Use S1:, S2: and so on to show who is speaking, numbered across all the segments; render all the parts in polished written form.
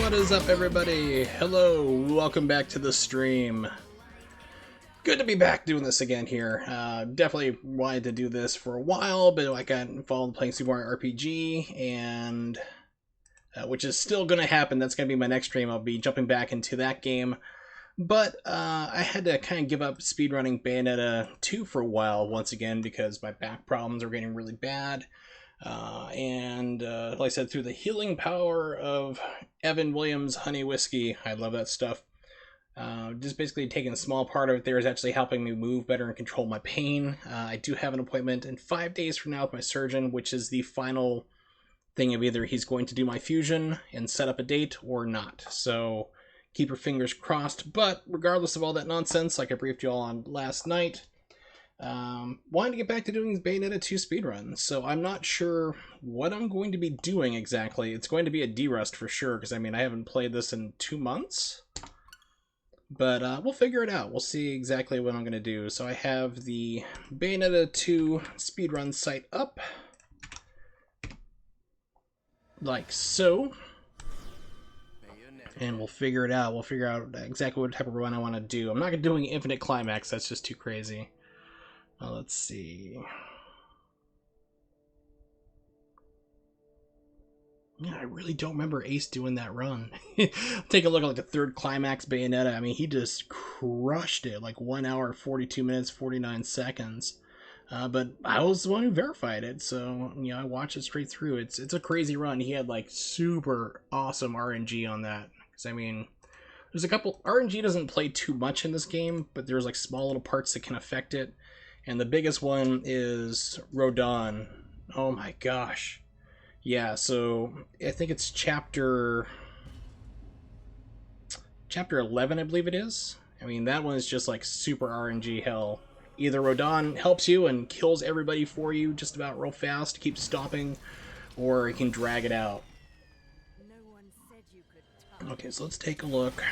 S1: What is up, everybody? Hello, welcome back to the stream. Good to be back doing this again here. Definitely wanted to do this for a while, but I got involved playing Super Mario RPG, and which is still going to happen. That's going to be my next stream. I'll be jumping back into that game. But I had to kind of give up speedrunning Bayonetta 2 for a while once again because my back problems are getting really bad. Like I said, through the healing power of Evan Williams honey whiskey, I love that stuff. Just basically taking a small part of it there is actually helping me move better and control my pain. I do have an appointment in 5 days from now with my surgeon, which is the final thing of either he's going to do my fusion and set up a date or not. So keep your fingers crossed. But regardless of all that nonsense, like I briefed you all on last night, wanted to get back to doing these Bayonetta 2 speedruns, so I'm not sure what I'm going to be doing exactly. It's going to be a D-Rust for sure, because I mean, I haven't played this in 2 months. But we'll figure it out. We'll see exactly what I'm going to do. So I have the Bayonetta 2 speedrun site up, like so. And we'll figure it out. We'll figure out exactly what type of run I want to do. I'm not going to do an infinite climax. That's just too crazy. Let's see. Yeah, I really don't remember Ace doing that run. Take a look at like the third climax Bayonetta. I mean, he just crushed it. Like 1 hour, 42 minutes, 49 seconds. But I was the one who verified it, so you know I watched it straight through. It's a crazy run. He had like super awesome RNG on that. Because I mean, there's a couple RNG doesn't play too much in this game, but there's like small little parts that can affect it. And the biggest one is Rodon. Oh my gosh. Yeah, so I think it's chapter 11, I believe it is. I mean, that one is just like super RNG hell. Either Rodon helps you and kills everybody for you just about real fast, keeps stopping, or he can drag it out. Okay, so let's take a look.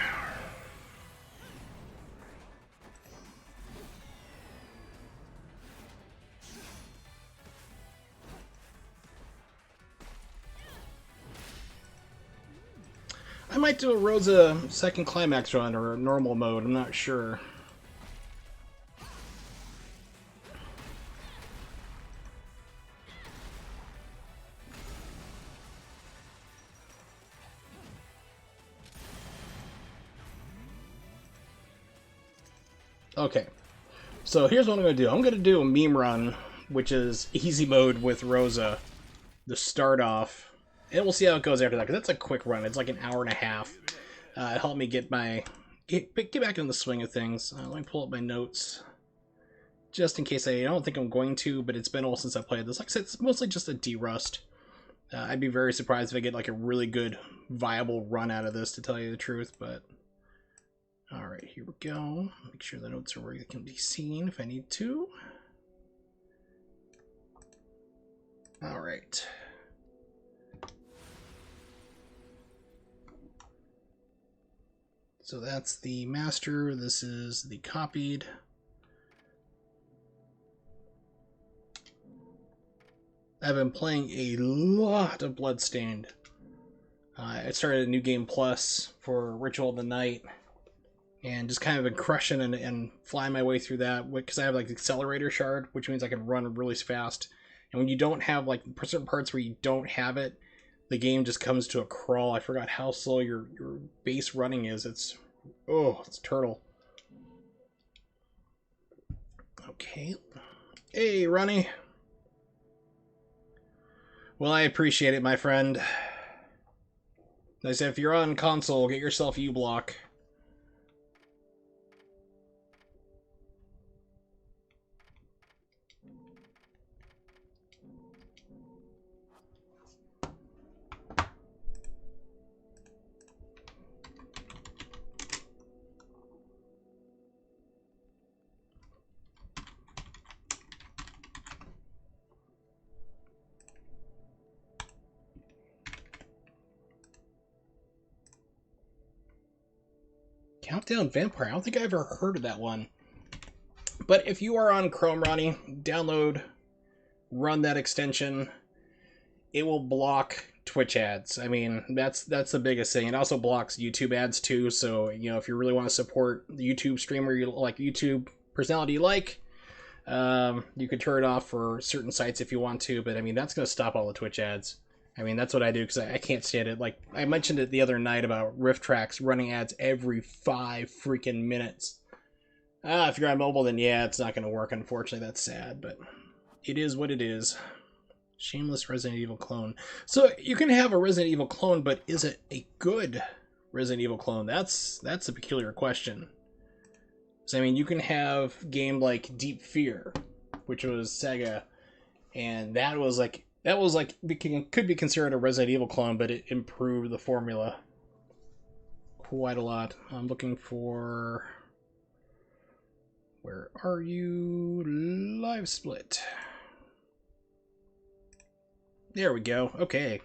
S1: I might do a Rosa second climax run or a normal mode, I'm not sure. Okay, so here's what I'm going to do. I'm going to do a meme run, which is easy mode with Rosa, to start off. And we'll see how it goes after that, because that's a quick run. It's like an hour and a half. It helped me get back in the swing of things. Let me pull up my notes, just in case I don't think I'm going to, but it's been a while since I played this. Like I said, it's mostly just a D-Rust. I'd be very surprised if I get like a really good, viable run out of this, to tell you the truth, but... Alright, here we go. Make sure the notes are where they can be seen if I need to. Alright. So that's the master, this is the copied. I've been playing a lot of Bloodstained. I started a new game plus for Ritual of the Night, and just kind of been crushing and flying my way through that, because I have like the accelerator shard, which means I can run really fast. And when you don't have like certain parts where you don't have it, the game just comes to a crawl. I forgot how slow your base running is. It's turtle. Okay. Hey, Ronnie. Well, I appreciate it, my friend. I said, if you're on console, get yourself U-Block. Countdown Vampire. I don't think I ever heard of that one. But if you are on Chrome, Ronnie, download, run that extension. It will block Twitch ads. I mean, that's the biggest thing. It also blocks YouTube ads too. So you know, if you really want to support the YouTube streamer you like, YouTube personality you like, you could turn it off for certain sites if you want to. But I mean, that's gonna stop all the Twitch ads. I mean, that's what I do because I can't stand it. Like I mentioned it the other night about Rift Tracks running ads every 5 freaking minutes. If you're on mobile, then yeah, it's not gonna work. Unfortunately, that's sad, but it is what it is. Shameless Resident Evil clone. So you can have a Resident Evil clone, but is it a good Resident Evil clone? That's a peculiar question. So I mean, you can have game like Deep Fear, which was Sega, and that was like could be considered a Resident Evil clone, but it improved the formula quite a lot. I'm looking for, where are you? Live split. There we go. Okay.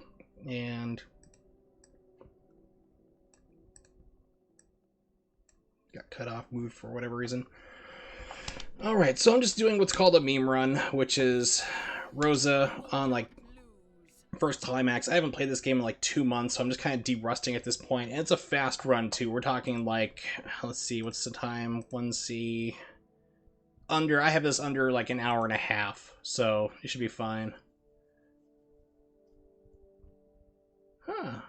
S1: And got cut off, moved for whatever reason. Alright, so I'm just doing what's called a meme run, which is Rosa on like first climax. I haven't played this game in like 2 months, so I'm just kind of de-rusting at this point. And it's a fast run too. We're talking like, let's see, what's the time? 1C. I have this under like an hour and a half, so it should be fine. Huh.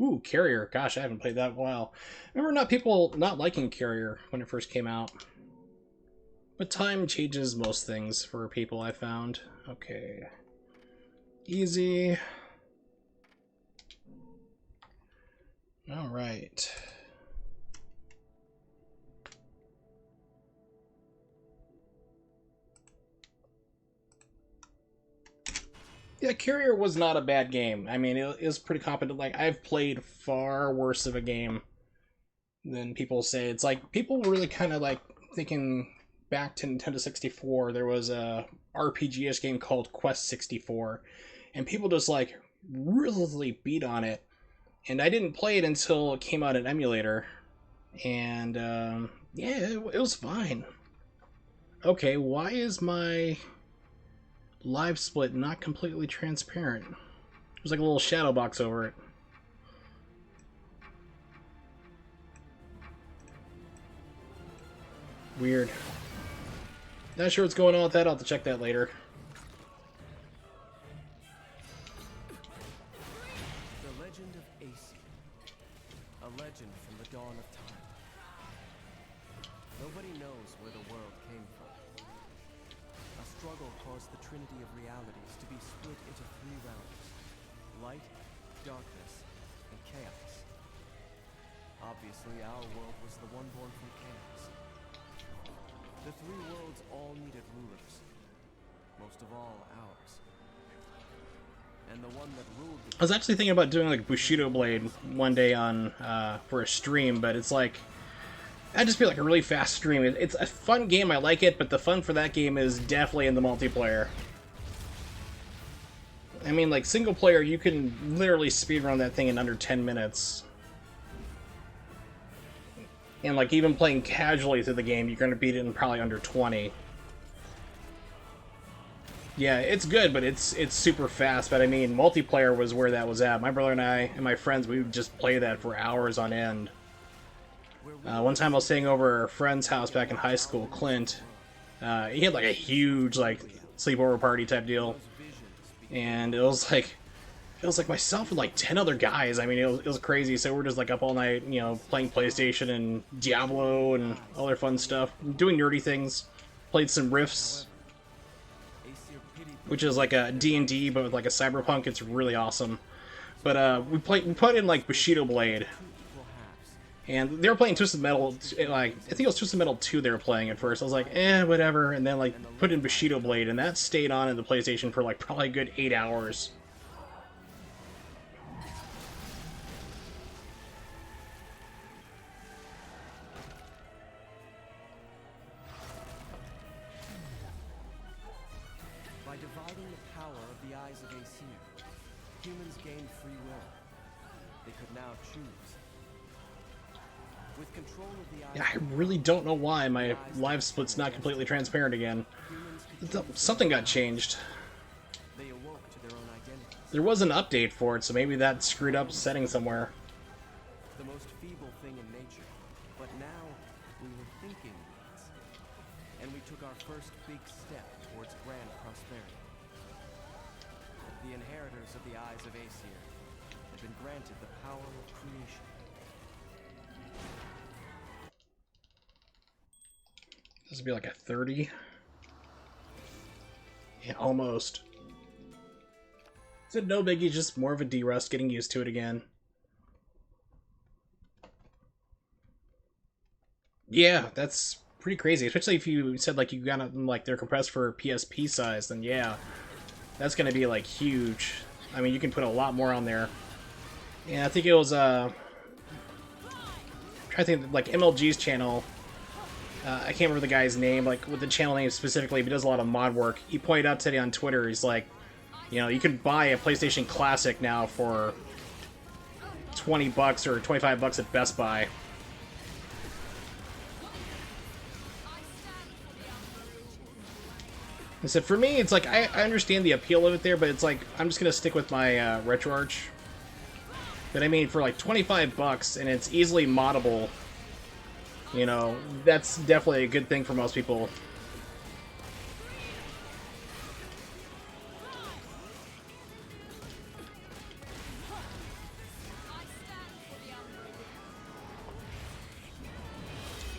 S1: Ooh, Carrier. Gosh, I haven't played that in a while. Remember people not liking Carrier when it first came out. But time changes most things for people, I found. Okay. Easy. Alright. Yeah, Carrier was not a bad game. I mean, it was pretty competent. Like, I've played far worse of a game than people say. It's like, people really kind of like thinking back to Nintendo 64, there was a RPG-ish game called Quest 64, and people just like really beat on it. And I didn't play it until it came out in emulator, and yeah, it was fine. Okay, why is my live split not completely transparent? There's like a little shadow box over it. Weird. Not sure what's going on with that. I'll have to check that later.
S2: The legend of AC. A legend from the dawn of time. Nobody knows where the world came from. A struggle caused the trinity of realities to be split into 3 realms: light, darkness, and chaos. Obviously, our world was the one born from chaos. The 3 worlds all needed rulers, most of all ours. And the one that ruled
S1: I was actually thinking about doing like Bushido Blade one day on for a stream, but it's like, that'd just be like a really fast stream. It's a fun game, I like it, but the fun for that game is definitely in the multiplayer. I mean, like, single player, you can literally speedrun that thing in under 10 minutes. And like, even playing casually through the game, you're going to beat it in probably under 20. Yeah, it's good, but it's super fast. But I mean, multiplayer was where that was at. My brother and I and my friends, we would just play that for hours on end. One time I was staying over at a friend's house back in high school, Clint. He had like a huge like sleepover party type deal, and it was like myself and like 10 other guys. I mean, it was crazy. So we're just like up all night, you know, playing PlayStation and Diablo and other fun stuff, doing nerdy things. Played some Rifts, which is like a D&D but with like a cyberpunk. It's really awesome. But we put in like Bushido Blade, and they were playing Twisted Metal. Like, I think it was Twisted Metal 2 they were playing at first. I was like, whatever. And then like put in Bushido Blade, and that stayed on in the PlayStation for like probably a good 8 hours.
S2: By dividing the power of the eyes of Aesir, humans gained free will. They could now choose. With control of the eyes,
S1: Yeah, I really don't know why my live split's not completely transparent again. Something got changed.
S2: they awoke awoke to their own identities.
S1: There was an update for it, so maybe that screwed up setting somewhere.
S2: The most feeble thing in nature, but now we were thinking beings, and we took our first big step towards grand prosperity. The inheritors of the Eyes of Aesir have been granted the power of creation.
S1: This would be like a 30. Yeah, almost. Is it no biggie, just more of a D-rust, getting used to it again. Yeah, that's pretty crazy, especially if you said like you got them like they're compressed for PSP size, then yeah, that's gonna be like huge. I mean, you can put a lot more on there. And I think it was I'm trying to think like MLG's channel. I can't remember the guy's name, like with the channel name specifically, but he does a lot of mod work. He pointed out today on Twitter, he's like, you know, you can buy a PlayStation Classic now for $20 or $25 at Best Buy. I said, for me, it's like, I understand the appeal of it there, but it's like, I'm just going to stick with my RetroArch. But I mean, for like $25, and it's easily moddable, you know, that's definitely a good thing for most people.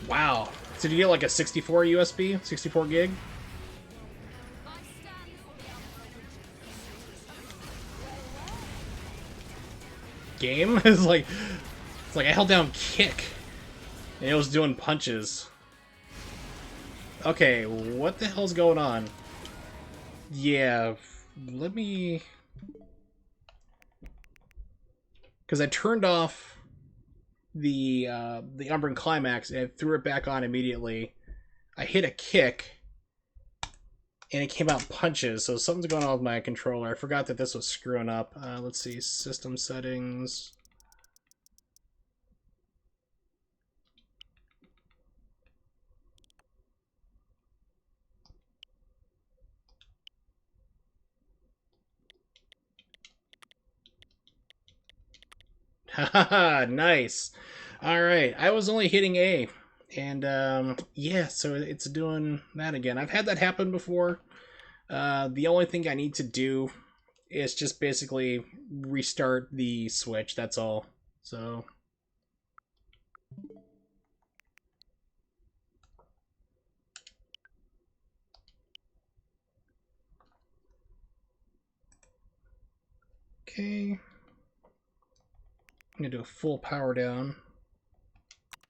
S1: Wow. So do you get like a 64 USB? 64 gig? Game? It's like I held down kick and it was doing punches. Okay, what the hell's going on? Yeah, let me... Because I turned off the Umbran Climax and it threw it back on immediately. I hit a kick and it came out punches, so something's going on with my controller. I forgot that this was screwing up. Let's see, system settings. Haha, nice. Alright, I was only hitting A. And, yeah, so it's doing that again. I've had that happen before. The only thing I need to do is just basically restart the Switch, that's all. So... Okay. I'm gonna do a full power down.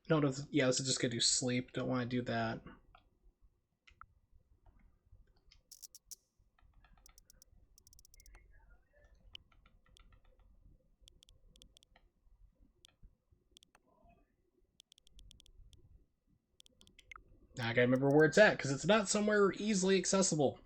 S1: No, yeah, this is just gonna do sleep. Don't want to do that. Now I gotta remember where it's at, because it's not somewhere easily accessible.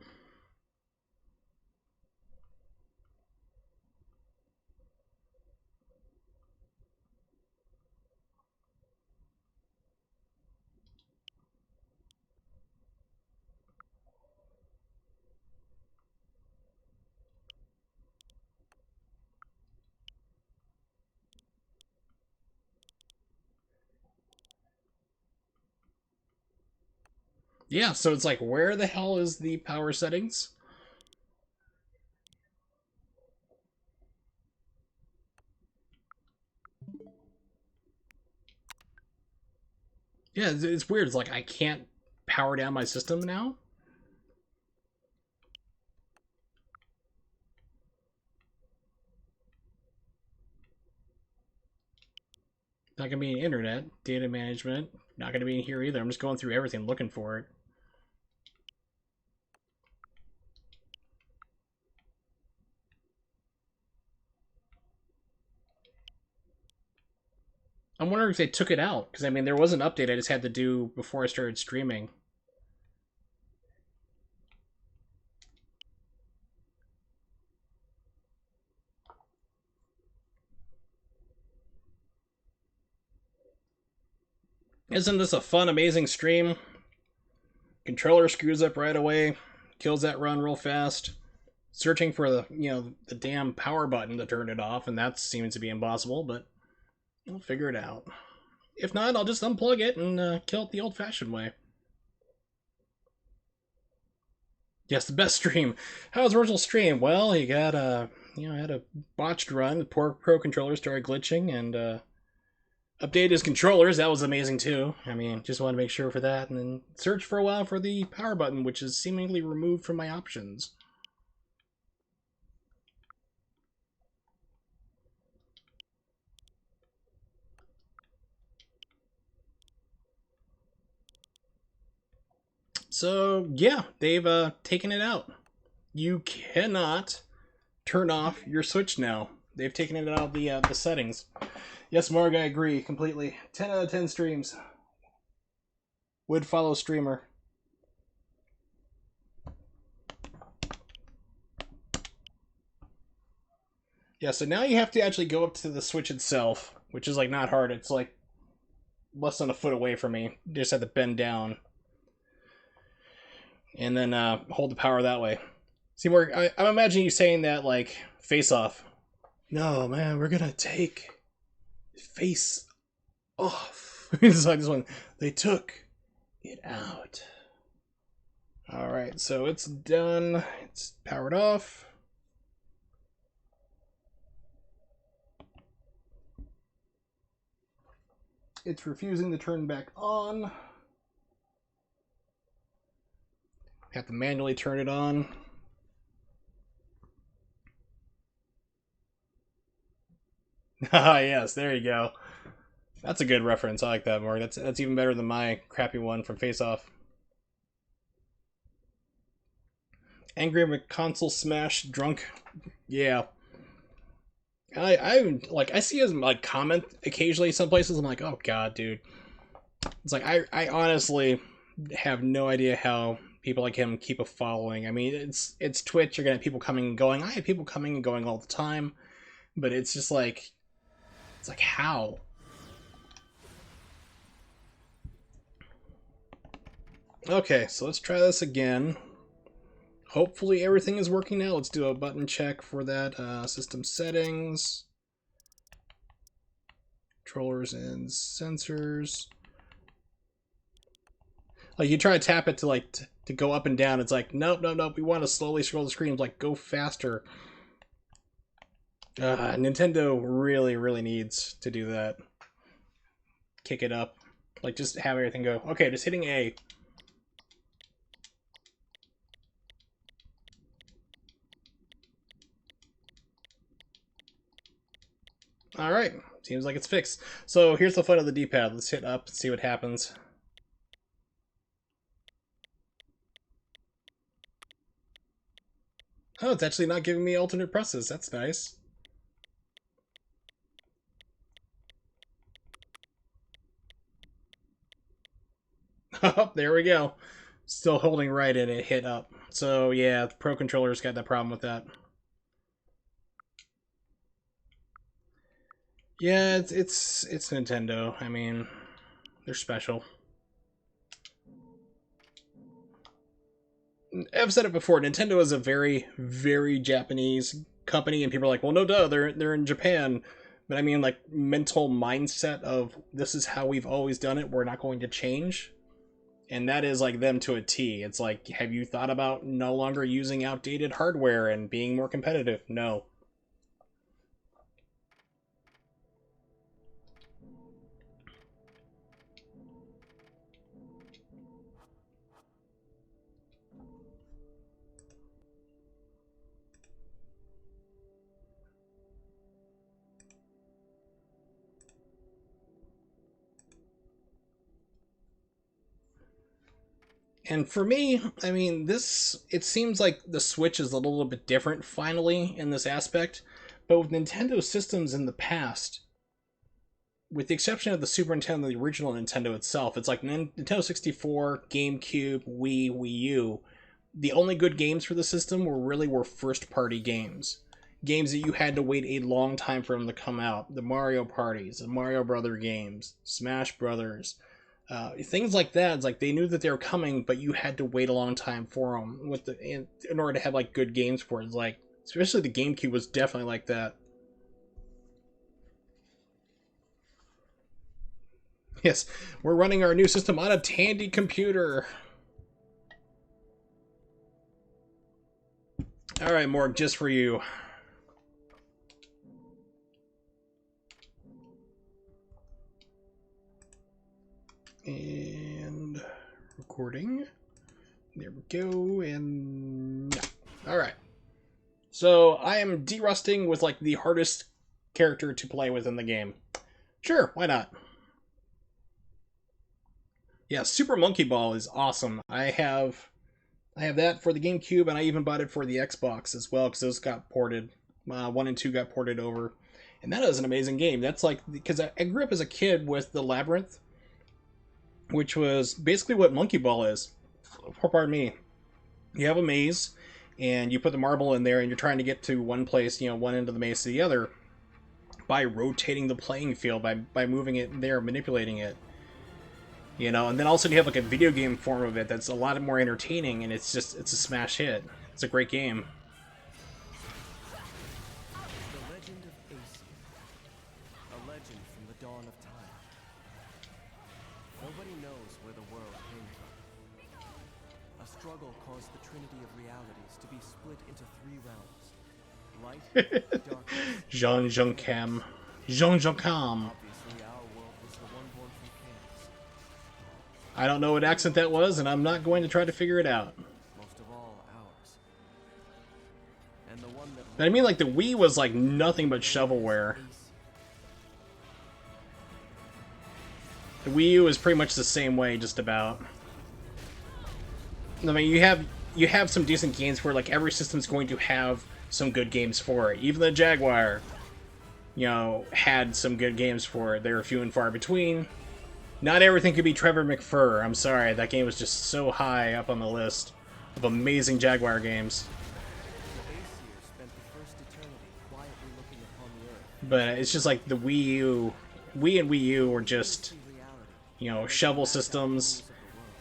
S1: Yeah, so it's like, where the hell is the power settings? Yeah, it's weird. It's like I can't power down my system now. Not gonna be in internet, data management. Not gonna be in here either. I'm just going through everything looking for it. I'm wondering if they took it out, because I mean, there was an update I just had to do before I started streaming. Isn't this a fun, amazing stream? Controller screws up right away, kills that run real fast. searching for the damn power button to turn it off, and that seems to be impossible, but we'll figure it out. If not, I'll just unplug it and kill it the old-fashioned way. Yes, the best stream. How's original stream? Well, he got I had a botched run. The poor pro controller started glitching and updated his controllers. That was amazing too. I mean, just wanted to make sure for that, and then searched for a while for the power button, which is seemingly removed from my options. So yeah, they've taken it out. You cannot turn off your Switch now. They've taken it out of the settings. Yes, Marg, I agree completely. 10 out of 10 streams. Would follow streamer. Yeah, so now you have to actually go up to the Switch itself, which is like not hard. It's like less than a foot away from me. You just have to bend down. And then hold the power that way. See, Mark, I'm imagining you saying that like face off. No, man, we're gonna take face off. It's like this one. They took it out. Alright, so it's done. It's powered off. It's refusing to turn back on. Have to manually turn it on. Ah, yes, there you go. That's a good reference. I like that more. That's even better than my crappy one from Face Off. Angry with console smash drunk. Yeah. I see his like comment occasionally some places. I'm like, oh god, dude. It's like I honestly have no idea how people like him keep a following. I mean, it's Twitch. You're gonna have people coming and going. I have people coming and going all the time, but it's just like, it's like how. Okay, so let's try this again. Hopefully everything is working now. Let's do a button check for that. System settings, controllers and sensors. Like you try to tap it to like to go up and down. It's like nope. We want to slowly scroll the screen. It's like go faster. Nintendo really needs to do that. Kick it up. Like just have everything go. Okay, just hitting A. Alright, seems like it's fixed. So here's the fun of the D-pad. Let's hit up and see what happens. Oh, it's actually not giving me alternate presses. That's nice. Oh, there we go. Still holding right and it hit up. So yeah, the Pro Controller's got that problem with that. Yeah, it's Nintendo. I mean, they're special. I've said it before. Nintendo is a very Japanese company, and people are like, "Well, no, duh, they're in Japan." But I mean, like mental mindset of this is how we've always done it. We're not going to change, and that is like them to a T. It's like, have you thought about no longer using outdated hardware and being more competitive? No. And for me, I mean, it seems like the Switch is a little bit different finally in this aspect, but with Nintendo systems in the past, with the exception of the Super Nintendo, the original Nintendo itself, it's like Nintendo 64, GameCube, Wii U. The only good games for the system were first party games. Games that you had to wait a long time for them to come out. The Mario parties, the Mario Brother games, Smash Brothers, Things like that. It's like they knew that they were coming, but you had to wait a long time for them in order to have like good games for it. It's like, especially the GameCube was definitely like that. Yes, we're running our new system on a Tandy computer. All right, Morg, just for you. And recording. There we go. And all right. So I am derusting with like the hardest character to play with in the game. Sure, why not? Yeah, Super Monkey Ball is awesome. I have that for the GameCube, and I even bought it for the Xbox as well because those got ported. 1 and 2 got ported over, and that is an amazing game. That's like because I grew up as a kid with the Labyrinth, which was basically what Monkey Ball is. Pardon me. You have a maze, and you put the marble in there, and you're trying to get to one place, one end of the maze to the other, by rotating the playing field, by moving it there, manipulating it. And then also you have like a video game form of it that's a lot more entertaining, and it's a smash hit. It's a great game.
S2: The legend of Aesir, a legend from the dawn of time. Nobody knows where the world came from. A struggle caused the trinity of realities to be split into 3 realms: light, darkness,
S1: Jean-Jean-Cam. Jean-Jean-Cam.
S2: Obviously, our world was the one born from chaos.
S1: I don't know what accent that was, and I'm not going to try to figure it out.
S2: Most of all, ours. And the one that
S1: But I mean, like, the Wii was like nothing but shovelware. The Wii U is pretty much the same way, just about. I mean, you have some decent games where like every system's going to have some good games for it. Even the Jaguar, had some good games for it. They were few and far between. Not everything could be Trevor McFur. I'm sorry, that game was just so high up on the list of amazing Jaguar games.
S2: Aesir spent the first eternity quietly looking upon the earth.
S1: But it's just like the Wii and Wii U were just, shovel systems.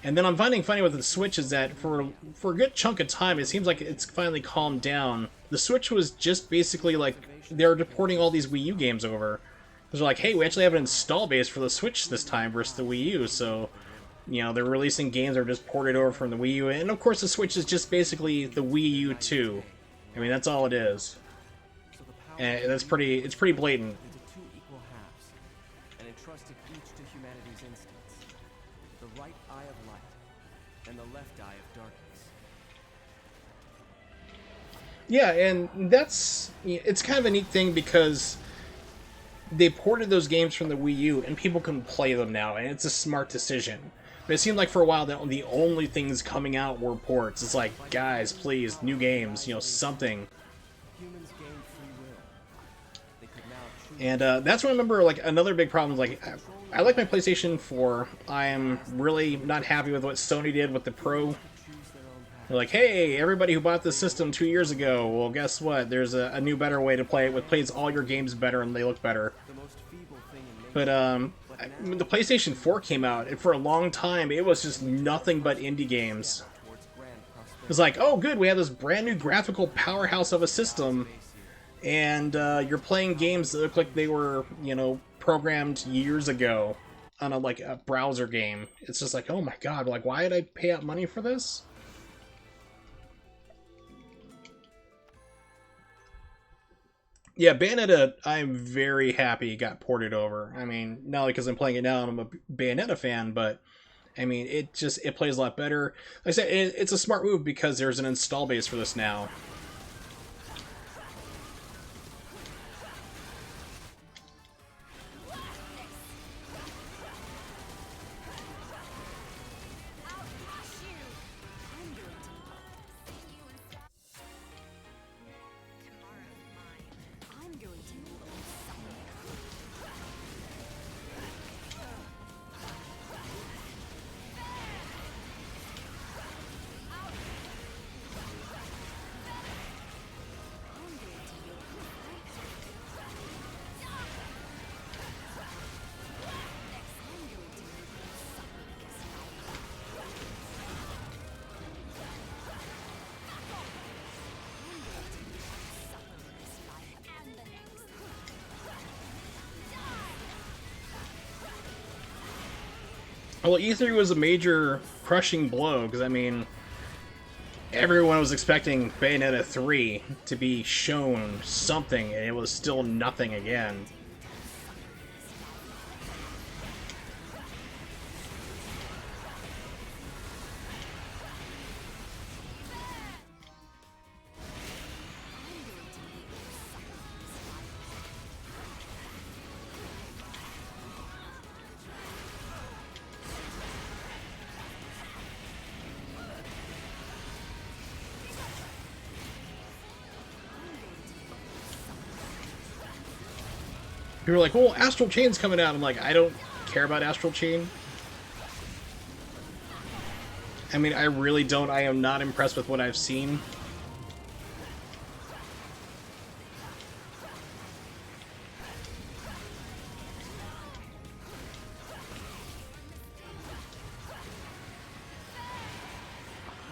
S1: And then I'm finding funny with the Switch is that for a good chunk of time, it seems like it's finally calmed down. The Switch was just basically like they're deporting all these Wii U games over. They're like, hey, we actually have an install base for the Switch this time versus the Wii U, so, they're releasing games that are just ported over from the Wii U, and of course the Switch is just basically the Wii U 2. I mean, that's all it is. And it's pretty blatant.
S2: Into 2 equal halves, and entrusted each to humanity's instincts. The right eye of light, and the left eye of darkness.
S1: Yeah, and it's kind of a neat thing because they ported those games from the Wii U, and people can play them now, and it's a smart decision. But it seemed like for a while that the only things coming out were ports. It's like, guys, please, new games, something.
S2: Humans gained free will. They could now choose
S1: And that's what I remember, like, another big problem, like, I like my PlayStation 4. I am really not happy with what Sony did with the Pro.
S2: to choose their own path.
S1: They're like, hey, everybody who bought this system 2 years ago, well, guess what? There's a new, better way to play it, which plays all your games better and they look better.
S2: The most feeble thing in nature.
S1: But when the PlayStation 4 came out, and for a long time, it was just nothing but indie games.
S2: Towards grand prosperity.
S1: It was like, oh, good, we have this brand new graphical powerhouse of a system, and you're playing games that look like they were, programmed years ago on a browser game. It's just like, oh my god, like, why did I pay out money for this? Yeah, Bayonetta, I'm very happy got ported over. I mean, not only because I'm playing it now and I'm a Bayonetta fan, but I mean, it plays a lot better. Like I said, it's a smart move because there's an install base for this now. Well, E3 was a major crushing blow, because, I mean, everyone was expecting Bayonetta 3 to be shown something, and it was still nothing again. People were like, well, Astral Chain's coming out. I'm like, I don't care about Astral Chain. I mean, I really don't. I am not impressed with what I've seen.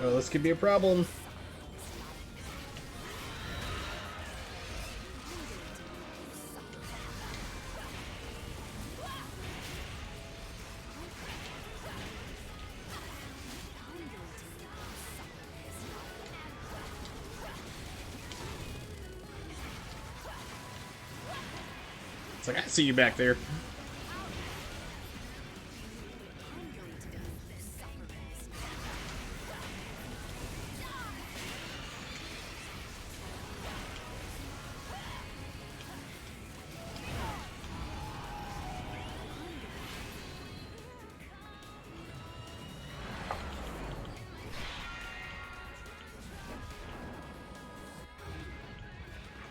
S1: Oh, this could be a problem. It's like, I see you back there.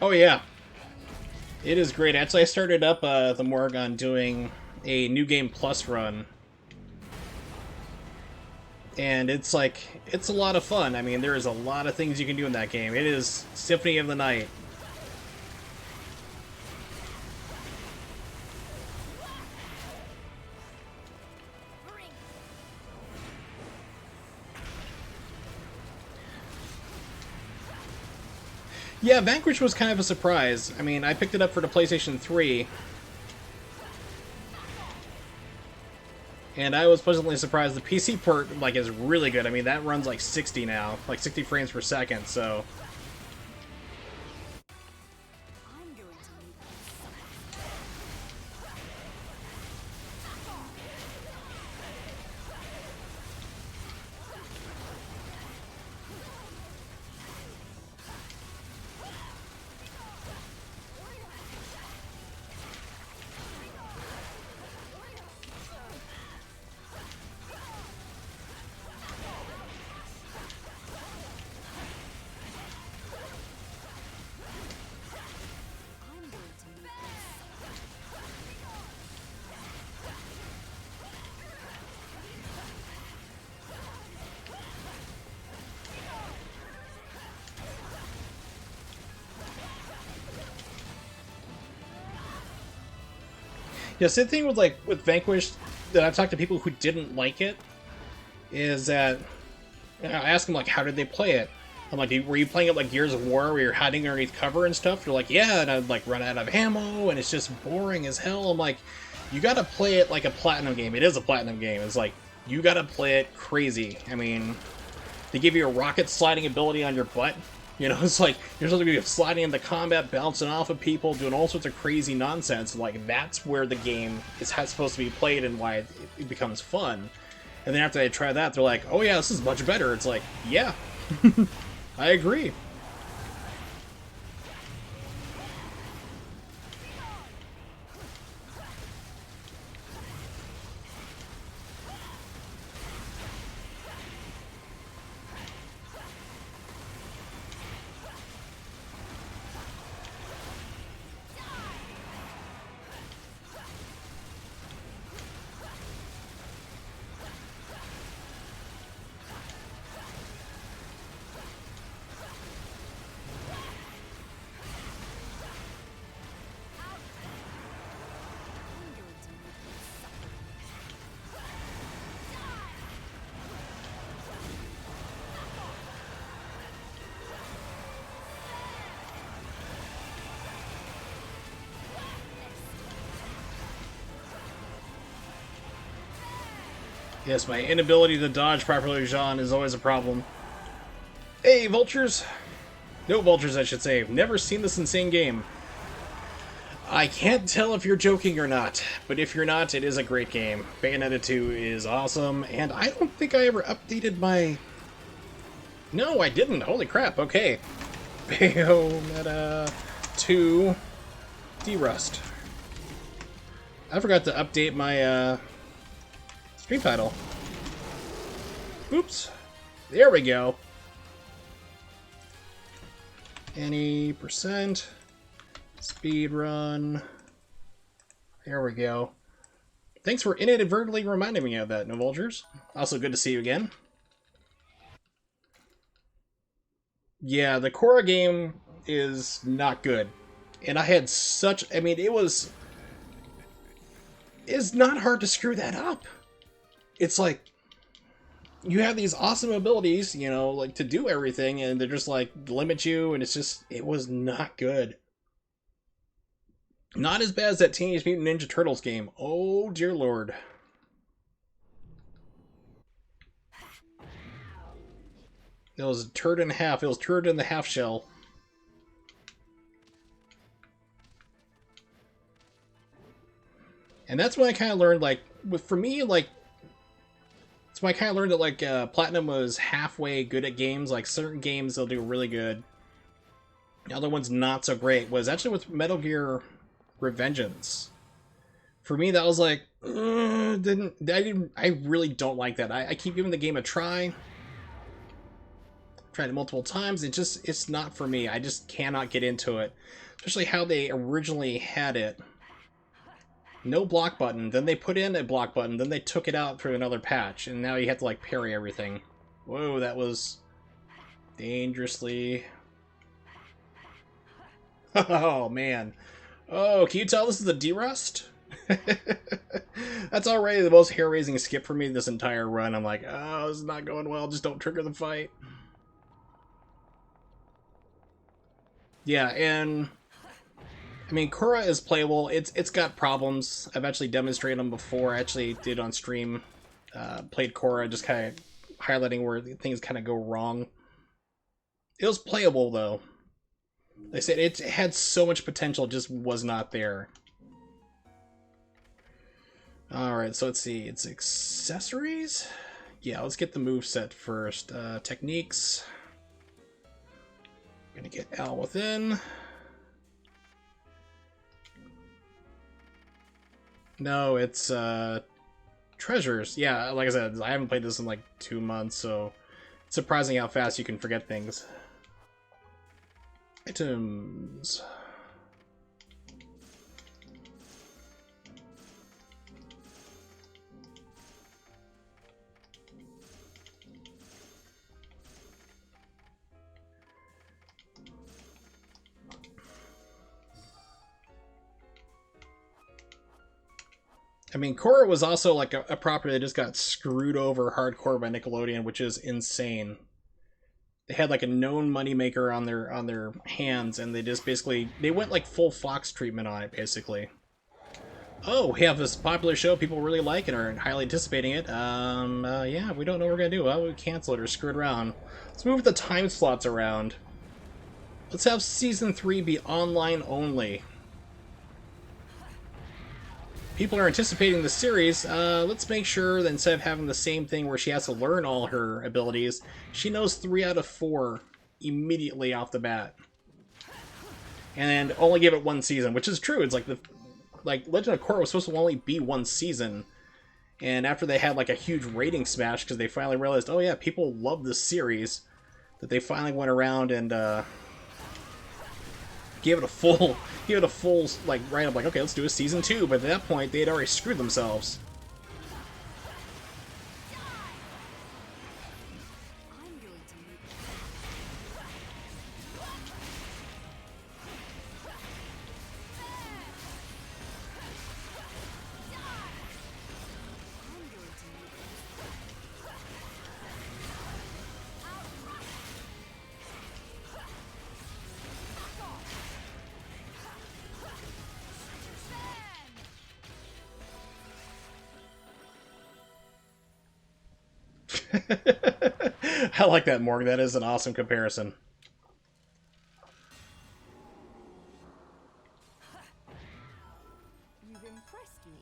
S1: Oh, yeah. It is great. Actually, I started up the Morgon doing a New Game Plus run. And it's like, it's a lot of fun. I mean, there is a lot of things you can do in that game. It is Symphony of the Night. Yeah, Vanquish was kind of a surprise. I mean, I picked it up for the PlayStation 3. And I was pleasantly surprised. The PC port, like, is really good. I mean, that runs like 60 now. Like 60 frames per second, so... Yeah, same thing with, like, with Vanquish, that I've talked to people who didn't like it, is that, you know, I ask them, like, how did they play it? I'm like, were you playing it like Gears of War, where you're hiding underneath cover and stuff? They're like, yeah, and I'd, like, run out of ammo, and it's just boring as hell. I'm like, you gotta play it like a Platinum game. It is a Platinum game. It's like, you gotta play it crazy. I mean, they give you a rocket sliding ability on your butt. You know, it's like, you're supposed to be sliding into combat, bouncing off of people, doing all sorts of crazy nonsense. Like, that's where the game is supposed to be played and why it becomes fun. And then after they try that, they're like, oh yeah, this is much better. It's like, yeah, I agree. Yes, my inability to dodge properly, Jean, is always a problem. Hey, vultures! No vultures, I should say. Never seen this insane game. I can't tell if you're joking or not, but if you're not, it is a great game. Bayonetta 2 is awesome, and I don't think I ever updated my... No, I didn't. Holy crap, okay. Bayonetta 2 D-Rust. I forgot to update my stream title. Oops. There we go. Any percent. Speedrun. There we go. Thanks for inadvertently reminding me of that, No Vultures. Also good to see you again. Yeah, the Korra game is not good. And I had such... I mean, it's not hard to screw that up. It's like, you have these awesome abilities, you know, like, to do everything, and they're just, like, limit you, and it's just... It was not good. Not as bad as that Teenage Mutant Ninja Turtles game. Oh, dear lord. It was a turd and a half. It was turd in the half shell. And that's when I kind of learned, like, for me, like, that's when I kind of learned that, like, Platinum was halfway good at games. Like, certain games they'll do really good. The other one's not so great. Was actually with Metal Gear Revengeance. For me, that was like, I really don't like that. I keep giving the game a try. Tried it multiple times. It's not for me. I just cannot get into it. Especially how they originally had it. No block button. Then they put in a block button. Then they took it out for another patch. And now you have to, like, parry everything. Whoa, that was dangerously... Oh, man. Oh, can you tell this is a D-Rust? That's already the most hair-raising skip for me this entire run. I'm like, oh, this is not going well. Just don't trigger the fight. Yeah, and... I mean, Korra is playable. It's got problems. I've actually demonstrated them before. I actually did on stream. Played Korra, just kind of highlighting where things kind of go wrong. It was playable, though. Like I said, it had so much potential, just was not there. Alright, so let's see. It's accessories? Yeah, let's get the moveset first. Techniques. Gonna get L within. No, it's treasures. Yeah, like I said, I haven't played this in like 2 months, so it's surprising how fast you can forget things. Items. I mean, Korra was also like a property that just got screwed over hardcore by Nickelodeon, which is insane. They had like a known moneymaker on their hands, and they just basically they went like full Fox treatment on it, basically. Oh, we have this popular show people really like and are highly anticipating it. Yeah, we don't know what we're gonna do. Well, we cancel it or screw it around. Let's move the time slots around. Let's have Season 3 be online only. People are anticipating the series. Let's make sure that instead of having the same thing where she has to learn all her abilities, she knows 3 out of 4 immediately off the bat. And only give it 1 season, which is true. It's like Legend of Korra was supposed to only be 1 season. And after they had like a huge rating smash because they finally realized, oh yeah, people love this series, that they finally went around and gave it a full like write-up, like, okay, let's do a season 2, but at that point they had already screwed themselves. I like that, Morg. That is an awesome comparison.
S3: You've impressed me.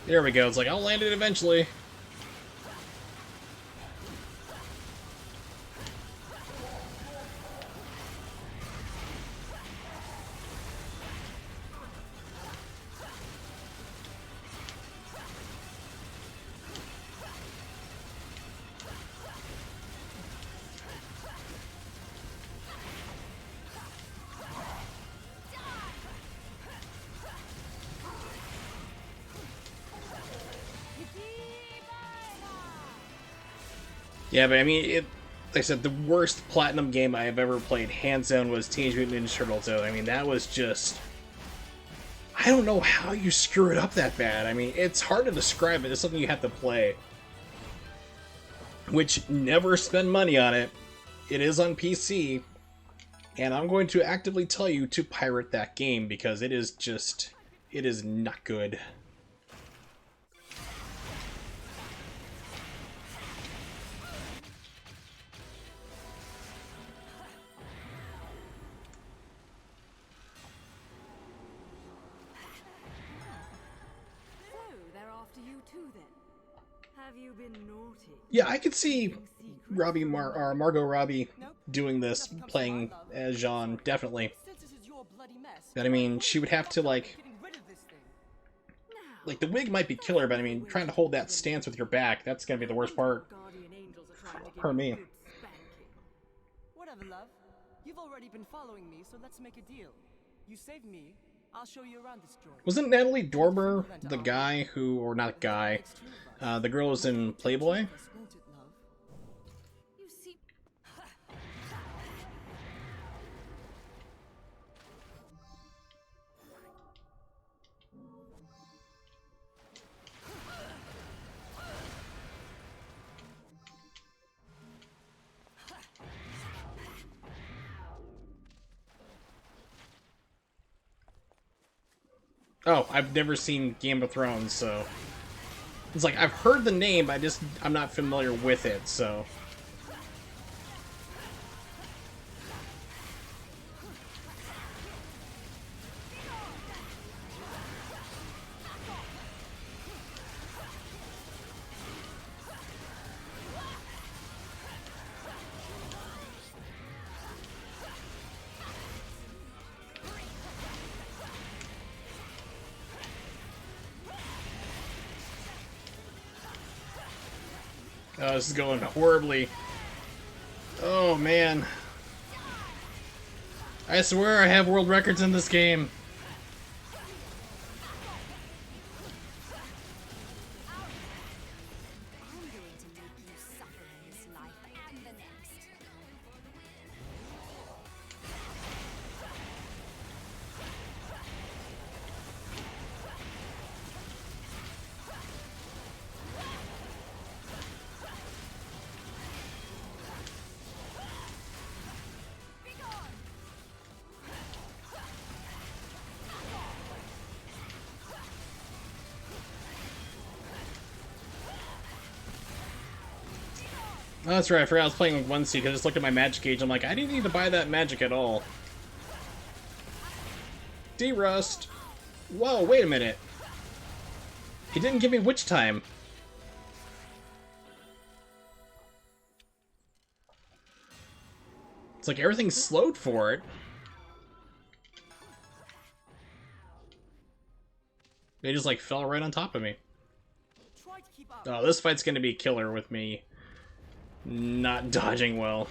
S1: There we go. It's like, I'll land it eventually. Yeah, but I mean, like I said, the worst platinum game I have ever played, hands down, was Teenage Mutant Ninja Turtles. So, I mean, that was just... I don't know how you screw it up that bad. I mean, it's hard to describe it. It's something you have to play. Which, never spend money on it. It is on PC. And I'm going to actively tell you to pirate that game, because it is just... it is not good.
S3: So, they're after you too then. Have you been naughty?
S1: Yeah, I could see Margot Robbie doing this, playing as Jean, definitely. But I mean, she would have to, like, the wig might be killer, but I mean, trying to hold that stance with your back, that's gonna be the worst part.
S3: Guardian angels are trying to give
S1: For
S3: you
S1: me.
S3: a good spanking.
S2: Whatever, love. You've already been following me, so let's make a deal. You save me, I'll show you around this joint.
S1: Wasn't Natalie Dormer the guy who, or not guy, the girl was in Playboy?
S2: Won't it, love?
S3: You see,
S1: Oh, I've never seen Game of Thrones, so... It's like, I've heard the name, I'm not familiar with it, so... Oh, this is going horribly. Oh, man. I swear I have world records in this game.
S3: I'm going to make you suffer in this life and the next.
S1: Oh, that's right, I forgot I was playing with 1C, because I just looked at my magic gauge, I'm like, I didn't need to buy that magic at all. D-Rust! Whoa, wait a minute. He didn't give me witch time. It's like everything's slowed for it. They just, like, fell right on top of me.
S2: Try to keep up.
S1: Oh, this fight's gonna be killer with me not dodging well.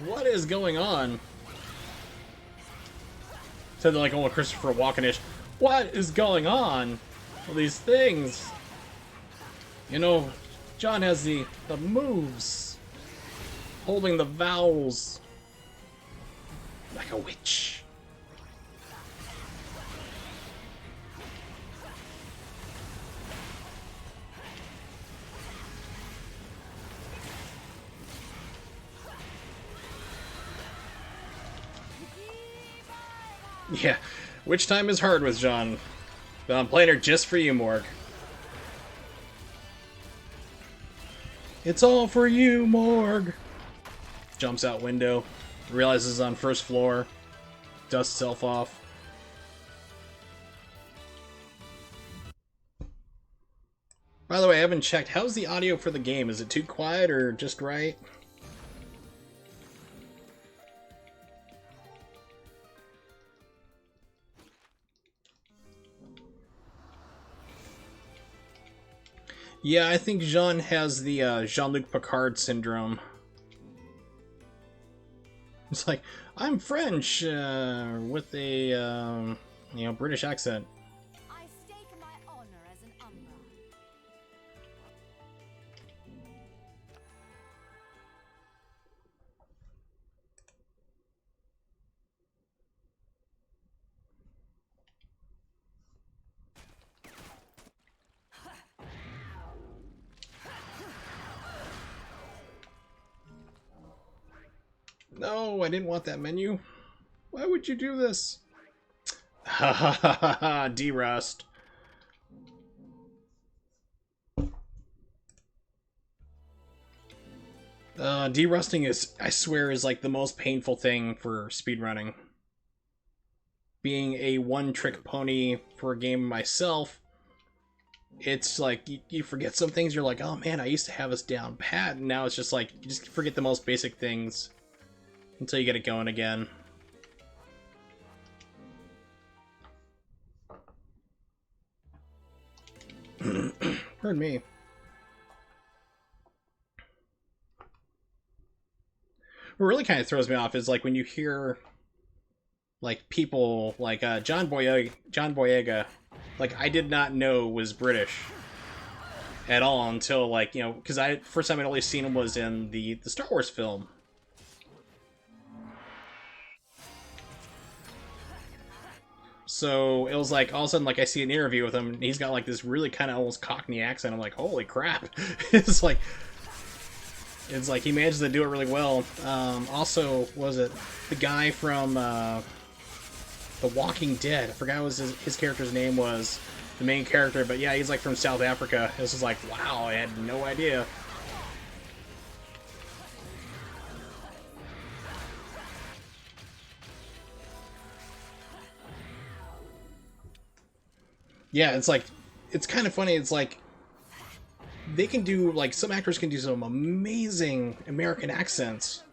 S1: what is going on? Said like, oh, Christopher Walken-ish. What is going on? All these things. You know, John has the moves. Holding the vowels. Like a witch. Yeah, which time is hard with John. But I'm playing her just for you, Morg. It's all for you, Morg. Jumps out window, realizes it's on first floor, dusts self off. By the way, I haven't checked. How's the audio for the game? Is it too quiet or just right? Yeah, I think Jean has the Jean-Luc Picard syndrome. It's like, I'm French with a British accent.
S3: I stake my honor as an Umbra.
S1: No, I didn't want that menu. Why would you do this? Ha ha ha ha ha, D-Rust. D-Rusting is, I swear, is like the most painful thing for speedrunning. Being a one-trick pony for a game myself, it's like, you forget some things, you're like, oh man, I used to have this down pat, and now it's just like, you just forget the most basic things until you get it going again. Pardon me. What really kind of throws me off is like when you hear like people like John Boyega, like I did not know was British at all until like, because first time I'd only seen him was in the Star Wars film. So it was like all of a sudden, like I see an interview with him, and he's got like this really kind of almost Cockney accent. I'm like, holy crap! it's like he managed to do it really well. Also, was it the guy from The Walking Dead? I forgot what his character's name was, the main character, but yeah, he's like from South Africa. This is like, wow, I had no idea. Yeah, it's like, it's kind of funny. It's like, they can do, like, some actors can do some amazing American accents.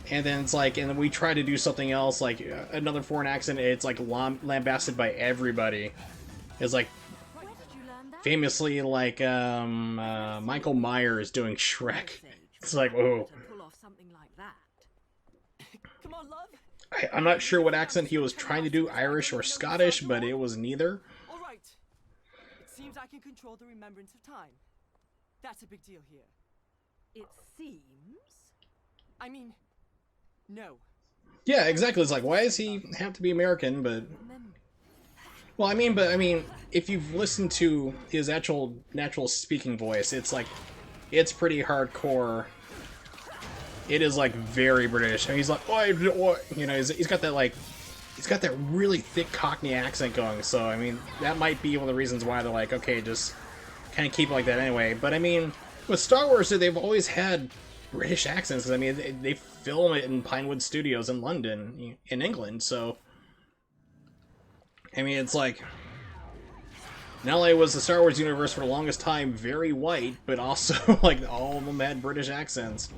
S1: And then it's like, and then we try to do something else, like another foreign accent, it's like lambasted by everybody. It's like,
S3: Where did you learn that?
S1: famously, like, Michael Myers doing Shrek. It's like, whoa.
S3: To pull off something like that.
S2: Come on, love.
S1: I'm not sure what accent he was trying to do, Irish or Scottish, but it was neither.
S2: All right. It seems I can control the remembrance of time. That's a big deal here.
S3: It seems.
S2: I mean, no.
S1: Yeah, exactly. It's like, why does he have to be American? But, well, I mean, if you've listened to his actual natural speaking voice, it's like, it's pretty hardcore. It is like very British. And he's like, oi, he's got that like, he's got that really thick Cockney accent going. So I mean, that might be one of the reasons why they're like, okay, just kind of keep it like that anyway. But I mean, with Star Wars, they've always had British accents. 'Cause, I mean, they film it in Pinewood Studios in London, in England. So I mean, it's like, not only was the Star Wars universe for the longest time very white, but also like all of them had British accents.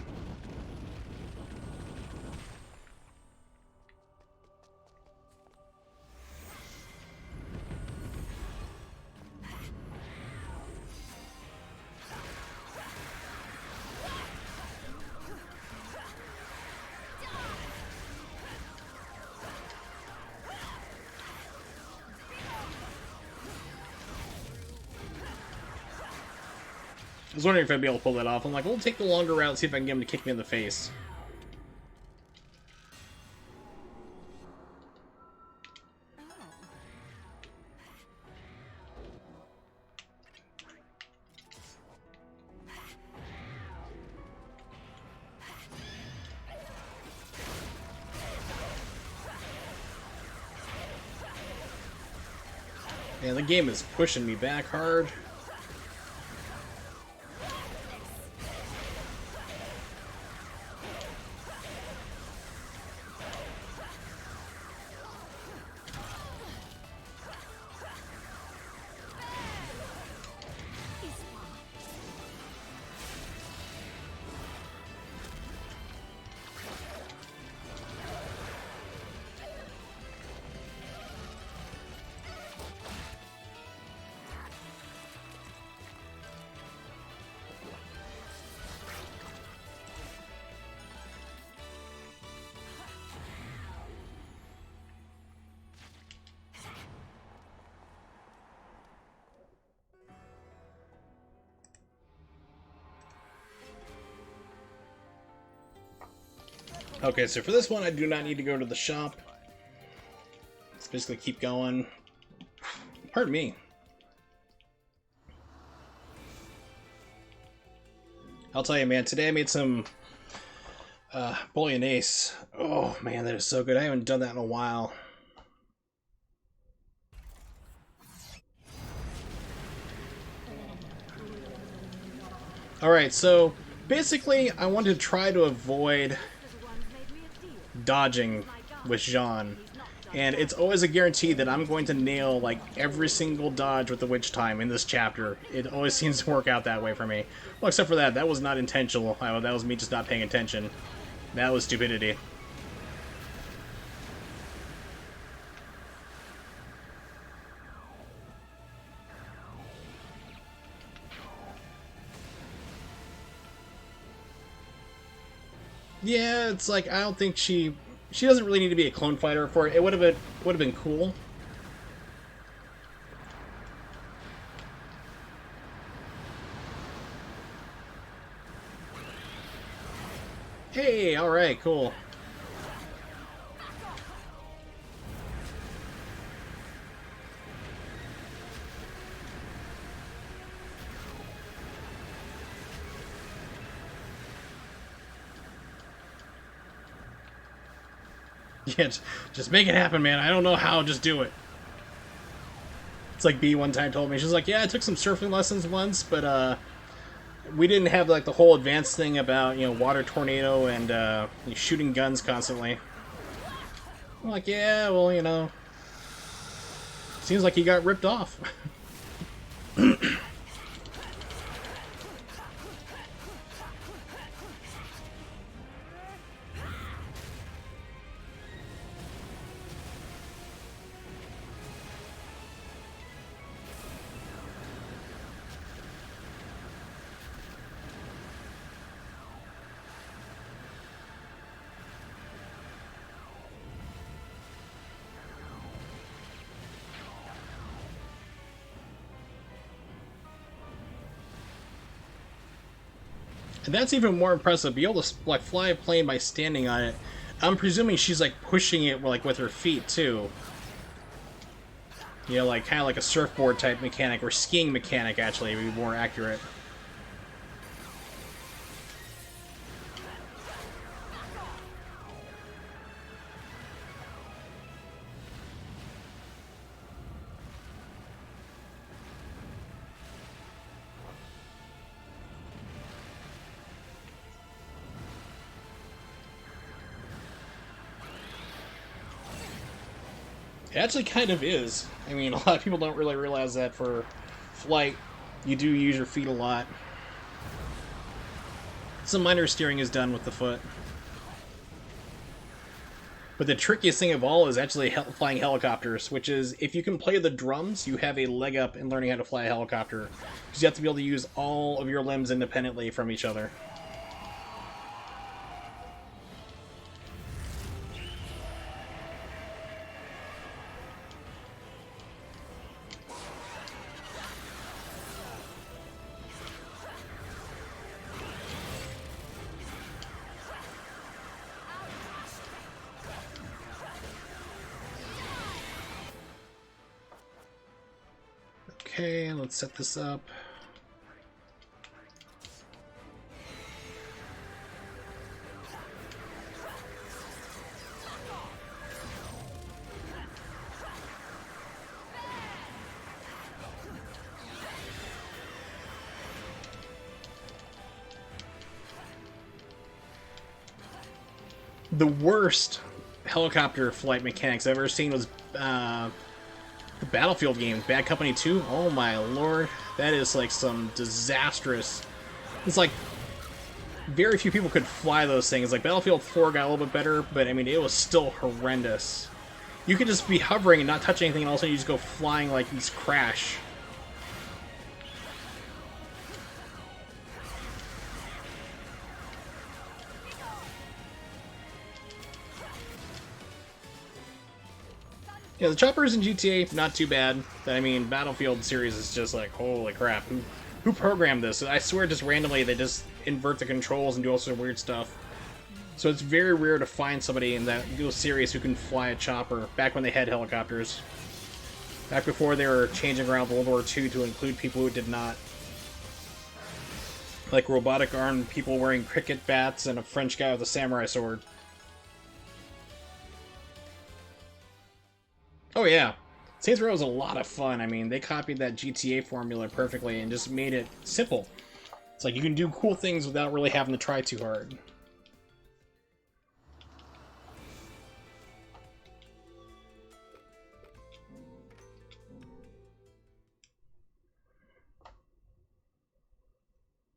S1: was wondering if I'd be able to pull that off. I'm like, we'll take the longer route and see if I can get him to kick me in the face. Man, the game is pushing me back hard. Okay, so for this one, I do not need to go to the shop. Let's basically keep going. Pardon me. I'll tell you, man, today I made some Bolognese. Oh, man, that is so good. I haven't done that in a while. Alright, so basically, I want to try to avoid dodging with Jean, and it's always a guarantee that I'm going to nail like every single dodge with the witch time in this chapter. It always seems to work out that way for me. Well, except for that was not intentional. That was me just not paying attention. That was stupidity. Yeah, it's like I don't think she doesn't really need to be a clone fighter for it. It would have been cool. Hey, all right, cool. Yeah, just make it happen, man. I don't know how, just do it. It's like B one time told me. She's like, yeah, I took some surfing lessons once, but we didn't have like the whole advanced thing about, you know, water tornado and shooting guns constantly. I'm like, yeah, well, you know, seems like he got ripped off. And that's even more impressive. Be able to like fly a plane by standing on it. I'm presuming she's like pushing it like with her feet too. You know, like kind of like a surfboard type mechanic or skiing mechanic. Actually, would be more accurate. It actually kind of is. I mean, a lot of people don't really realize that for flight, you do use your feet a lot. Some minor steering is done with the foot. But the trickiest thing of all is actually flying helicopters, which is, if you can play the drums, you have a leg up in learning how to fly a helicopter. Because you have to be able to use all of your limbs independently from each other. Okay, let's set this up. The worst helicopter flight mechanics I've ever seen was the Battlefield game, Bad Company 2. Oh my lord, that is like some disastrous. It's like very few people could fly those things. Like Battlefield 4 got a little bit better, but I mean it was still horrendous. You could just be hovering and not touch anything, and all of a sudden you just go flying like these crash. Yeah, the choppers in GTA, not too bad. I mean, Battlefield series is just like, holy crap. Who programmed this? I swear just randomly they just invert the controls and do all sorts of weird stuff. So it's very rare to find somebody in that series who can fly a chopper, back when they had helicopters. Back before they were changing around World War II to include people who did not. Like robotic armed people wearing cricket bats and a French guy with a samurai sword. Oh yeah, Saints Row was a lot of fun. I mean, they copied that GTA formula perfectly and just made it simple. It's like you can do cool things without really having to try too hard.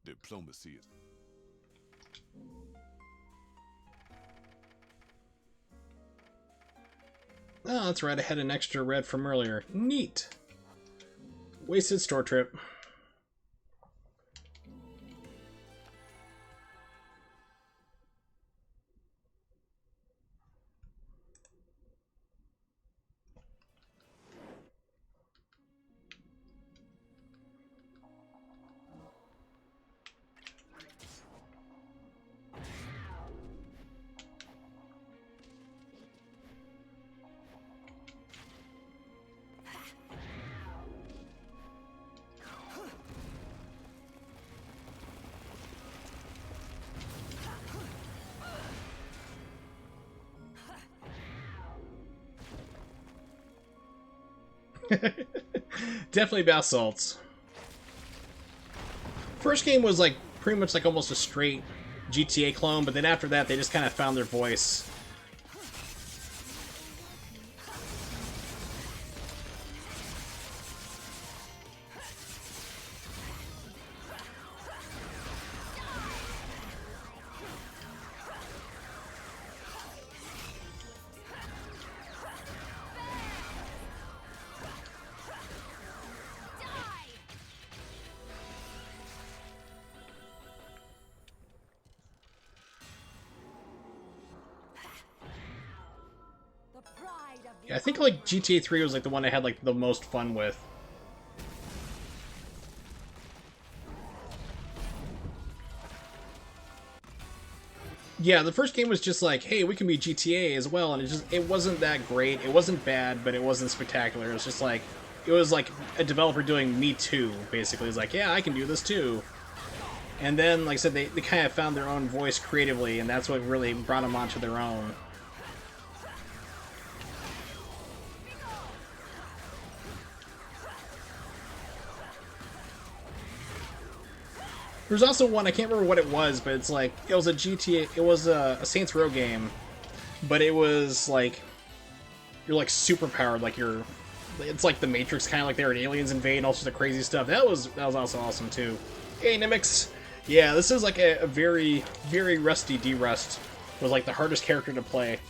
S4: Diplomacy is...
S1: Oh, that's right, I had an extra red from earlier. Neat! Wasted store trip. Definitely bath salts. First game was like pretty much like almost a straight GTA clone, but then after that they just kind of found their voice. Yeah, I think like GTA 3 was like the one I had like the most fun with. Yeah, the first game was just like, hey, we can be GTA as well, and it wasn't that great. It wasn't bad, but it wasn't spectacular. It was just like, it was like a developer doing Me Too, basically. It's like, yeah, I can do this too. And then, like I said, they kind of found their own voice creatively, and that's what really brought them onto their own. There's also one, I can't remember what it was, but it's like, it was a GTA, it was a Saints Row game, but it was like, you're like super powered, like it's like the Matrix, kind of like there, and aliens invade and all sorts of crazy stuff. That was also awesome too. Hey, Nimics! Yeah, this is like a very, very rusty D-Rust. Was like the hardest character to play.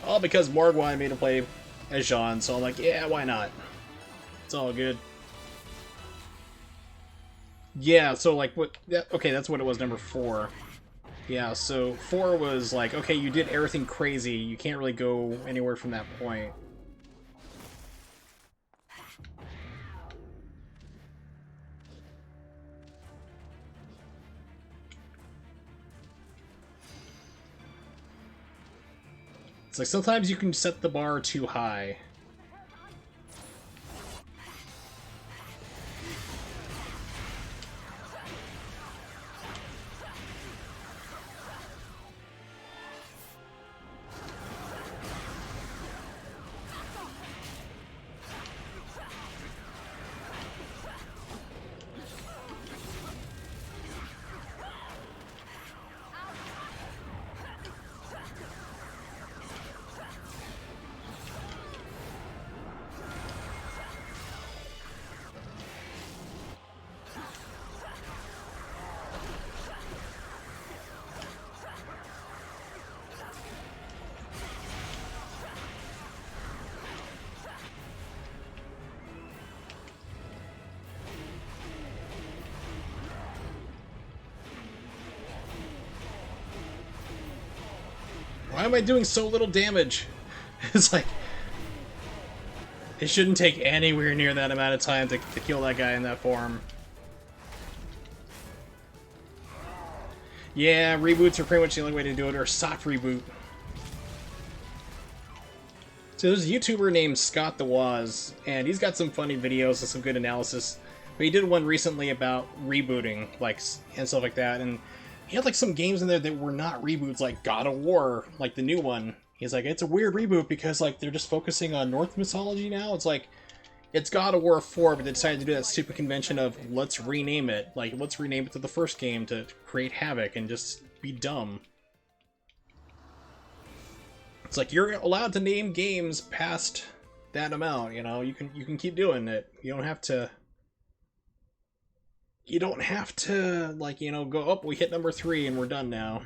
S1: All because Morg wanted me to play as Jean, so I'm like, yeah, why not? It's all good. Yeah, so like what? Okay, that's what it was. Number 4. Yeah, so 4 was like, okay, you did everything crazy. You can't really go anywhere from that point. It's like sometimes you can set the bar too high. Why am I doing so little damage? It's like, it shouldn't take anywhere near that amount of time to kill that guy in that form. Yeah, reboots are pretty much the only way to do it, or soft reboot. So there's a YouTuber named Scott the Woz, and he's got some funny videos and some good analysis. But he did one recently about rebooting, like, and stuff like that, and he had like some games in there that were not reboots, like God of War, like the new one. He's like, it's a weird reboot because like they're just focusing on Norse mythology now. It's like, it's God of War 4, but they decided to do that stupid convention of let's rename it. Like, let's rename it to the first game to create havoc and just be dumb. It's like, you're allowed to name games past that amount, you know? You can keep doing it. You don't have to... You don't have to, like, you know, go, oh, we hit number 3 and we're done now.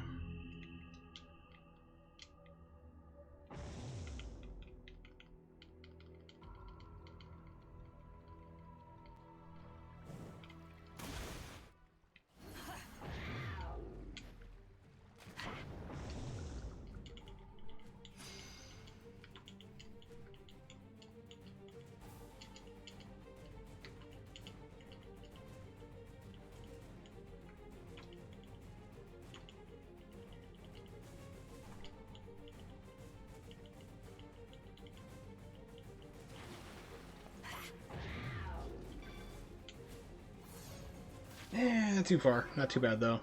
S1: Not too far. Not too bad, though.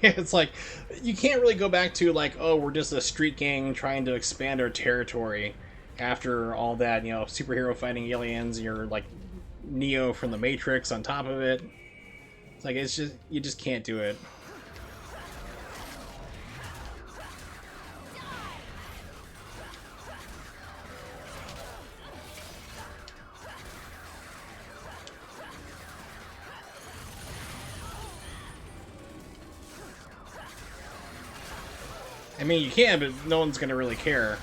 S1: It's like, you can't really go back to, like, oh, we're just a street gang trying to expand our territory after all that, you know, superhero fighting aliens, you're, like, Neo from the Matrix on top of it. It's like, it's just, you just can't do it. I mean, you can, but no one's gonna really care.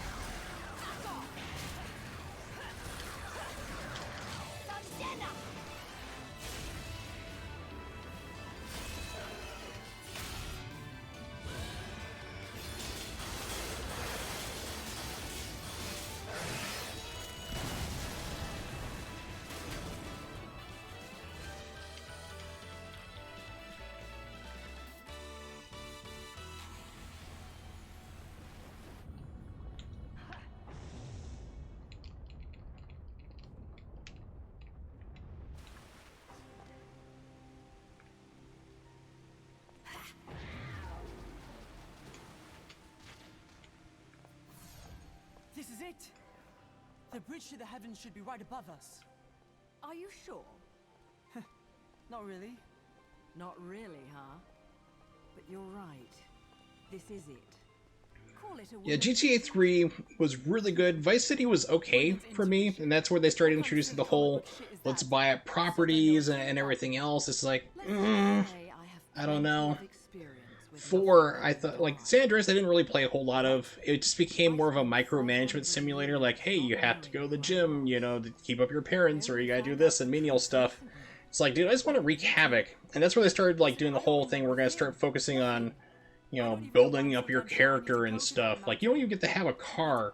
S2: This is it! The bridge to the heavens should be right above us.
S3: Are you sure?
S2: Not really.
S3: Not really, huh? But you're right. This is it. Call it a
S1: Yeah, GTA 3 was really good. Vice City was okay for me, and that's where they started introducing the whole let's buy up properties and everything else. It's like, I don't know. 4, I thought, like, San Andreas I didn't really play a whole lot of. It just became more of a micromanagement simulator, like, hey, you have to go to the gym, you know, to keep up your appearance, or you gotta do this and menial stuff. It's like, dude, I just want to wreak havoc. And that's where they started, like, doing the whole thing, we're gonna start focusing on, you know, building up your character and stuff. Like, you don't even get to have a car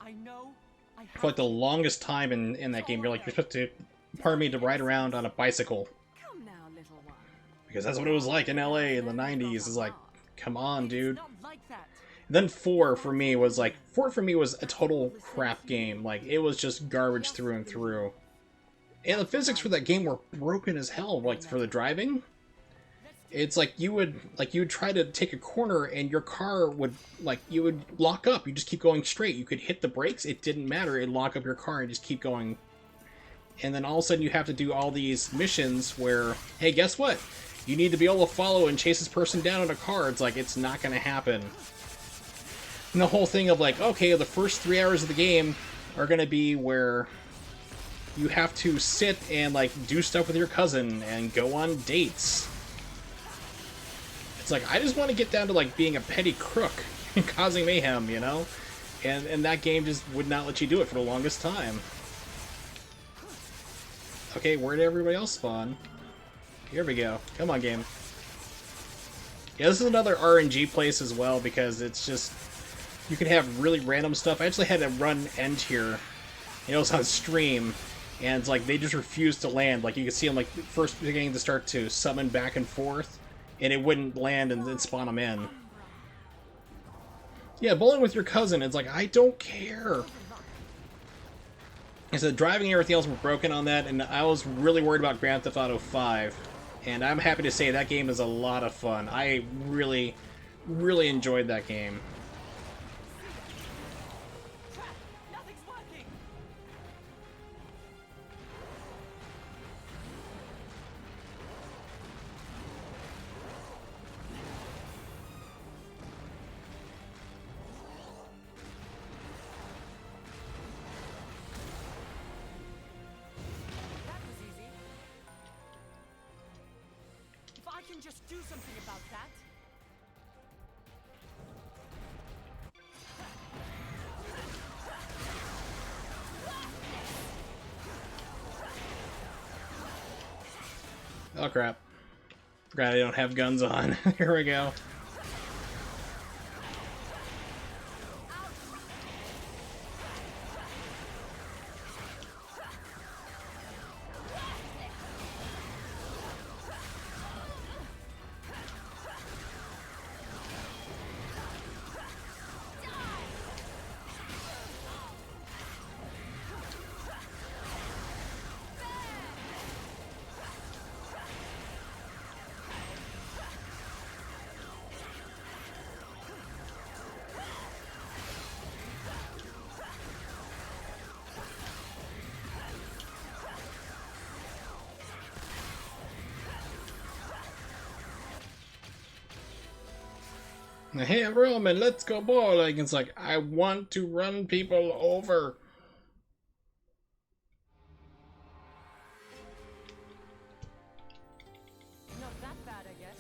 S1: for, like, the longest time in that game. You're like, you're supposed to, pardon me, to ride around on a bicycle.
S3: Come now, little one.
S1: Because that's what it was like in LA in the 90s. It's like, come on, dude. Then 4 for me was like, 4 for me was a total crap game. Like, it was just garbage through and through. And the physics for that game were broken as hell, like, for the driving. It's like you would try to take a corner and your car would, like, you would lock up. You just keep going straight. You could hit the brakes, it didn't matter. It'd lock up your car and just keep going. And then all of a sudden you have to do all these missions where, hey, guess what? You need to be able to follow and chase this person down in a car. It's like, it's not going to happen. And the whole thing of like, okay, the first 3 hours of the game are going to be where you have to sit and like do stuff with your cousin and go on dates. It's like, I just want to get down to like being a petty crook and causing mayhem, you know? And that game just would not let you do it for the longest time. Okay, where did everybody else spawn? Here we go. Come on, game. Yeah, this is another RNG place as well, because it's just... You can have really random stuff. I actually had to run end here. It was on stream, and it's like they just refused to land. Like you can see them like first beginning to start to summon back and forth, and it wouldn't land and then spawn them in. Yeah, bowling with your cousin. It's like, I don't care. I said driving and everything else were broken on that, and I was really worried about Grand Theft Auto 5. And I'm happy to say that game is a lot of fun. I really, really enjoyed that game.
S4: Just do something about that.
S1: Oh crap. Forgot I don't have guns on. Here we go. Hey Roman, let's go bowling. It's like, I want to run people over.
S4: Not that bad, I guess.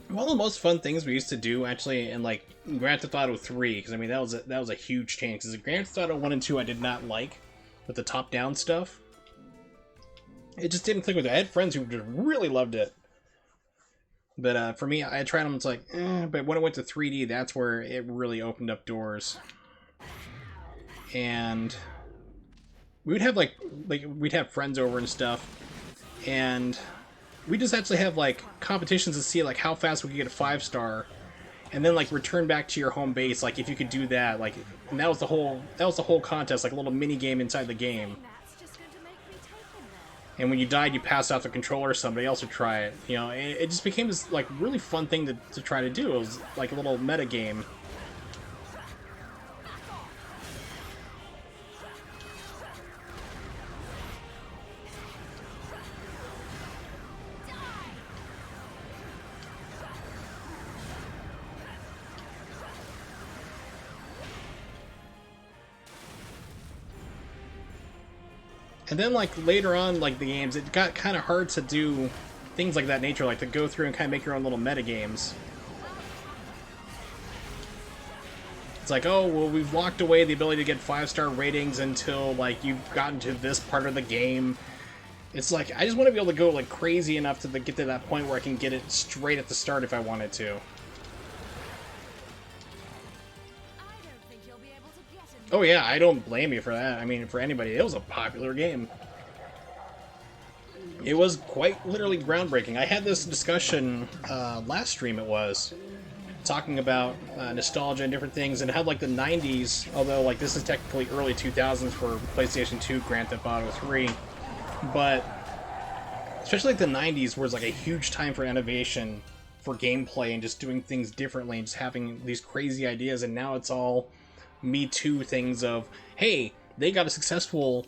S1: One of the most fun things we used to do actually in like Grand Theft Auto 3, because I mean that was a huge change. Because Grand Theft Auto 1 and 2 I did not like with the top-down stuff. It just didn't click with it. I had friends who just really loved it. But for me, I tried them, it's like, but when it went to 3D, that's where it really opened up doors. And we would have like we'd have friends over and stuff, and we just actually have like competitions to see like how fast we could get a 5-star, and then like return back to your home base. Like if you could do that, like, and that was the whole contest, like a little mini game inside the game.
S3: That's just going to make me take him there.
S1: And when you died, you passed off the controller to somebody else to try it. You know, it just became this like really fun thing to try to do. It was like a little meta game. And then, like, later on, like, the games, it got kind of hard to do things like that nature, like to go through and kind of make your own little meta games. It's like, oh, well, we've locked away the ability to get 5-star ratings until, like, you've gotten to this part of the game. It's like, I just want to be able to go, like, crazy enough to get to that point where I can get it straight at the start if I wanted to.
S3: I don't think you'll be able to get him.
S1: Oh yeah, I don't blame you for that. I mean, for anybody, it was a popular game. It was quite literally groundbreaking. I had this discussion last stream, it was, talking about nostalgia and different things, and how like the 90s, although like this is technically early 2000s for PlayStation 2, Grand Theft Auto 3, but especially like the 90s was like a huge time for innovation, for gameplay, and just doing things differently, and just having these crazy ideas, and now it's all Me Too things of, hey, they got a successful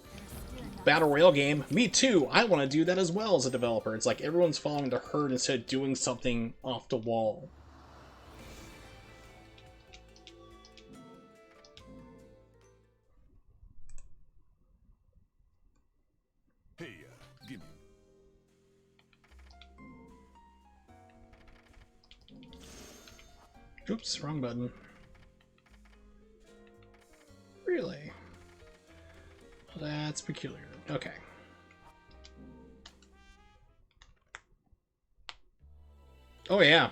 S1: Battle Royale game, me too, I want to do that as well as a developer. It's like everyone's following the herd instead of doing something off the wall.
S5: Hey, gimme.
S1: Oops, wrong button. Really? Well, that's peculiar. Okay. Oh yeah.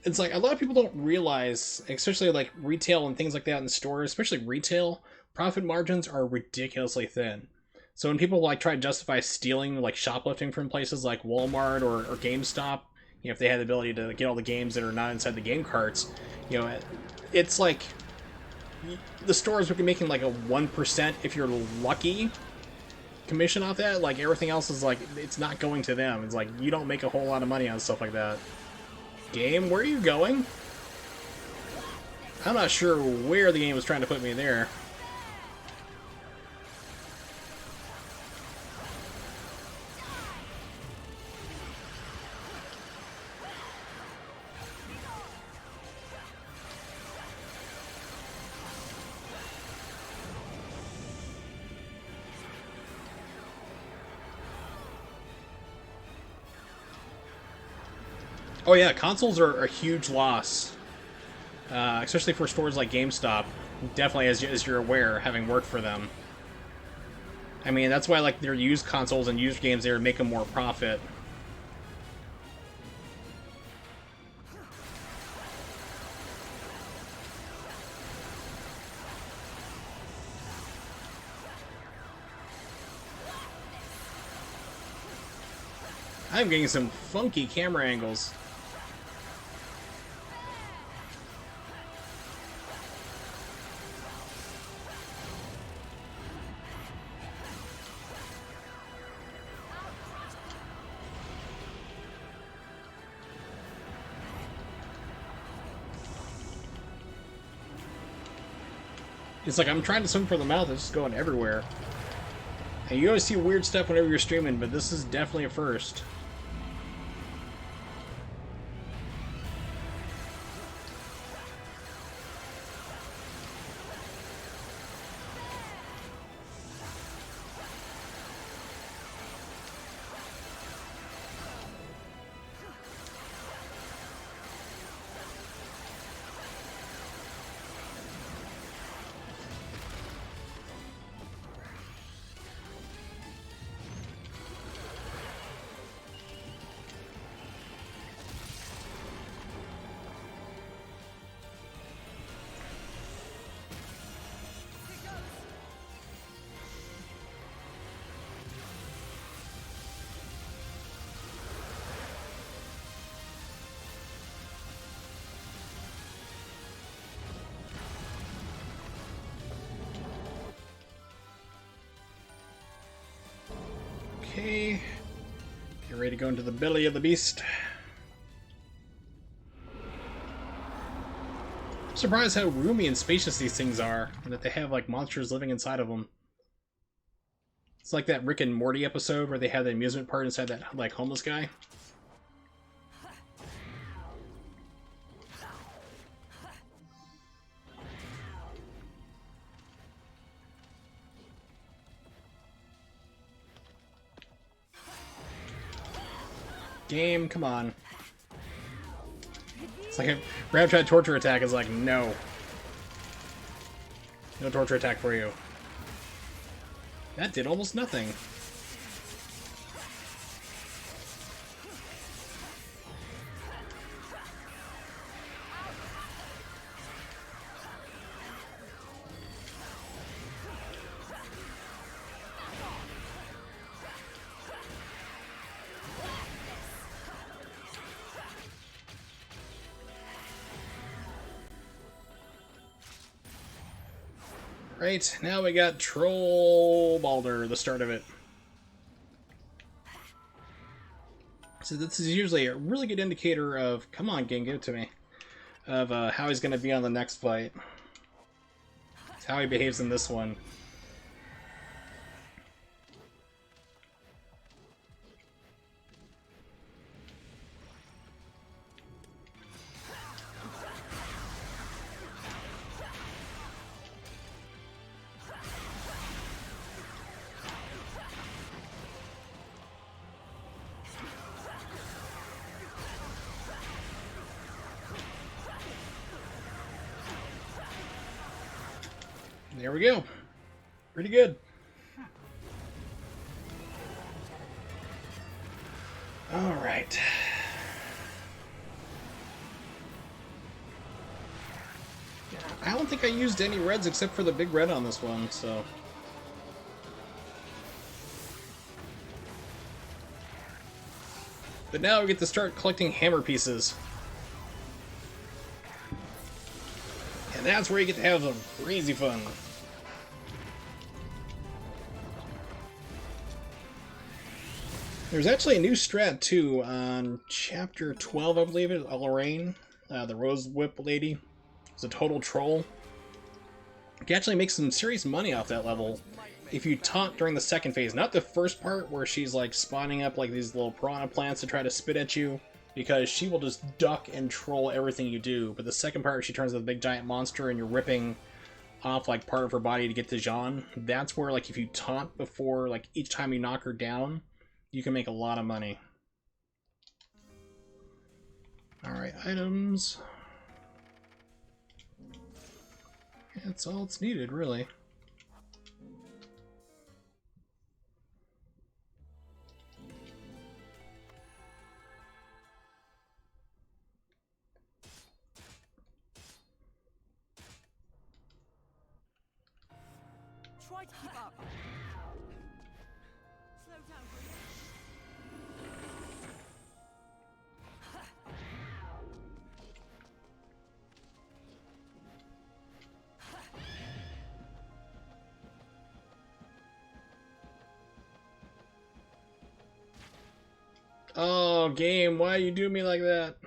S1: It's like a lot of people don't realize, especially like retail and things like that in stores, especially retail, profit margins are ridiculously thin. So when people like try to justify stealing, like shoplifting from places like Walmart or GameStop, you know, if they had the ability to get all the games that are not inside the game carts, you know, it's like the stores would be making like a 1% if you're lucky commission off that. Like everything else is like it's not going to them. It's like you don't make a whole lot of money on stuff like that. Game, where are you going? I'm not sure where the game was trying to put me there. Oh yeah, consoles are a huge loss, especially for stores like GameStop. Definitely, as you're aware, having worked for them. I mean, that's why like their used consoles and used games there make them more profit. I'm getting some funky camera angles. It's like I'm trying to swim for the mouth, it's just going everywhere. And you always see weird stuff whenever you're streaming, but this is definitely a first. Okay, get ready to go into the belly of the beast. I'm surprised how roomy and spacious these things are, and that they have like monsters living inside of them. It's like that Rick and Morty episode where they have the amusement park inside that like homeless guy. Game, come on. It's like a grab shot torture attack is like, no. No torture attack for you. That did almost nothing. Right, now we got Troll Balder, the start of it. So this is usually a really good indicator of, come on game, give it to me, of how he's going to be on the next fight. It's how he behaves in this one. There we go. Pretty good. Alright. I don't think I used any reds except for the big red on this one, so... But now we get to start collecting hammer pieces. And that's where you get to have some crazy fun. There's actually a new strat, too, on Chapter 12, I believe it is, Lorraine, the Rose Whip lady. It's a total troll. You can actually make some serious money off that level if you taunt during the second phase. Not the first part, where she's, like, spawning up, like, these little piranha plants to try to spit at you, because she will just duck and troll everything you do. But the second part, where she turns into the big giant monster and you're ripping off, like, part of her body to get to Jean, that's where, like, if you taunt before, like, each time you knock her down, you can make a lot of money. Alright, items. That's all it's needed, really.
S4: Try to keep up. Slow down, will you?
S1: Oh, game, why you do me like that?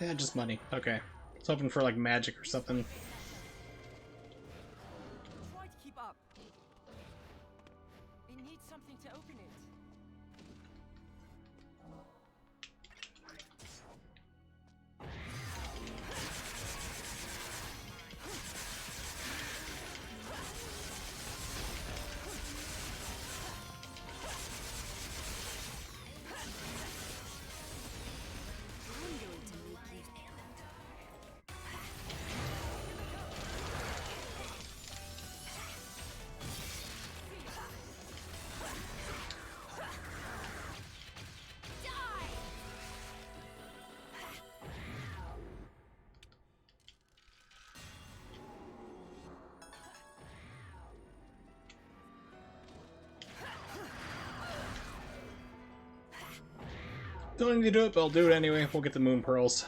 S1: Yeah, just money. Okay. I was hoping for, like, magic or something.
S4: Try to keep up. It needs something to open it.
S1: Don't need to do it, but I'll do it anyway. We'll get the moon pearls.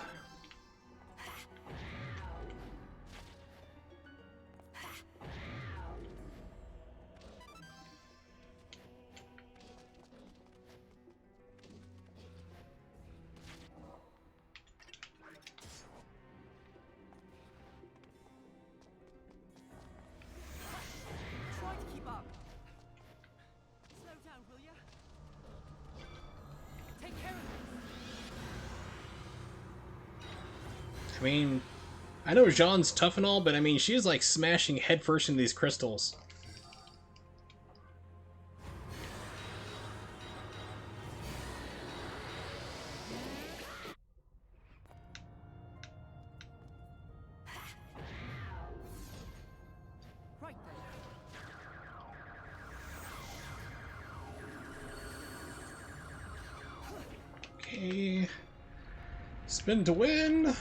S4: Try to keep up. Slow down, will you? Take care of this.
S1: I mean, I know Jean's tough and all, but I mean, she's like smashing headfirst into these crystals.
S4: Right then.
S1: Okay. Spin to win.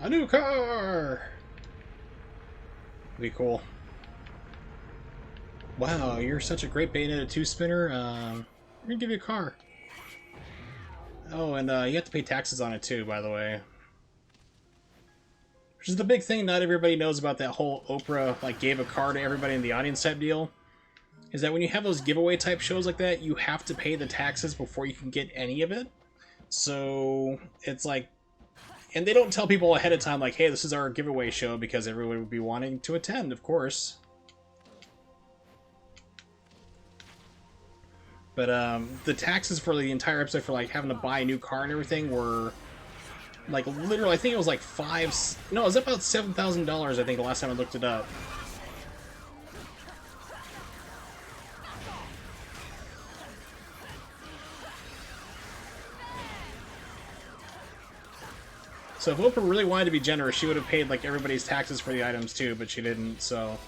S1: A new car! Be cool. Wow, you're such a great Bayonetta 2 spinner. I'm gonna give you a car. Oh, and you have to pay taxes on it too, by the way. Which is the big thing not everybody knows about that whole Oprah, like, gave a car to everybody in the audience type deal. Is that when you have those giveaway type shows like that, you have to pay the taxes before you can get any of it. So, it's like... And they don't tell people ahead of time, like, hey, this is our giveaway show, because everyone would be wanting to attend, of course. But the taxes for the entire episode for like having to buy a new car and everything were like literally, I think it was like no, it was about $7,000. I think the last time I looked it up. So if Oprah really wanted to be generous, she would have paid like everybody's taxes for the items too, but she didn't. So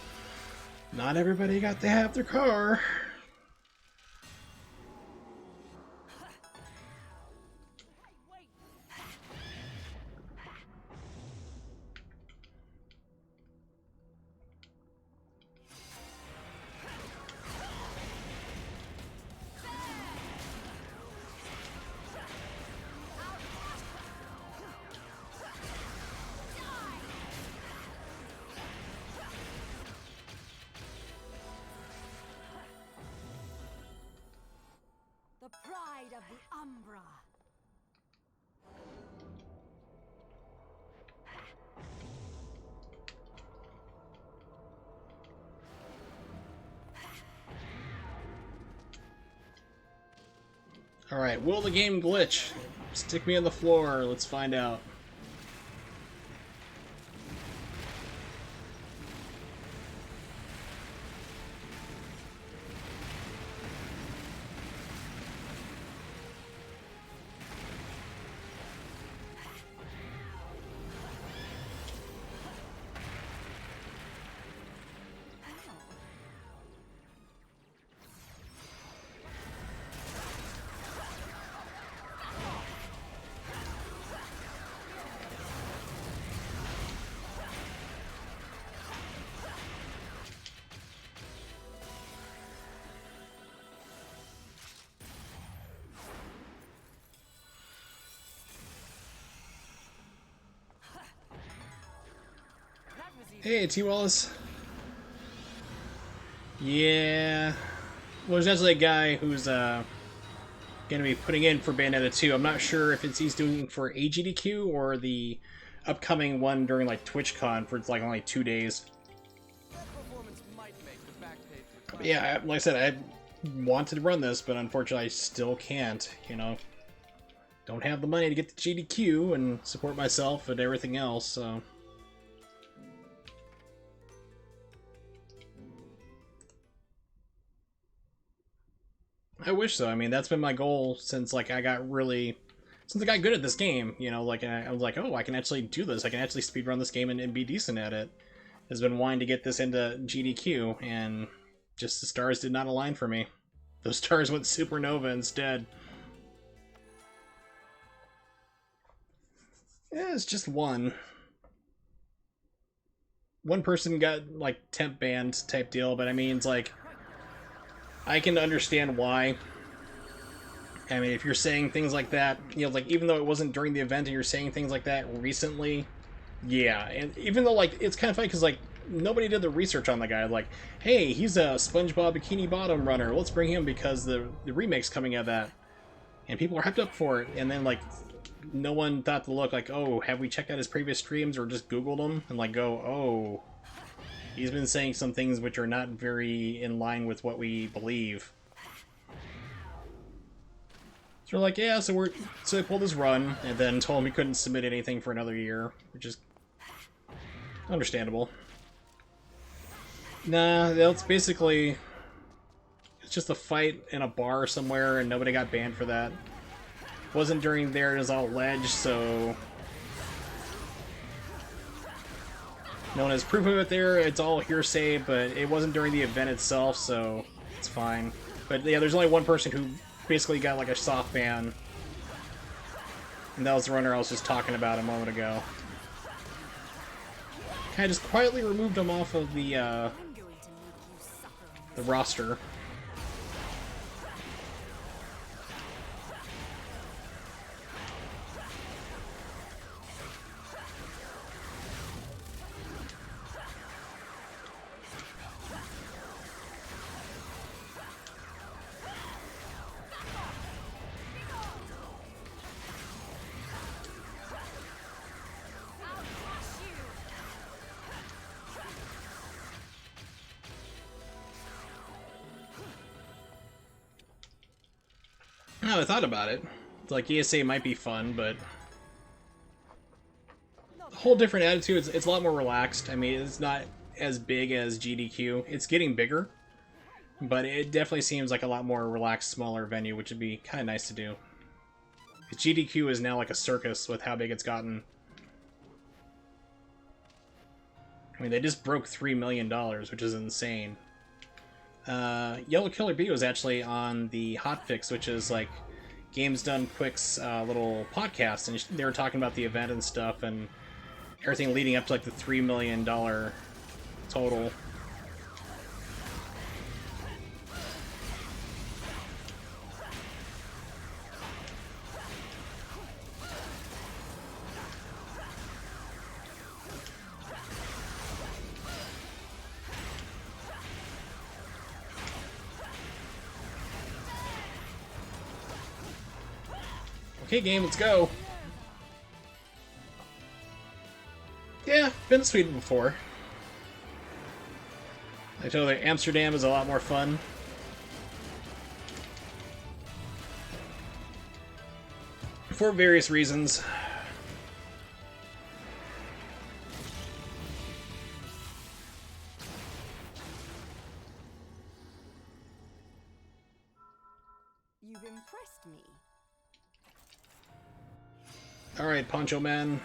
S1: not everybody got to have their car.
S3: The pride of the Umbra.
S1: Alright, will the game glitch? Stick me on the floor, let's find out. Hey, T. Wallace. Yeah. Well, there's actually a guy who's going to be putting in for Bayonetta 2. I'm not sure if he's doing for AGDQ or the upcoming one during like TwitchCon for like only 2 days. But yeah, like I said, I wanted to run this, but unfortunately I still can't, you know. Don't have the money to get the GDQ and support myself and everything else, so... I wish so. I mean, that's been my goal since, like, I got good at this game, you know, like, I was like, oh, I can actually do this. I can actually speedrun this game and be decent at it. Has been wanting to get this into GDQ, and just the stars did not align for me. Those stars went supernova instead. Yeah, it's just one. One person got, like, temp banned type deal, but I mean, it's like... I can understand why. I mean, if you're saying things like that, you know, like, even though it wasn't during the event and you're saying things like that recently, yeah. And even though, like, it's kind of funny because, like, nobody did the research on the guy. Like, hey, he's a SpongeBob Bikini Bottom runner. Let's bring him because the remake's coming out of that. And people are hyped up for it. And then, like, no one thought to look like, oh, have we checked out his previous streams or just Googled him? And, like, go, oh... He's been saying some things which are not very in line with what we believe. So we're like, yeah, so they pulled his run, and then told him he couldn't submit anything for another year, which is understandable. Nah, it's basically... It's just a fight in a bar somewhere, and nobody got banned for that. Wasn't during there, it was all alleged, so... No one has proof of it there, it's all hearsay, but it wasn't during the event itself, so it's fine. But yeah, there's only one person who basically got like a soft ban. And that was the runner I was just talking about a moment ago. I just quietly removed him off of the
S3: I'm going to make you suffer on
S1: the
S3: this.
S1: roster.
S4: I'll crush you.
S1: No, I thought about it. It's like ESA might be fun, but a whole different attitude. It's a lot more relaxed. I mean, it's not as big as GDQ. It's getting bigger, but it definitely seems like a lot more relaxed, smaller venue, which would be kind of nice to do. GDQ is now like a circus with how big it's gotten. I mean, they just broke $3 million, which is insane. Yellow Killer Bee was actually on the Hotfix, which is like Games Done Quick's little podcast, and they were talking about the event and stuff, and everything leading up to like the $3 million total. Okay, game, let's go. Yeah, been to Sweden before. I told you, Amsterdam is a lot more fun. For various reasons.
S3: You've impressed me.
S1: Alright, Poncho Man.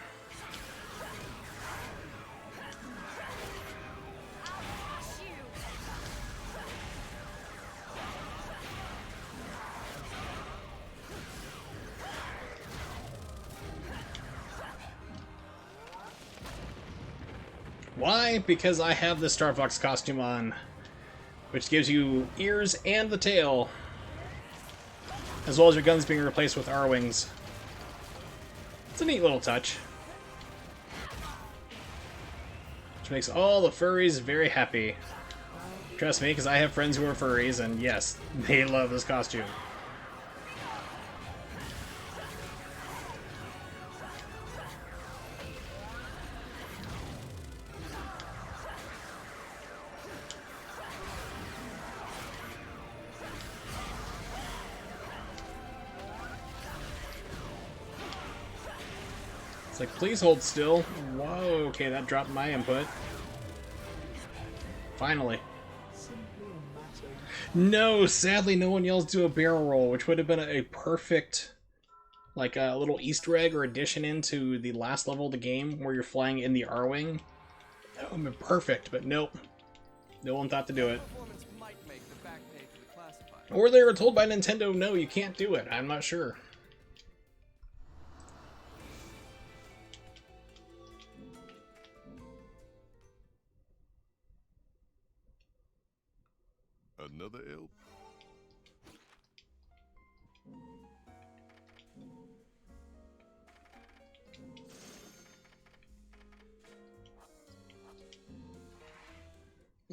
S4: Crush you.
S1: Why? Because I have the Star Fox costume on, which gives you ears and the tail, as well as your guns being replaced with R-Wings. It's a neat little touch, which makes all the furries very happy. Trust me, because I have friends who are furries, and yes, they love this costume. It's like, please hold still. Whoa, okay, that dropped my input. Finally. No, sadly no one yells do a barrel roll, which would have been a perfect, like a little Easter egg or addition into the last level of the game where you're flying in the R-Wing. That would have been perfect, but nope. No one thought to do it.
S2: Performance might make the back page of the classified.
S1: Or they were told by Nintendo, no, you can't do it. I'm not sure.
S5: Another L.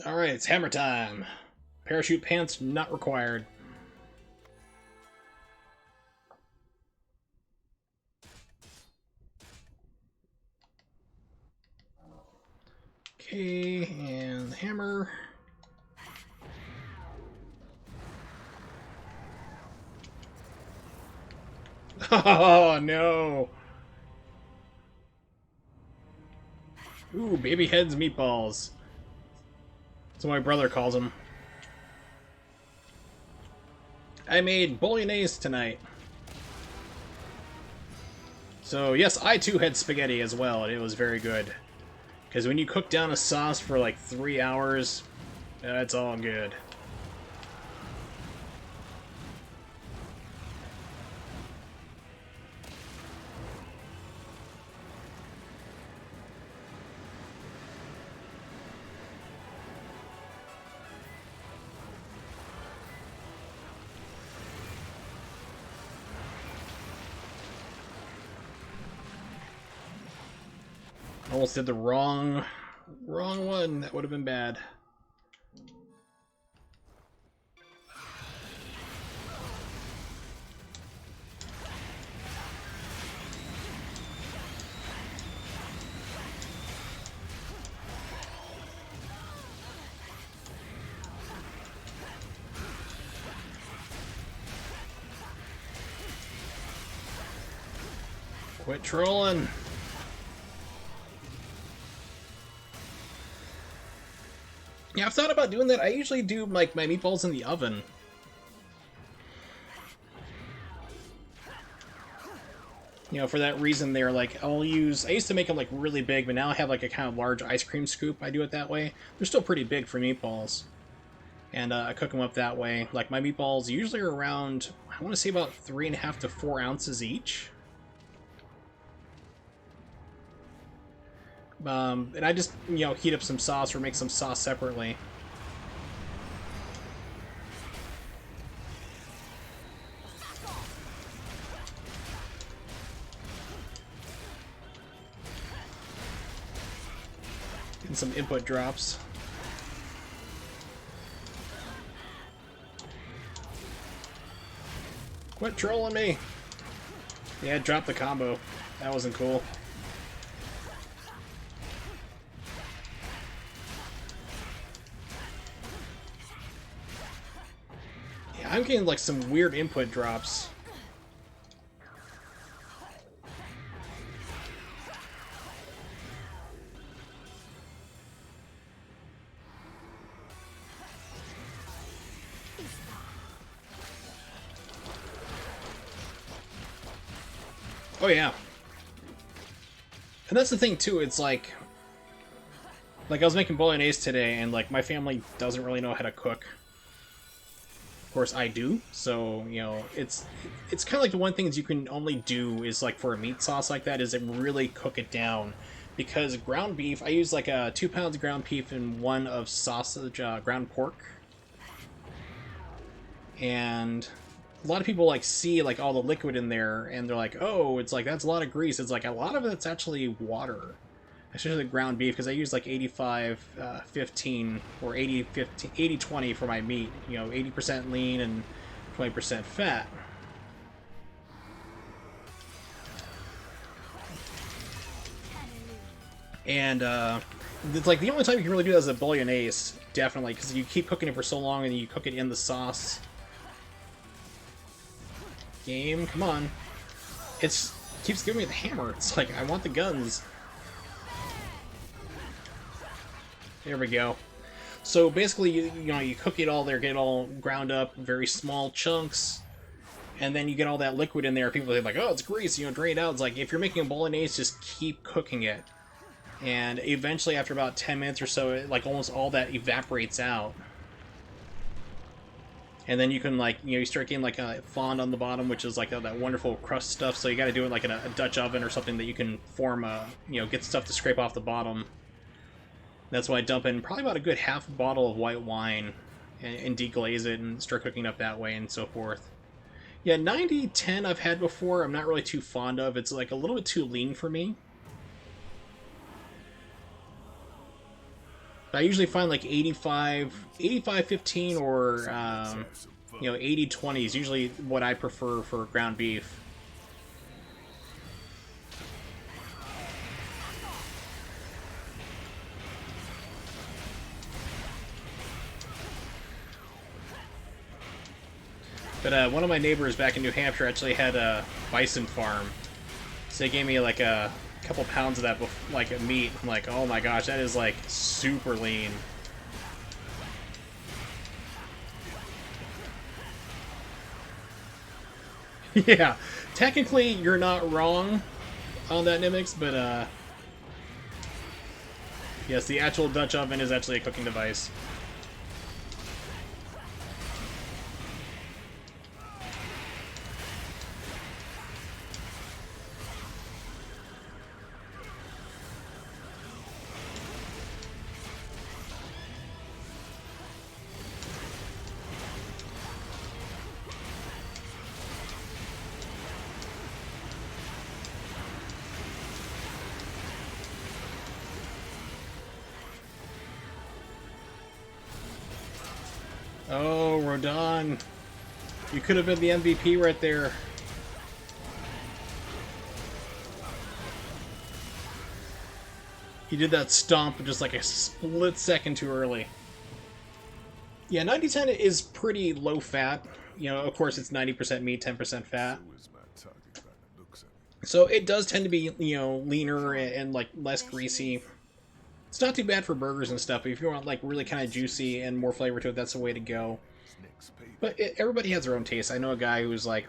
S1: Alright, it's hammer time. Parachute pants not required. Okay, and hammer. Oh no! Ooh, baby heads meatballs. That's what my brother calls them. I made bolognese tonight. So yes, I too had spaghetti as well, and it was very good. Because when you cook down a sauce for like 3 hours, it's all good. Almost did the wrong one. That would have been bad. Quit trolling. Yeah, I've thought about doing that. I usually do like my meatballs in the oven. You know, for that reason there, like, I used to make them like really big, but now I have like a kind of large ice cream scoop. I do it that way. They're still pretty big for meatballs. And I cook them up that way. Like, my meatballs usually are around, I want to say about 3.5 to 4 ounces each. And I just, you know, heat up some sauce or make some sauce separately. And some input drops. Quit trolling me! Yeah, drop the combo. That wasn't cool. Yeah, I'm getting like some weird input drops. Oh yeah. And that's the thing too, it's like I was making bolognese today and like my family doesn't really know how to cook. Of course I do, so you know, it's kind of like the one thing you can only do is like for a meat sauce like that is it really cook it down. Because ground beef, I use like 2 pounds of ground beef and 1 of sausage, ground pork. And a lot of people like see like all the liquid in there and they're like, oh, it's like that's a lot of grease. It's like a lot of it's actually water, especially the ground beef, because I use like 85-15 or 80-20 for my meat, you know, 80% lean and 20% fat. And it's like the only time you can really do that is a bolognese, definitely, because you keep cooking it for so long and you cook it in the sauce. Game, come on. It keeps giving me the hammer. It's like, I want the guns. There we go. So basically, you know, you cook it all there, get it all ground up, very small chunks, and then you get all that liquid in there. People are like, oh, it's grease, you know, drain it out. It's like, if you're making a bolognese, just keep cooking it. And eventually, after about 10 minutes or so, like, almost all that evaporates out. And then you can, like, you know, you start getting, like, a fond on the bottom, which is, like, that wonderful crust stuff. So you gotta do it, like, in a Dutch oven or something that you can form, you know, get stuff to scrape off the bottom. That's why I dump in probably about a good half a bottle of white wine and deglaze it and start cooking up that way and so forth. Yeah, 90-10 I've had before. I'm not really too fond of. It's, like, a little bit too lean for me. I usually find like 85-15 or you know, 80-20 is usually what I prefer for ground beef. But one of my neighbors back in New Hampshire actually had a bison farm, so they gave me like a couple pounds of that, like, meat. I'm like, oh my gosh, that is like super lean. Yeah, technically you're not wrong on that, Nimix, but yes, the actual Dutch oven is actually a cooking device. Oh, Rodon. You could have been the MVP right there. He did that stomp just like a split second too early. Yeah, 90-10 is pretty low fat. You know, of course it's 90% meat, 10% fat.
S5: So is my target by the looks of it.
S1: So it does tend to be, you know, leaner and like less greasy. It's not too bad for burgers and stuff, but if you want like really kind of juicy and more flavor to it, that's the way to go.
S5: Next payday.
S1: But everybody has their own taste. I know a guy who's like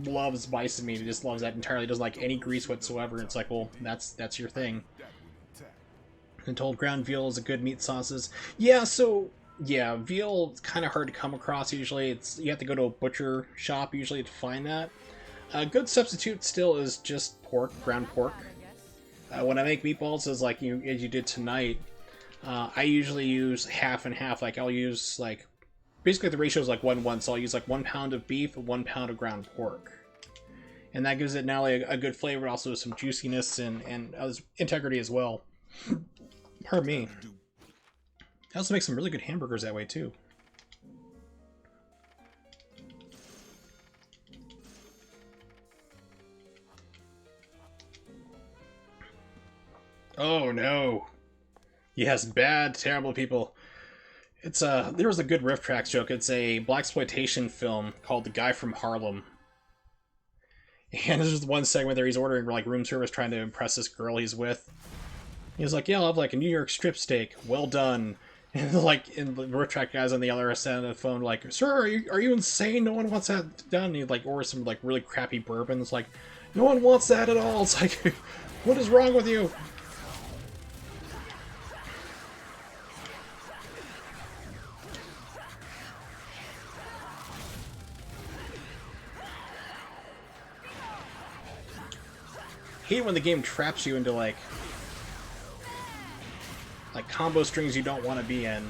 S1: loves bison meat. He just loves that entirely. Doesn't like any grease whatsoever. It's like, well, that's your thing.
S5: That one intact.
S1: And told ground veal is a good meat sauces. Yeah, so yeah, veal is kind of hard to come across usually. You have to go to a butcher shop usually to find that. A good substitute still is just pork, ground pork. When I make meatballs, as like as you did tonight, I usually use half and half. Like I'll use like basically the ratio is like 1-1, so I'll use like 1 pound of beef and 1 pound of ground pork, and that gives it not only a good flavor, but also some juiciness and integrity as well. Pardon me. I also make some really good hamburgers that way too. Oh no. Yes, bad, terrible people. It's there was a good riff tracks joke. It's a blaxploitation film called The Guy from Harlem. And there's just one segment there he's ordering like room service trying to impress this girl he's with. He's like, yeah, I'll have like a New York strip steak. Well done. And the riff track guys on the other end of the phone like, sir, are you insane? No one wants that done. And he like orders some like really crappy bourbon. It's like, no one wants that at all. It's like, what is wrong with you? I hate when the game traps you into like combo strings you don't want to be in.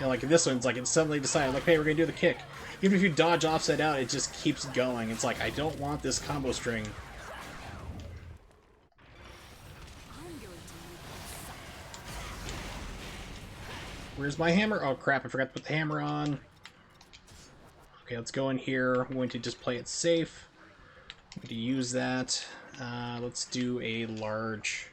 S1: And like this one's like it suddenly decided like, hey, we're gonna do the kick. Even if you dodge offset out, it just keeps going. It's like, I don't want this combo string. Where's my hammer? Oh crap, I forgot to put the hammer on. Okay, let's go in here. I'm going to just play it safe. I'm going to use that. Let's do a large.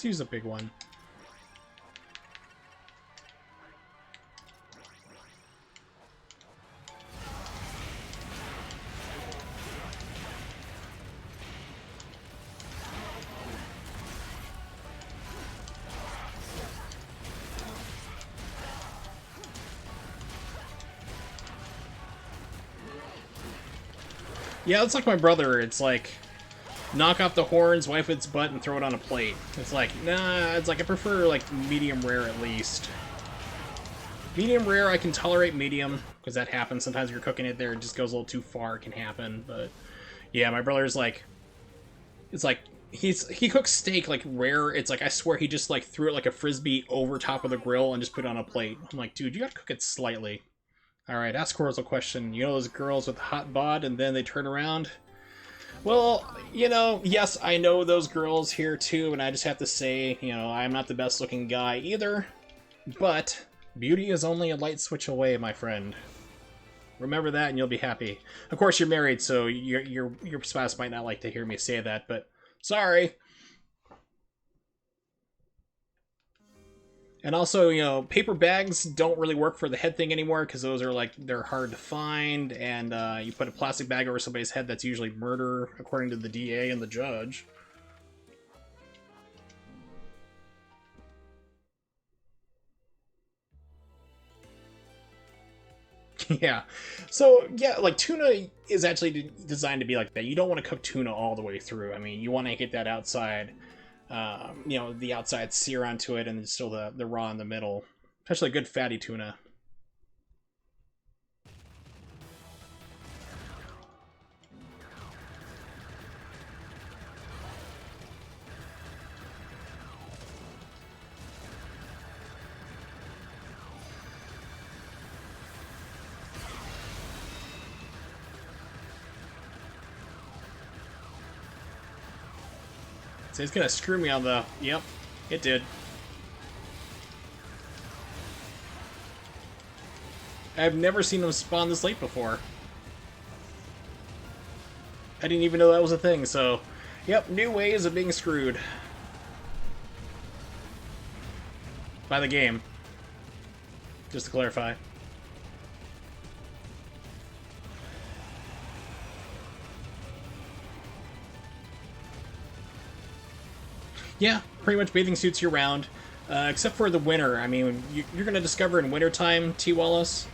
S1: Let's use a big one. Yeah, it's like my brother. It's like, knock off the horns, wipe its butt, and throw it on a plate. It's like, nah, it's like I prefer like medium rare at least. Medium rare, I can tolerate medium, because that happens. Sometimes if you're cooking it there, it just goes a little too far, it can happen. But yeah, my brother's like, it's like, he cooks steak like rare. It's like, I swear he just like threw it like a frisbee over top of the grill and just put it on a plate. I'm like, dude, you gotta cook it slightly. Alright, ask Squirrel's a question. You know those girls with the hot bod and then they turn around? Well, you know, yes, I know those girls here too, and I just have to say, you know, I'm not the best looking guy either, but beauty is only a light switch away, my friend. Remember that and you'll be happy. Of course, you're married, so your spouse might not like to hear me say that, but sorry. And also, you know, paper bags don't really work for the head thing anymore because those are like, they're hard to find, and you put a plastic bag over somebody's head, that's usually murder, according to the DA and the judge. Yeah. So, yeah, like tuna is actually designed to be like that. You don't want to cook tuna all the way through. I mean, you want to get that outside you know, the outside sear onto it and still the raw in the middle. Especially good fatty tuna. So it's gonna screw me on the... Yep, it did. I've never seen them spawn this late before. I didn't even know that was a thing, so... Yep, new ways of being screwed. By the game. Just to clarify. Yeah, pretty much bathing suits year-round. Except for the winter. I mean, you're going to discover in wintertime, T. Wallace,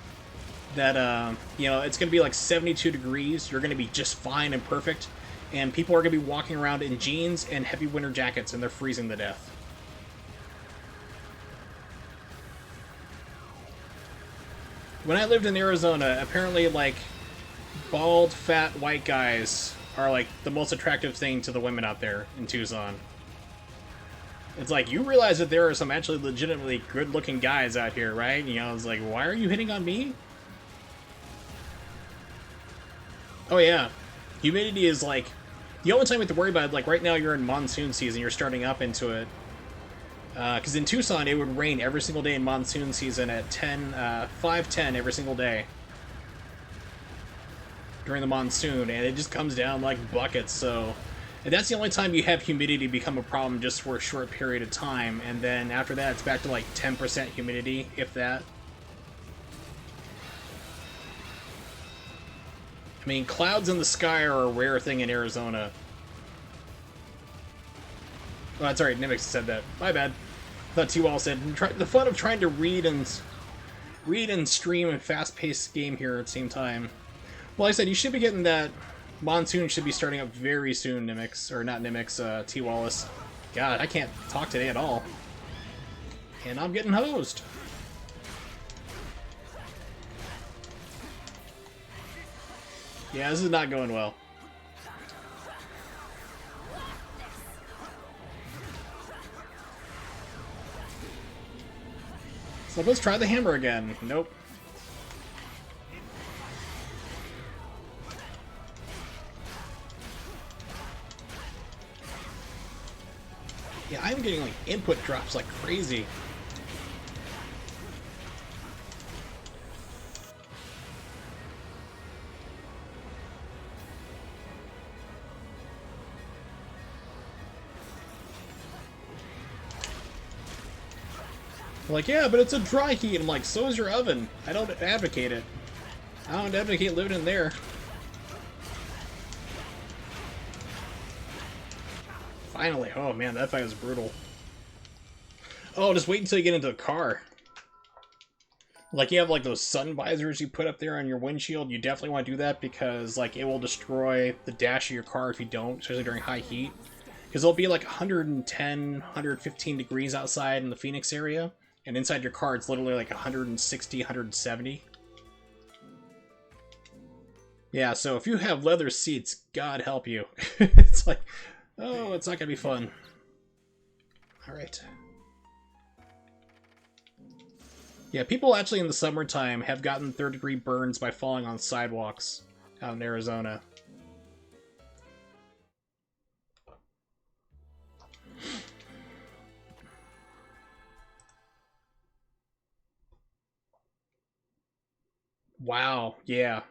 S1: that, you know, it's going to be like 72 degrees. You're going to be just fine and perfect. And people are going to be walking around in jeans and heavy winter jackets, and they're freezing to death. When I lived in Arizona, apparently, like, bald, fat, white guys are, like, the most attractive thing to the women out there in Tucson. It's like, you realize that there are some actually legitimately good-looking guys out here, right? You know, it's like, why are you hitting on me? Oh, yeah. Humidity is, like, the only time you have to worry about it, like, right now you're in monsoon season, you're starting up into it. Because in Tucson, it would rain every single day in monsoon season at 5:10 every single day. During the monsoon, and it just comes down like buckets, so... And that's the only time you have humidity become a problem, just for a short period of time, and then after that it's back to like 10% humidity, if that. I mean, clouds in the sky are a rare thing in Arizona. Oh, that's alright, Nimix said that. My bad. I thought T-Wall said, the fun of trying to read and stream a fast-paced game here at the same time. Well, like I said, you should be getting that. Monsoon should be starting up very soon, Nimix. Or not Nimix, T. Wallace. God, I can't talk today at all. And I'm getting hosed. Yeah, this is not going well. So let's try the hammer again. Nope. Yeah, I'm getting like input drops like crazy. Like, yeah, but it's a dry heat. I'm like, so is your oven. I don't advocate it. I don't advocate living in there. Finally. Oh man, that fight was brutal. Oh, just wait until you get into the car. Like, you have like those sun visors you put up there on your windshield. You definitely want to do that because like it will destroy the dash of your car if you don't, especially during high heat. Because it'll be like 110, 115 degrees outside in the Phoenix area, and inside your car it's literally like 160, 170. Yeah, so if you have leather seats, God help you. It's like, oh, it's not gonna be fun. Alright. Yeah, people actually in the summertime have gotten third-degree burns by falling on sidewalks out in Arizona. Wow, yeah.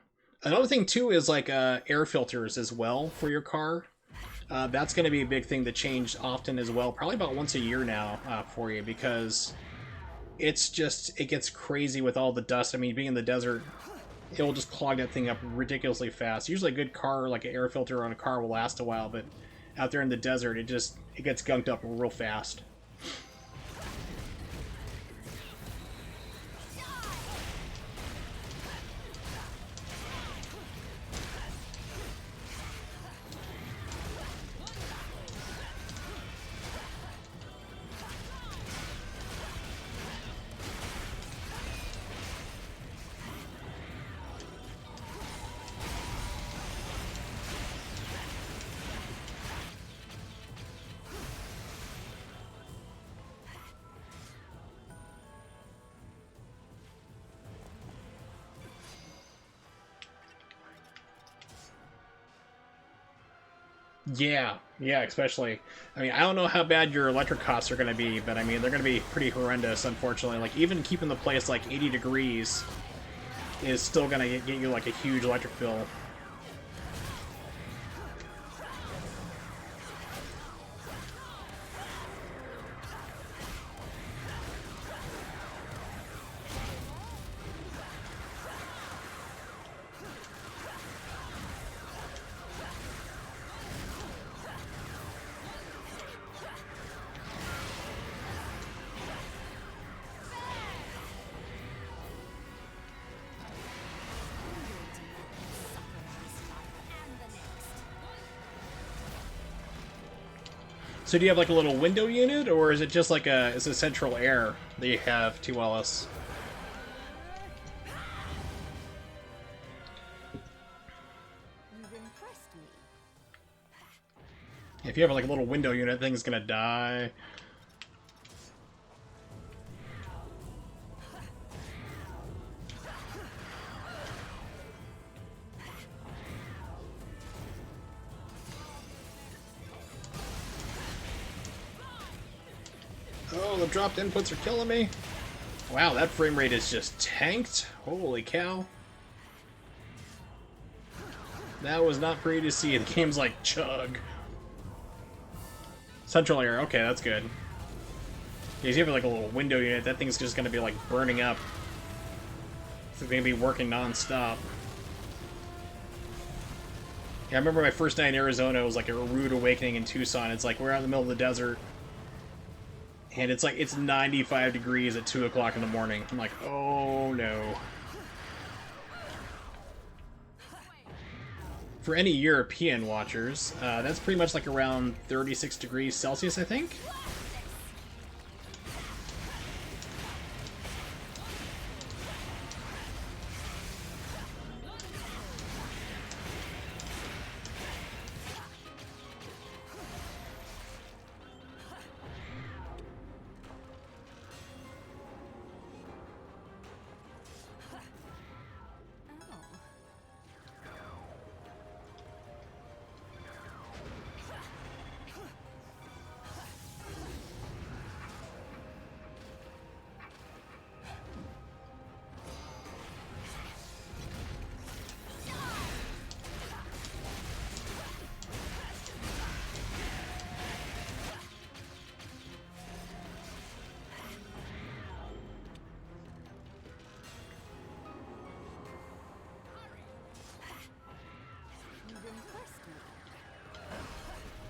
S1: Another thing, too, is like air filters as well for your car. That's going to be a big thing to change often as well, probably about once a year now for you, because it's just, it gets crazy with all the dust. I mean, being in the desert, it will just clog that thing up ridiculously fast. Usually a good car, like an air filter on a car, will last a while, but out there in the desert, it gets gunked up real fast. Yeah, yeah, especially. I mean, I don't know how bad your electric costs are going to be, but I mean, they're going to be pretty horrendous, unfortunately. Like, even keeping the place like 80 degrees is still going to get you like a huge electric bill. So do you have like a little window unit, or is it just like is it central air that you have to Wallace?
S3: You've impressed me.
S1: If you have like a little window unit, thing's gonna die. Oh, the dropped inputs are killing me. Wow, that frame rate is just tanked. Holy cow. That was not pretty to see. The game's like chug. Central air, okay, that's good. Yeah, if you have like a little window unit, that thing's just gonna be like burning up. It's gonna be working non-stop. Yeah, I remember my first night in Arizona, it was like a rude awakening in Tucson. It's like we're out in the middle of the desert. And it's like, it's 95 degrees at 2 o'clock in the morning. I'm like, oh no. For any European watchers, that's pretty much like around 36 degrees Celsius, I think?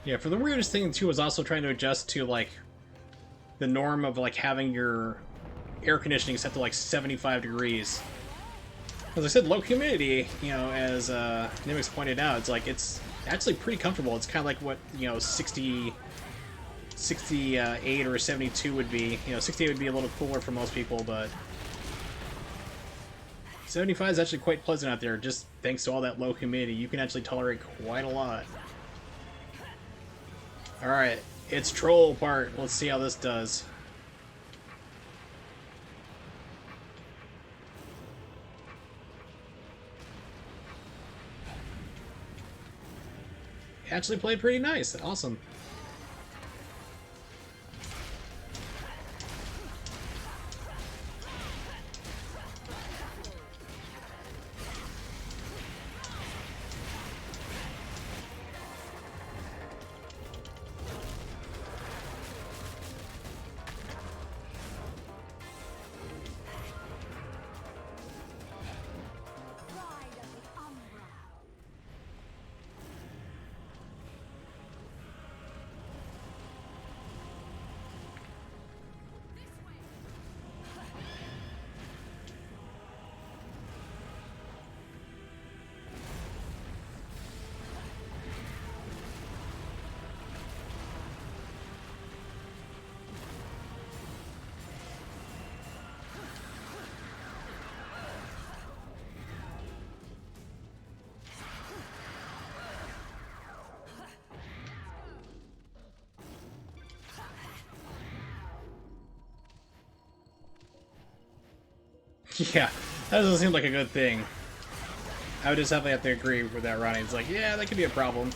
S1: Yeah, for the weirdest thing too was also trying to adjust to like the norm of like having your air conditioning set to like 75 degrees. As I said, low humidity, you know, as Nimix pointed out, it's like it's actually pretty comfortable. It's kind of like what, you know, 68 or 72 would be. You know, 68 would be a little cooler for most people, but 75 is actually quite pleasant out there, just thanks to all that low humidity. You can actually tolerate quite a lot. Alright, it's troll part. Let's see how this does. Actually played pretty nice. Awesome. Yeah, that doesn't seem like a good thing. I would just definitely have to agree with that, Ronnie. It's like, yeah, that could be a problem.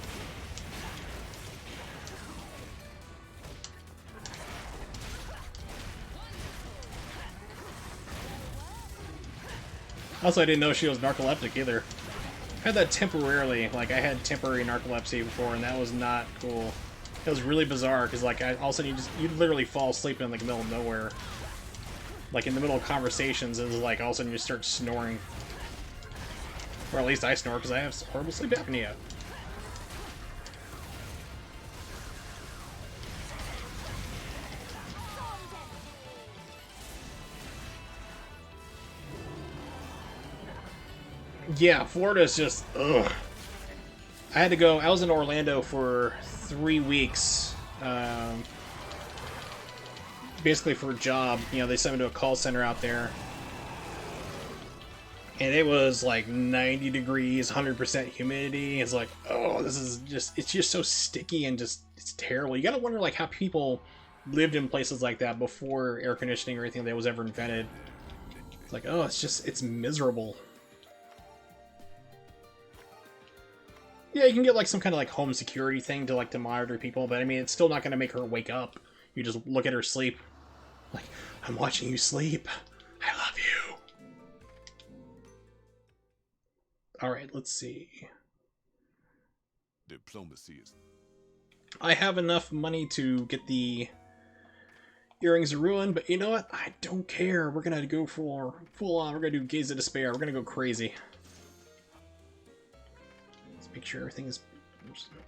S1: Also, I didn't know she was narcoleptic either. I had that temporarily. Like, I had temporary narcolepsy before, and that was not cool. It was really bizarre, because, like, all of a sudden you literally fall asleep in, like, the middle of nowhere. Like, in the middle of conversations, and, like, all of a sudden you start snoring. Or at least I snore, because I have horrible sleep apnea. Yeah, Florida's just, ugh. I had to go, I was in Orlando for 3 weeks, basically for a job. You know, they sent me to a call center out there. And it was like 90 degrees, 100% humidity. It's like, oh, this is just, it's just so sticky and just, it's terrible. You gotta wonder, like, how people lived in places like that before air conditioning or anything that was ever invented. It's like, oh, it's just, it's miserable. Yeah, you can get like some kind of like home security thing to like to monitor people, but I mean, it's still not going to make her wake up. You just look at her sleep. Like, I'm watching you sleep. I love you. All right, let's see.
S5: Diplomacy is.
S1: I have enough money to get the earrings of ruin, but you know what? I don't care. We're gonna go for full on. We're gonna do Gaze of Despair. We're gonna go crazy. Let's make sure everything is.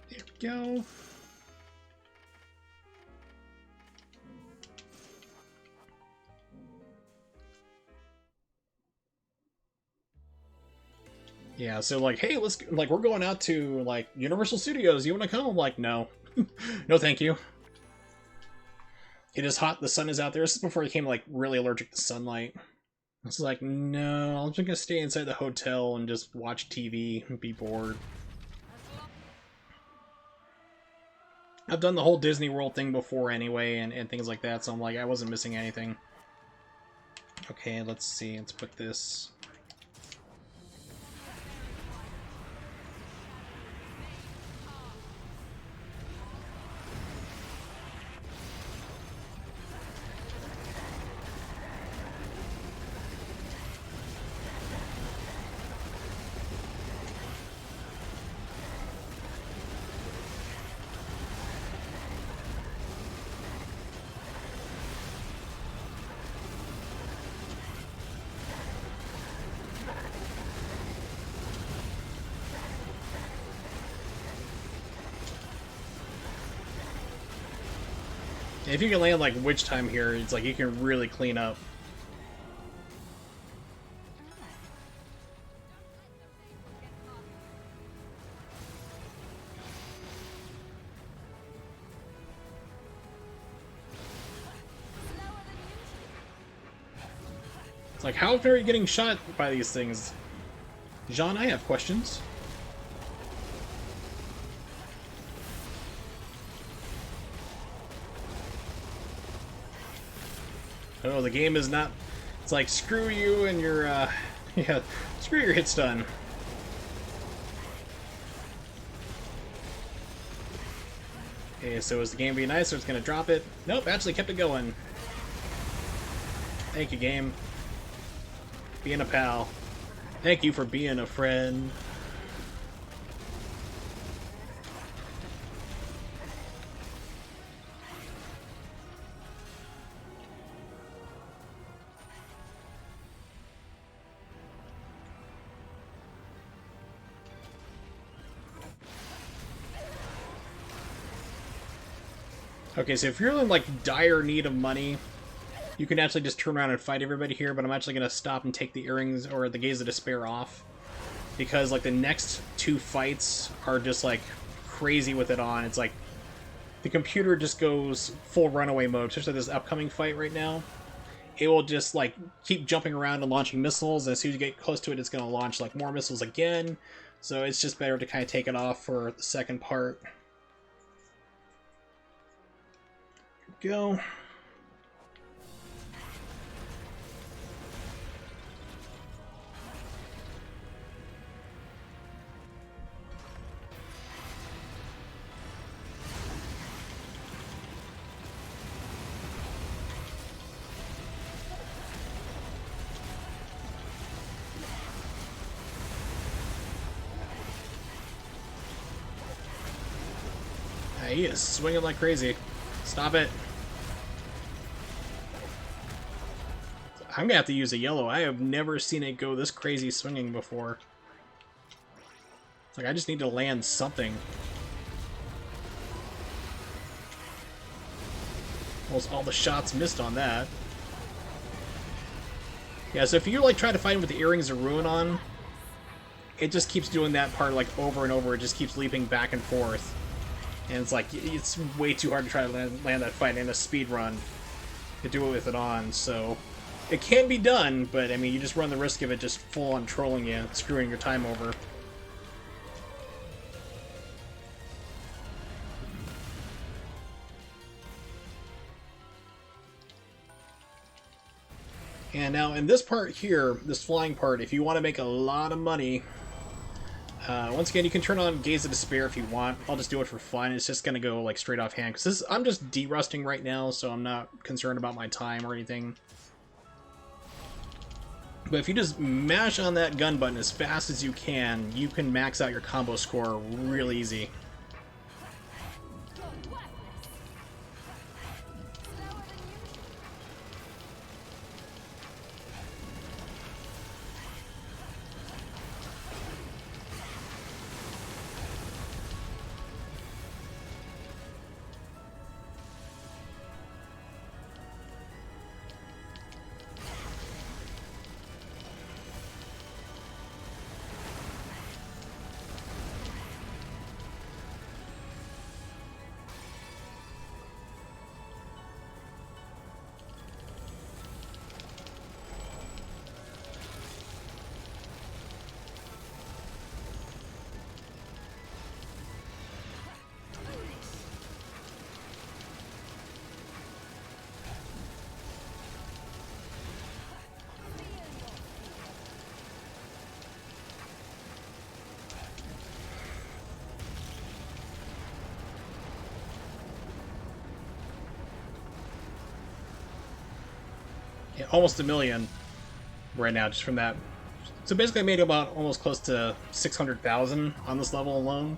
S1: There we go. Yeah, so like, hey, let's like we're going out to like Universal Studios. You want to come? I'm like, no, no, thank you. It is hot. The sun is out there. This is before I became like really allergic to sunlight. I was like, no, I'm just gonna stay inside the hotel and just watch TV and be bored. I've done the whole Disney World thing before anyway, and things like that. So I'm like, I wasn't missing anything. Okay, let's see. Let's put this. If you can land like Witch Time here, it's like you can really clean up. It's like, how often are you getting shot by these things? Jean, I have questions. Oh, the game is not... It's like, screw you and your, yeah, screw your hit stun. Okay, so is the game being nice, so it's gonna drop it? Nope, actually kept it going. Thank you, game. Being a pal. Thank you for being a friend. Okay, so if you're in like dire need of money, you can actually just turn around and fight everybody here, but I'm actually going to stop and take the earrings or the Gaze of Despair off. Because like the next two fights are just like crazy with it on. It's like the computer just goes full runaway mode, especially this upcoming fight right now. It will just like keep jumping around and launching missiles, and as soon as you get close to it, it's going to launch like more missiles again. So it's just better to kind of take it off for the second part. Go. He is swinging like crazy. Stop it. I'm gonna have to use a yellow. I have never seen it go this crazy swinging before. It's like I just need to land something. Almost all the shots missed on that. Yeah, so if you like try to fight him with the Earrings of Ruin on, it just keeps doing that part like over and over. It just keeps leaping back and forth. And it's like, it's way too hard to try to land that fight in a speed run to do it with it on, so it can be done, but I mean, you just run the risk of it just full on trolling you, screwing your time over. And now in this part here, this flying part, if you want to make a lot of money, once again, you can turn on Gaze of Despair if you want. I'll just do it for fun. It's just going to go like straight off hand, because I'm just derusting right now, so I'm not concerned about my time or anything. But if you just mash on that gun button as fast as you can max out your combo score real easy. Yeah, almost a million right now just from that. So basically I made about almost close to 600,000 on this level alone.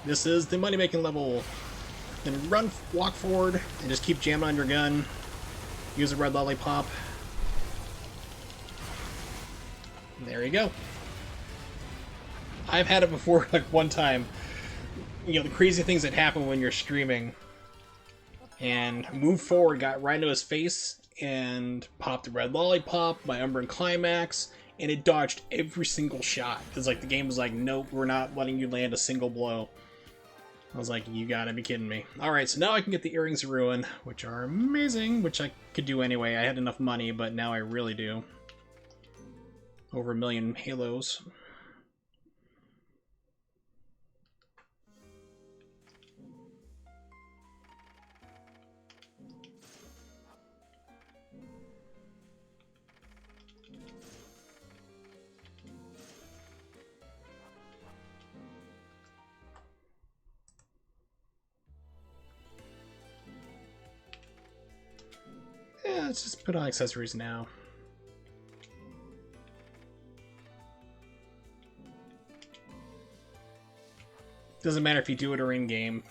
S1: This is the money-making level. Then run, walk forward, and just keep jamming on your gun. Use a red lollipop. There you go. I've had it before, like one time. You know, the crazy things that happen when you're streaming. And moved forward, got right into his face, and popped the red lollipop, my Umbran Climax, and it dodged every single shot. It's like the game was like, nope, we're not letting you land a single blow. I was like, you gotta be kidding me. Alright, so now I can get the Earrings of Ruin, which are amazing, which I could do anyway. I had enough money, but now I really do. Over 1 million halos. Yeah, let's just put on accessories now. Doesn't matter if you do it or in-game.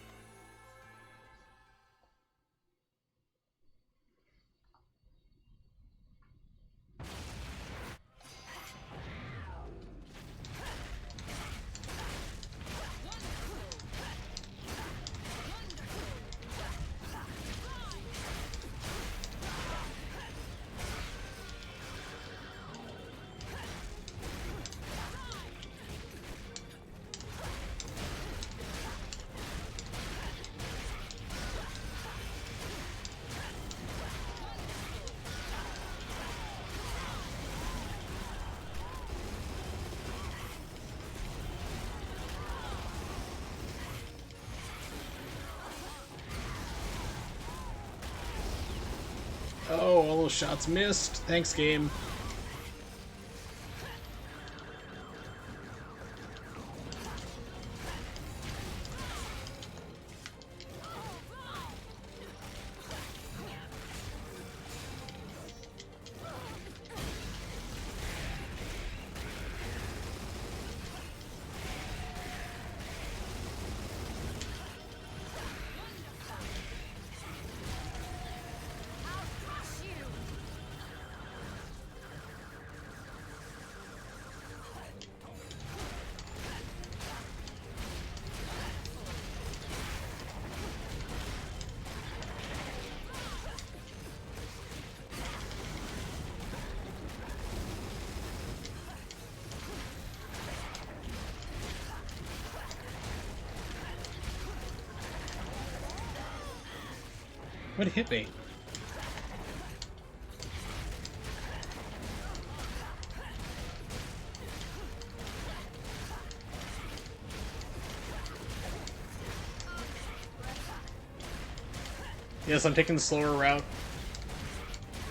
S1: Oh, all those shots missed. Thanks, game. What hit me? Yes, I'm taking the slower route.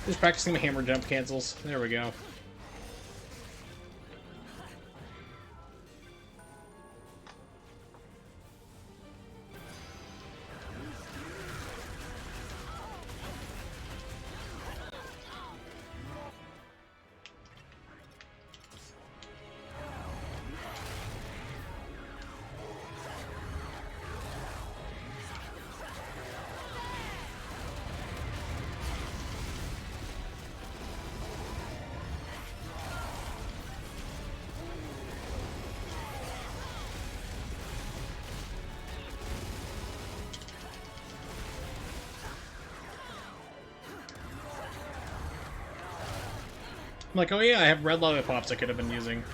S1: Just practicing the hammer jump cancels. There we go. I'm like, oh yeah, I have red lollipops I could have been using.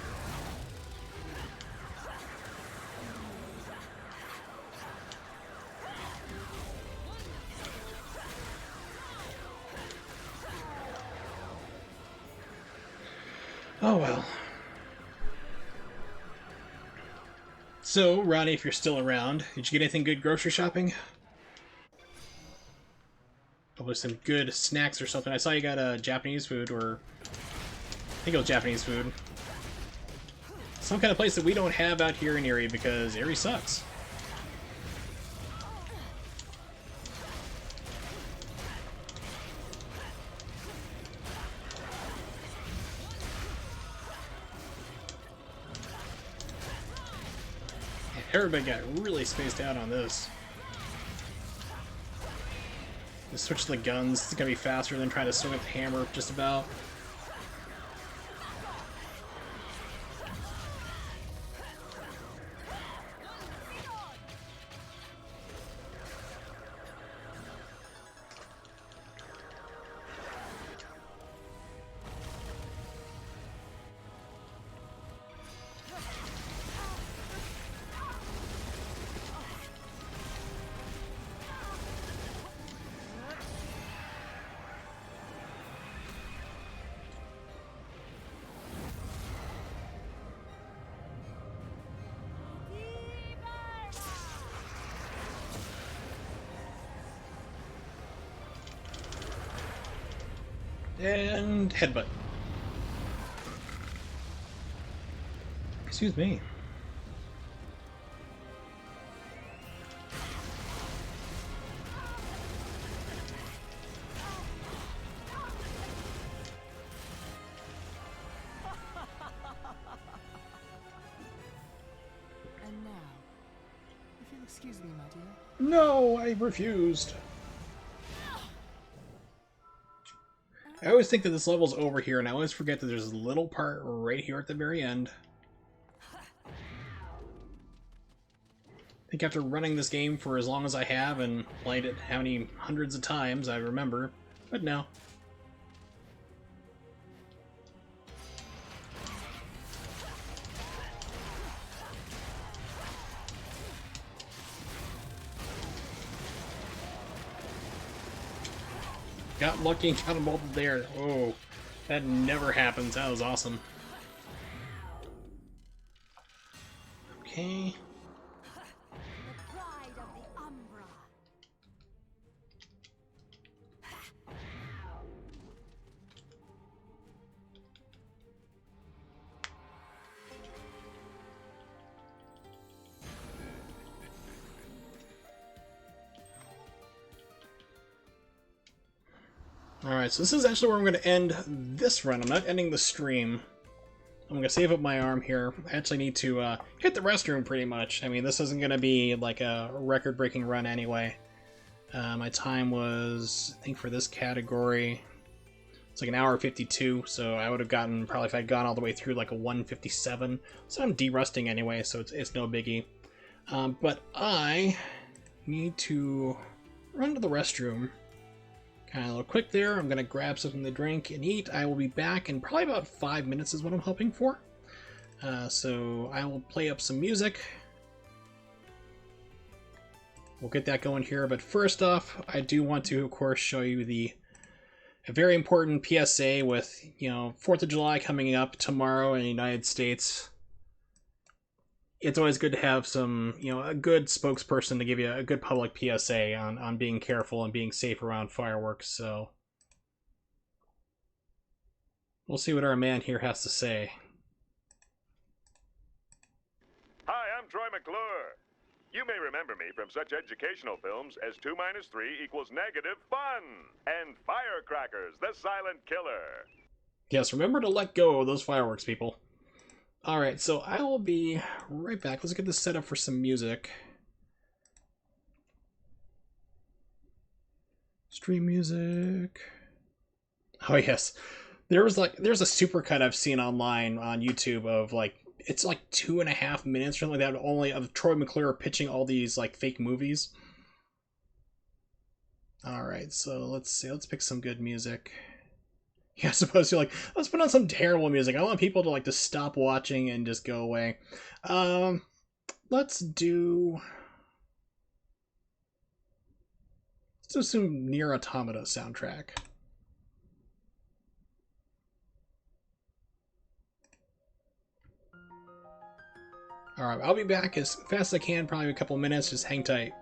S1: Oh well. So, Ronnie, if you're still around, did you get anything good grocery shopping? Probably some good snacks or something. I saw you got Japanese food, or I think it was Japanese food. Some kind of place that we don't have out here in Erie because Erie sucks. Everybody got really spaced out on this. Just switch to the guns. It's gonna be faster than trying to swing with the hammer, just about. And headbutt. Excuse me.
S4: And now, if you'll excuse me, my dear.
S1: No, I refused. I always think that this level's over here, and I always forget that there's a little part right here at the very end. I think after running this game for as long as I have and played it how many hundreds of times, I remember. But no. Got lucky and got them both there. Oh, that never happens. That was awesome. Okay.
S3: The pride of the Umbra.
S1: Alright, so this is actually where I'm going to end this run. I'm not ending the stream. I'm going to save up my arm here. I actually need to hit the restroom pretty much. I mean, this isn't going to be like a record-breaking run anyway. My time was, I think for this category, it's like an hour 52, so I would have gotten, probably if I'd gone all the way through, like a 1:57. So I'm derusting anyway, so it's no biggie. But I need to run to the restroom. Kind of a little quick there. I'm going to grab something to drink and eat. I will be back in probably about 5 minutes is what I'm hoping for. So I will play up some music. we'll get that going here. But first off, I do want to, of course, show you a very important PSA with, 4th of July coming up tomorrow in the United States. It's always good to have some, a good spokesperson to give you a good public PSA on being careful and being safe around fireworks. So we'll see what our man here has to say.
S6: Hi, I'm Troy McClure. You may remember me from such educational films as 2 minus 3 equals negative fun and Firecrackers, the Silent Killer.
S1: Yes, remember to let go of those fireworks, people. Alright, so I will be right back. Let's get this set up for some music. Stream music. Oh yes. There's a supercut I've seen online on YouTube of it's 2.5 minutes or something like that, only of Troy McClure pitching all these fake movies. Alright, so let's see. Let's pick some good music. Yeah, I suppose you're let's put on some terrible music. I want people to stop watching and just go away. Let's do some Nier Automata soundtrack. Alright, I'll be back as fast as I can, probably a couple minutes. Just hang tight.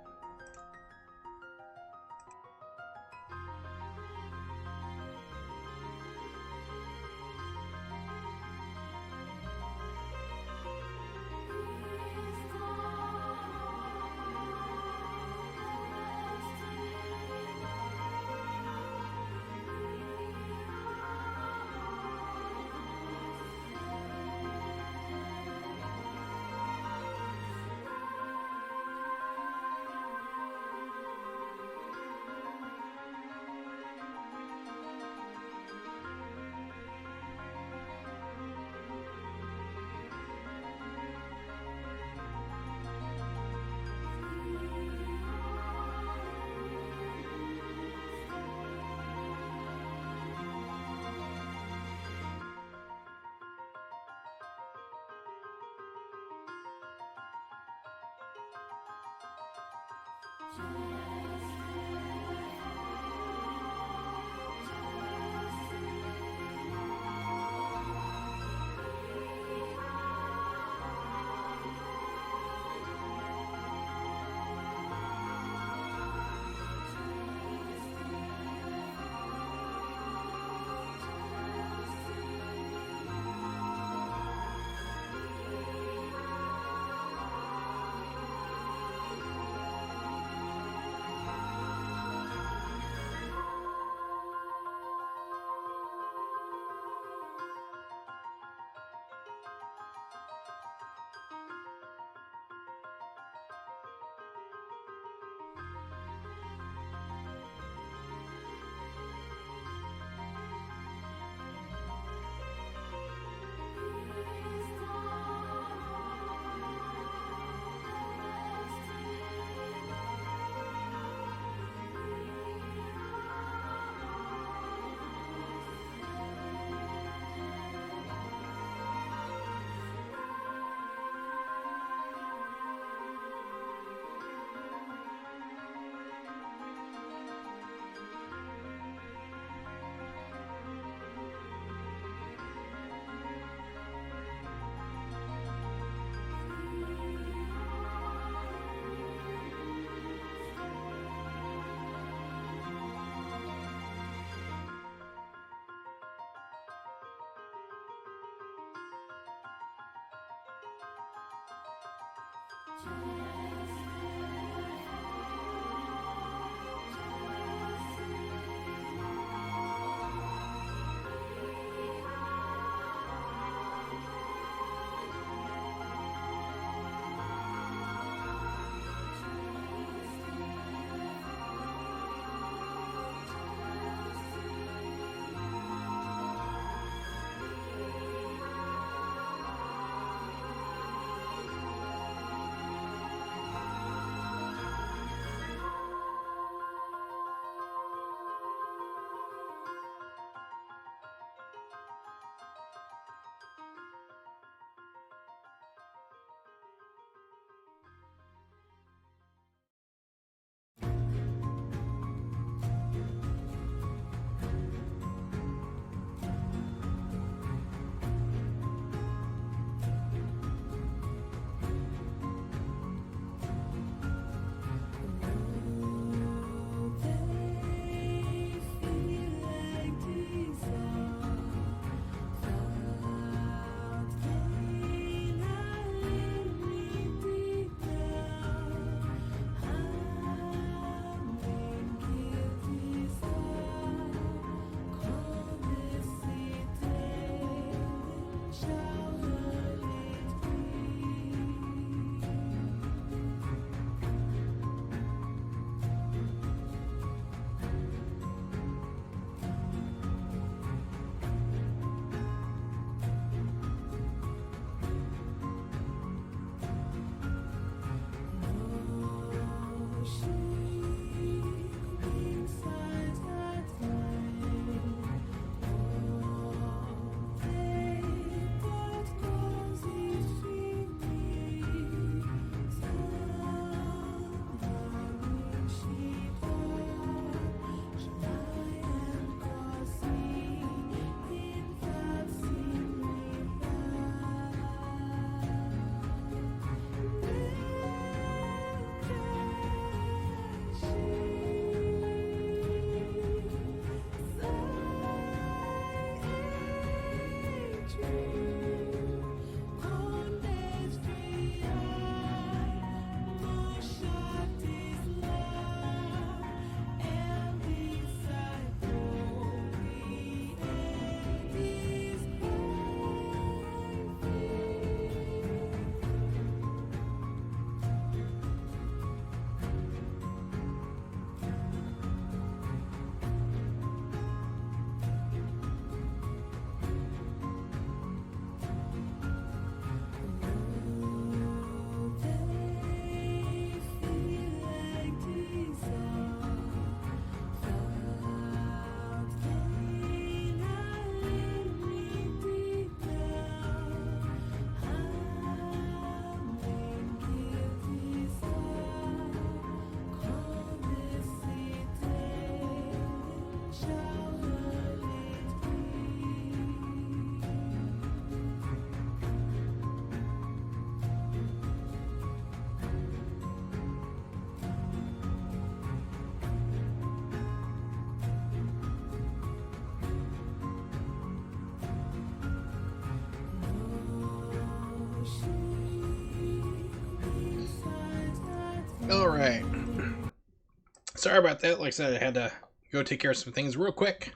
S1: Sorry about that. Like I said, I had to go take care of some things real quick.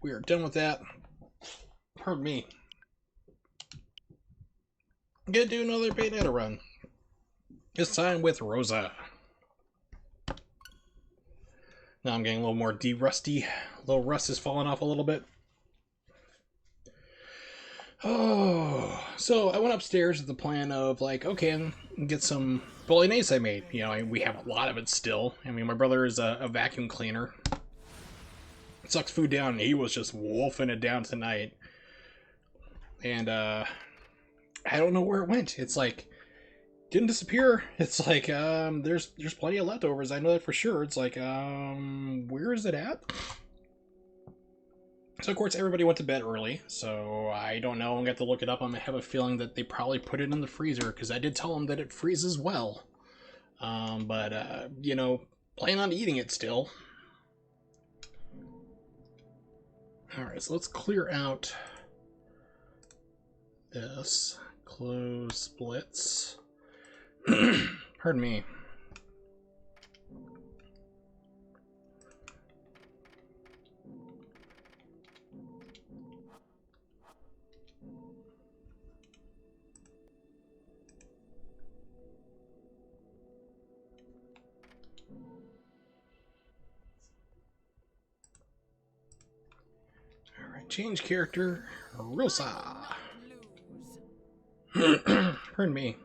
S1: We are done with that. Pardon me. I'm gonna do another Bayonetta run. This time with Rosa. Now I'm getting a little more de-rusty. A little rust is falling off a little bit. Oh, so I went upstairs with the plan of like, okay, get some bolognese I made. You know, we have a lot of it still. I mean, my brother is a vacuum cleaner. Sucks food down, and he was just wolfing it down tonight. And I don't know where it went. It's like didn't disappear. It's like there's plenty of leftovers. I know that for sure. It's like where is it at? So of course everybody went to bed early, so I don't know. I'm gonna have to look it up. I'm gonna have a feeling that they probably put it in the freezer because I did tell them that it freezes well. But you know, plan on eating it still. All right, so let's clear out this. Close splits. Pardon me. Alright, change character, Rosa. Pardon me.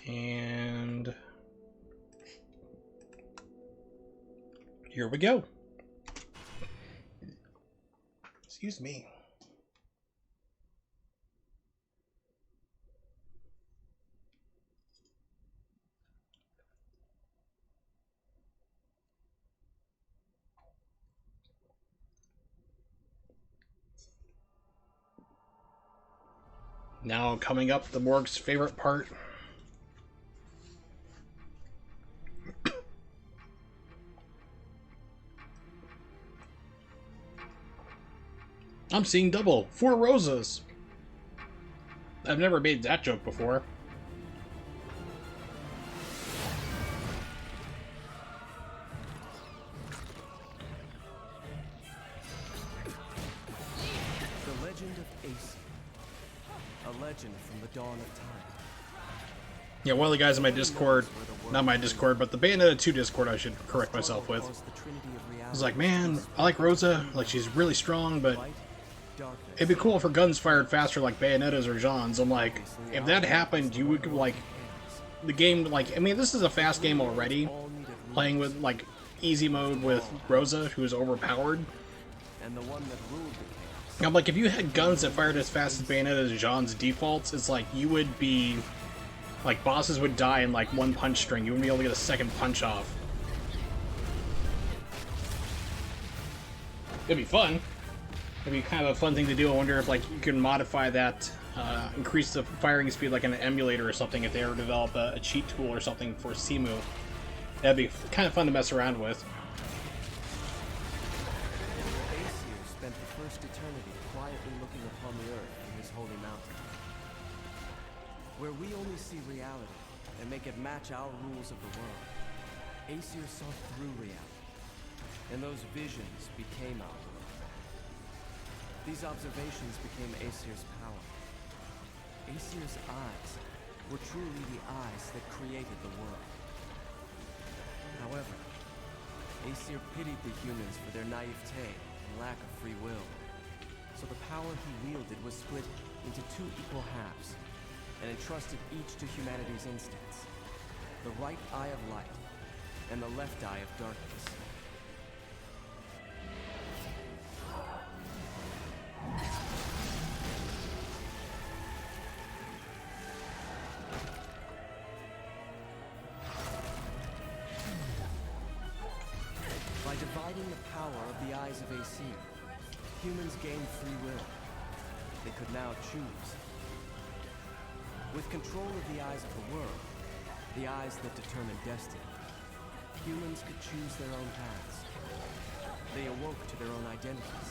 S1: And here we go. Excuse me. Now coming up, the Morg's favorite part. I'm seeing double. 4 roses. I've never made that joke before.
S2: The legend of Ace. A legend from the dawn of time.
S1: Yeah, one of the guys in my Discord, not my Discord, but the Bayonetta 2 Discord I should correct myself with, was like, man, I like Rosa, like she's really strong, but it'd be cool if her guns fired faster like Bayonetta's or Jean's. I'm like, if that happened, you would, like, the game, like, I mean, this is a fast game already, playing with, like, easy mode with Rosa, who's overpowered.
S2: And the one that ruled the chaos.
S1: I'm like, if you had guns that fired as fast as Bayonetta's and Jean's defaults, it's like, you would be, like, bosses would die in, like, one punch string. You wouldn't be able to get a second punch off. It'd be fun. It'd be kind of a fun thing to do. I wonder if, like, you can modify that, increase the firing speed like an emulator or something if they ever develop a cheat tool or something for Simu. That'd be kind of fun to mess around with.
S2: Aesir spent the first eternity quietly looking upon the earth in his holy mountain, where we only see reality and make it match our rules of the world. Aesir saw through reality, and those visions became our world. These observations became Aesir's power. Aesir's eyes were truly the eyes that created the world. However, Aesir pitied the humans for their naivete and lack of free will. So the power he wielded was split into 2 equal halves, and entrusted each to humanity's instincts. The right eye of light, and the left eye of darkness. By dividing the power of the eyes of Aesir, humans gained free will. They could now choose. With control of the eyes of the world, the eyes that determine destiny, humans could choose their own paths. They awoke to their own identities.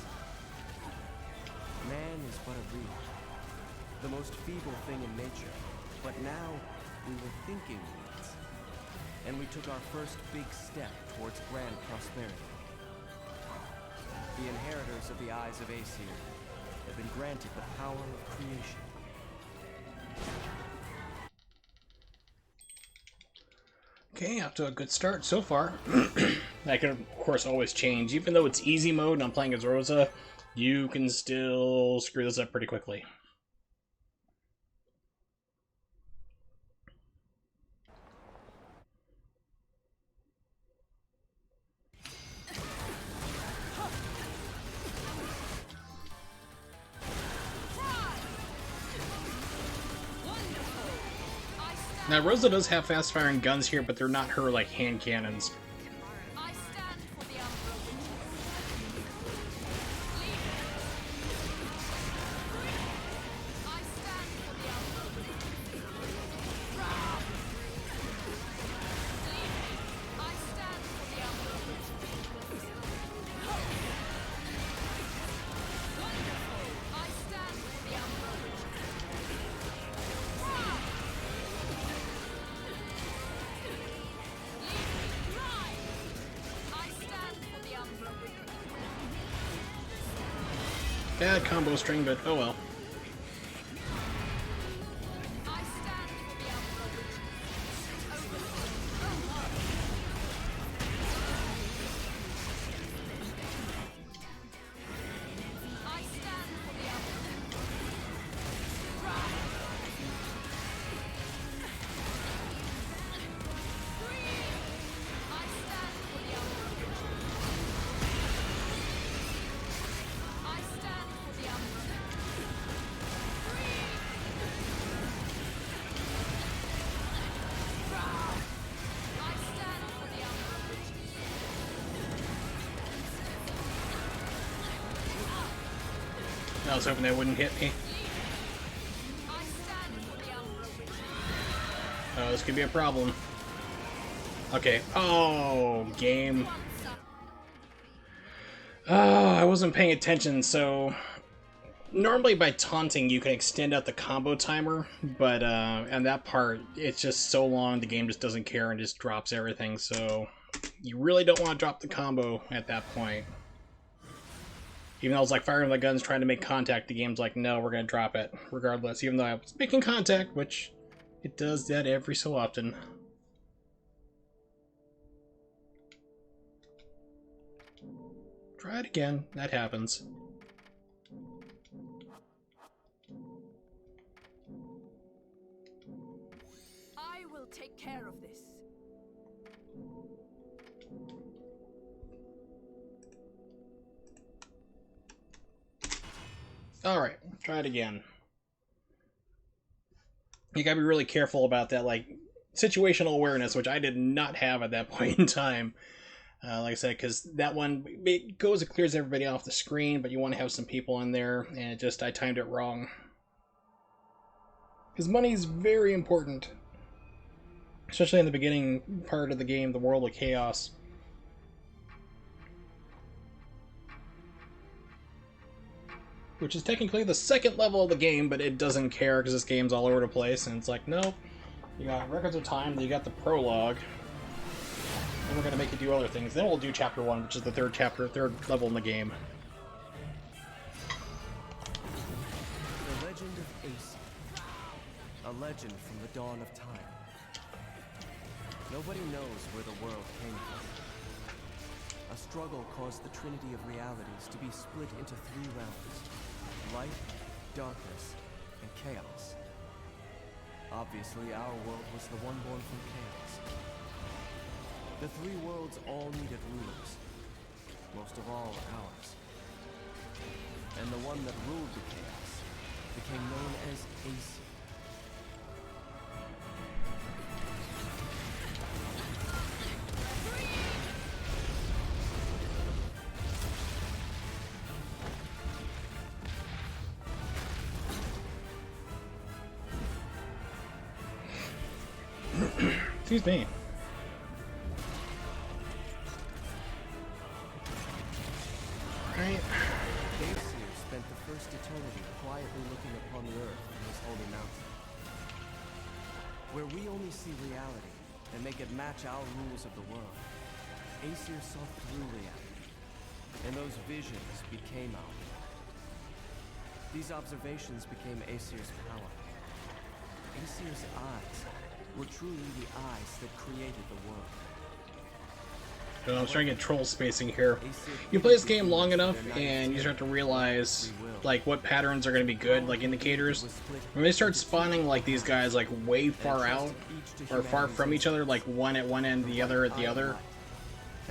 S2: Man is but a reed, the most feeble thing in nature, but now we were thinking weeds, and we took our first big step towards grand prosperity. The inheritors of the Eyes of Aesir have been granted the power of creation.
S1: Okay, off to a good start so far. That can, of course, always change. Even though it's easy mode and I'm playing as Rosa, you can still screw this up pretty quickly. Now, Rosa does have fast-firing guns here, but they're not her, like, hand cannons.
S4: I stand for the Umbra I stand for the Umbra I stand for the Umbra I stand for the Umbra
S1: Bad combo string, but oh well.
S4: I stand for the Umbra I stand for the I stand for the I stand for the I stand for the
S1: I was hoping that wouldn't hit me.
S4: I stand for the
S1: Oh, this could be a problem. Okay. Oh, game. Oh, I wasn't paying attention, so... Normally by taunting you can extend out the combo timer, but on that part, it's just so long the game just doesn't care and just drops everything, so... You really don't want to drop the combo at that point. Even though I was like firing the guns trying to make contact, the game's like, no, we're going to drop it, regardless, even though I was making contact, which it does that every so often. Try it again, that happens.
S4: I will take care of this.
S1: Alright, try it again. You gotta be really careful about that, like, situational awareness, which I did not have at that point in time. Like I said, because that one, it goes, it clears everybody off the screen, but you want to have some people in there, and I timed it wrong. Because money is very important. Especially in the beginning part of the game, the World of Chaos. Which is technically the second level of the game, but it doesn't care because this game's all over the place, and it's like, nope. You got Records of Time, then you got the prologue. Then we're going to make you do other things. Then we'll do Chapter 1, which is the third level in the game.
S2: The legend of Aesir. A legend from the dawn of time. Nobody knows where the world came from. A struggle caused the trinity of realities to be split into three realms: light, darkness, and chaos. Obviously, our world was the one born from chaos. The three worlds all needed rulers, most of all ours. And the one that ruled the chaos became known as Aesir.
S1: Excuse me. Alright.
S2: Aesir spent the first eternity quietly looking upon the earth from his holy mountain, where we only see reality and make it match our rules of the world. Aesir saw through reality, and those visions became our world. These observations became Aesir's power. Aesir's eyes were truly the eyes that created the world.
S1: I'm trying to get troll spacing here. You play this game long enough, and you start to realize like what patterns are going to be good, like indicators. When they start spawning like these guys like way far out or far from each other, like one at one end, the other at the other,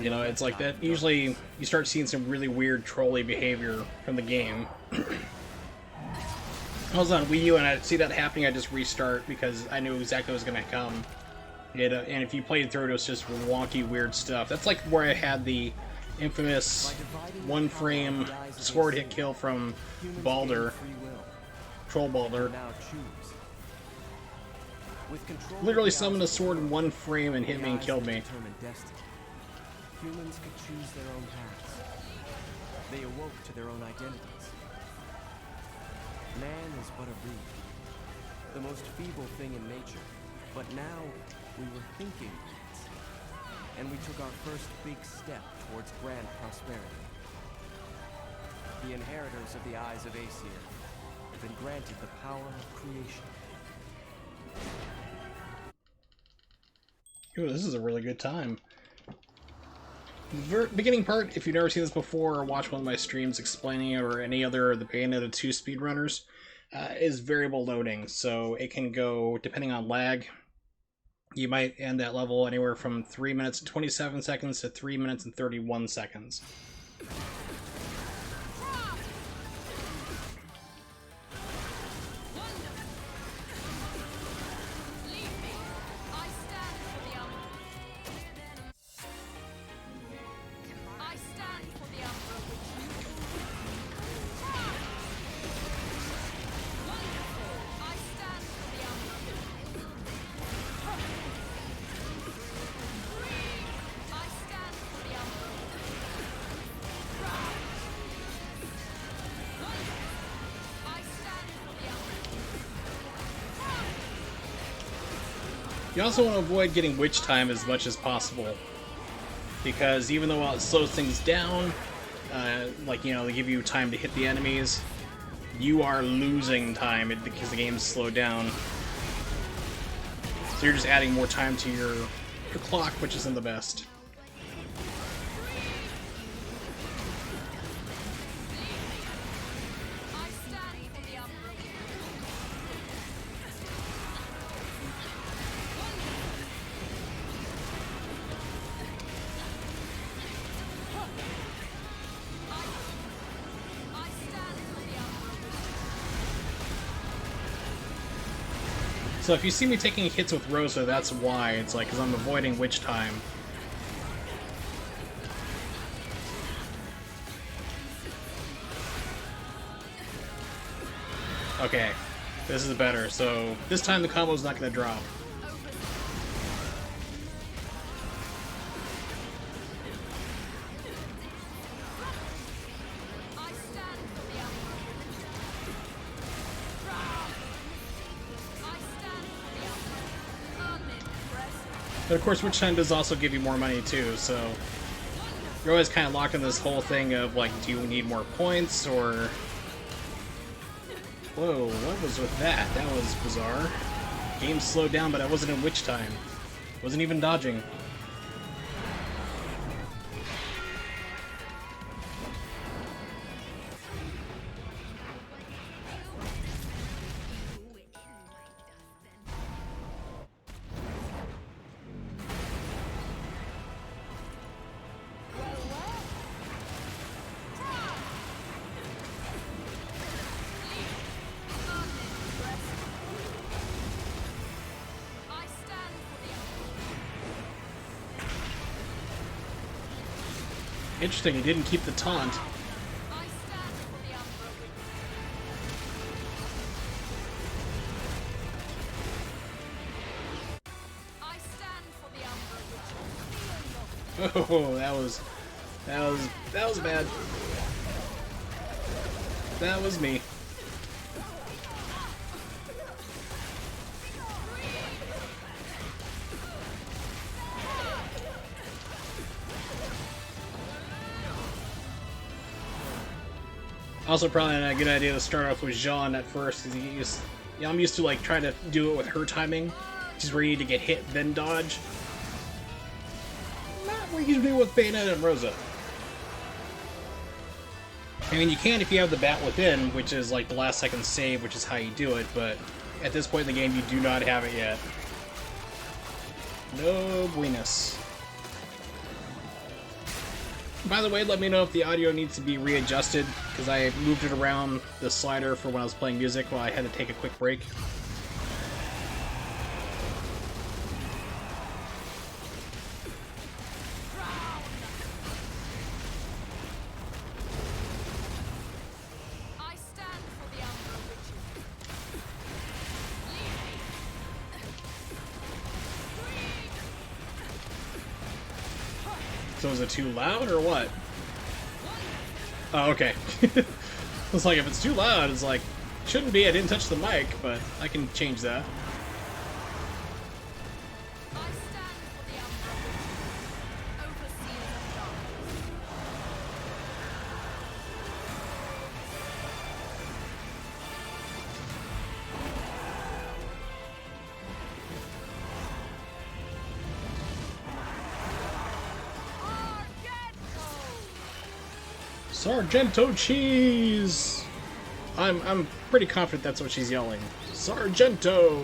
S1: you know, it's like that. Usually, you start seeing some really weird trolly behavior from the game. I was on Wii U and I see that happening, I just restart because I knew exactly what was going to come. And if you played through it, it was just wonky, weird stuff. That's like where I had the infamous one-frame sword hit kill from Baldur, Troll Baldur. Literally summoned a sword in one frame and hit me and killed me.
S2: Humans could choose their own paths. They awoke to their own identities. Man is but a reed, the most feeble thing in nature. But now, we were thinking reeds, and we took our first big step towards grand prosperity. The inheritors of the Eyes of Aesir have been granted the power of creation.
S1: Ooh, this is a really good time. The beginning part, if you've never seen this before or watched one of my streams explaining it or any other of the Bayonetta 2 speedrunners, is variable loading. So it can go, depending on lag, you might end that level anywhere from 3 minutes and 27 seconds to 3 minutes and 31 seconds. You also want to avoid getting witch time as much as possible, because even though it slows things down, like, you know, they give you time to hit the enemies, you are losing time because the game's slowed down. So you're just adding more time to your clock, which isn't the best. So if you see me taking hits with Rosa, that's why. It's like, because I'm avoiding witch time. Okay, this is better. So this time the combo's not going to drop. But of course, witch time does also give you more money too, so you're always kind of locked in this whole thing of like, do you need more points, or... Whoa, what was with that? That was bizarre. Game slowed down, but I wasn't in witch time. Wasn't even dodging. Interesting, he didn't keep the taunt. Oh, that was bad. that was me. Also, probably not a good idea to start off with Jean at first, because I'm used to like trying to do it with her timing, which is where you need to get hit then dodge. Not what you do with Bayonetta and Rosa. I mean, you can if you have the bat within, which is like the last second save, which is how you do it, but at this point in the game, you do not have it yet. No buenas. By the way, let me know if the audio needs to be readjusted, because I moved it around the slider for when I was playing music while I had to take a quick break.
S4: I stand for the Umbra Witches.
S1: So is it too loud or what? Oh, okay. It's like, if it's too loud, it's like, shouldn't be, I didn't touch the mic, but I can change that.
S4: I stand for the Umbra Witches, overseers of darkness.
S1: Sargento cheese! I'm pretty confident that's what she's yelling. Sargento!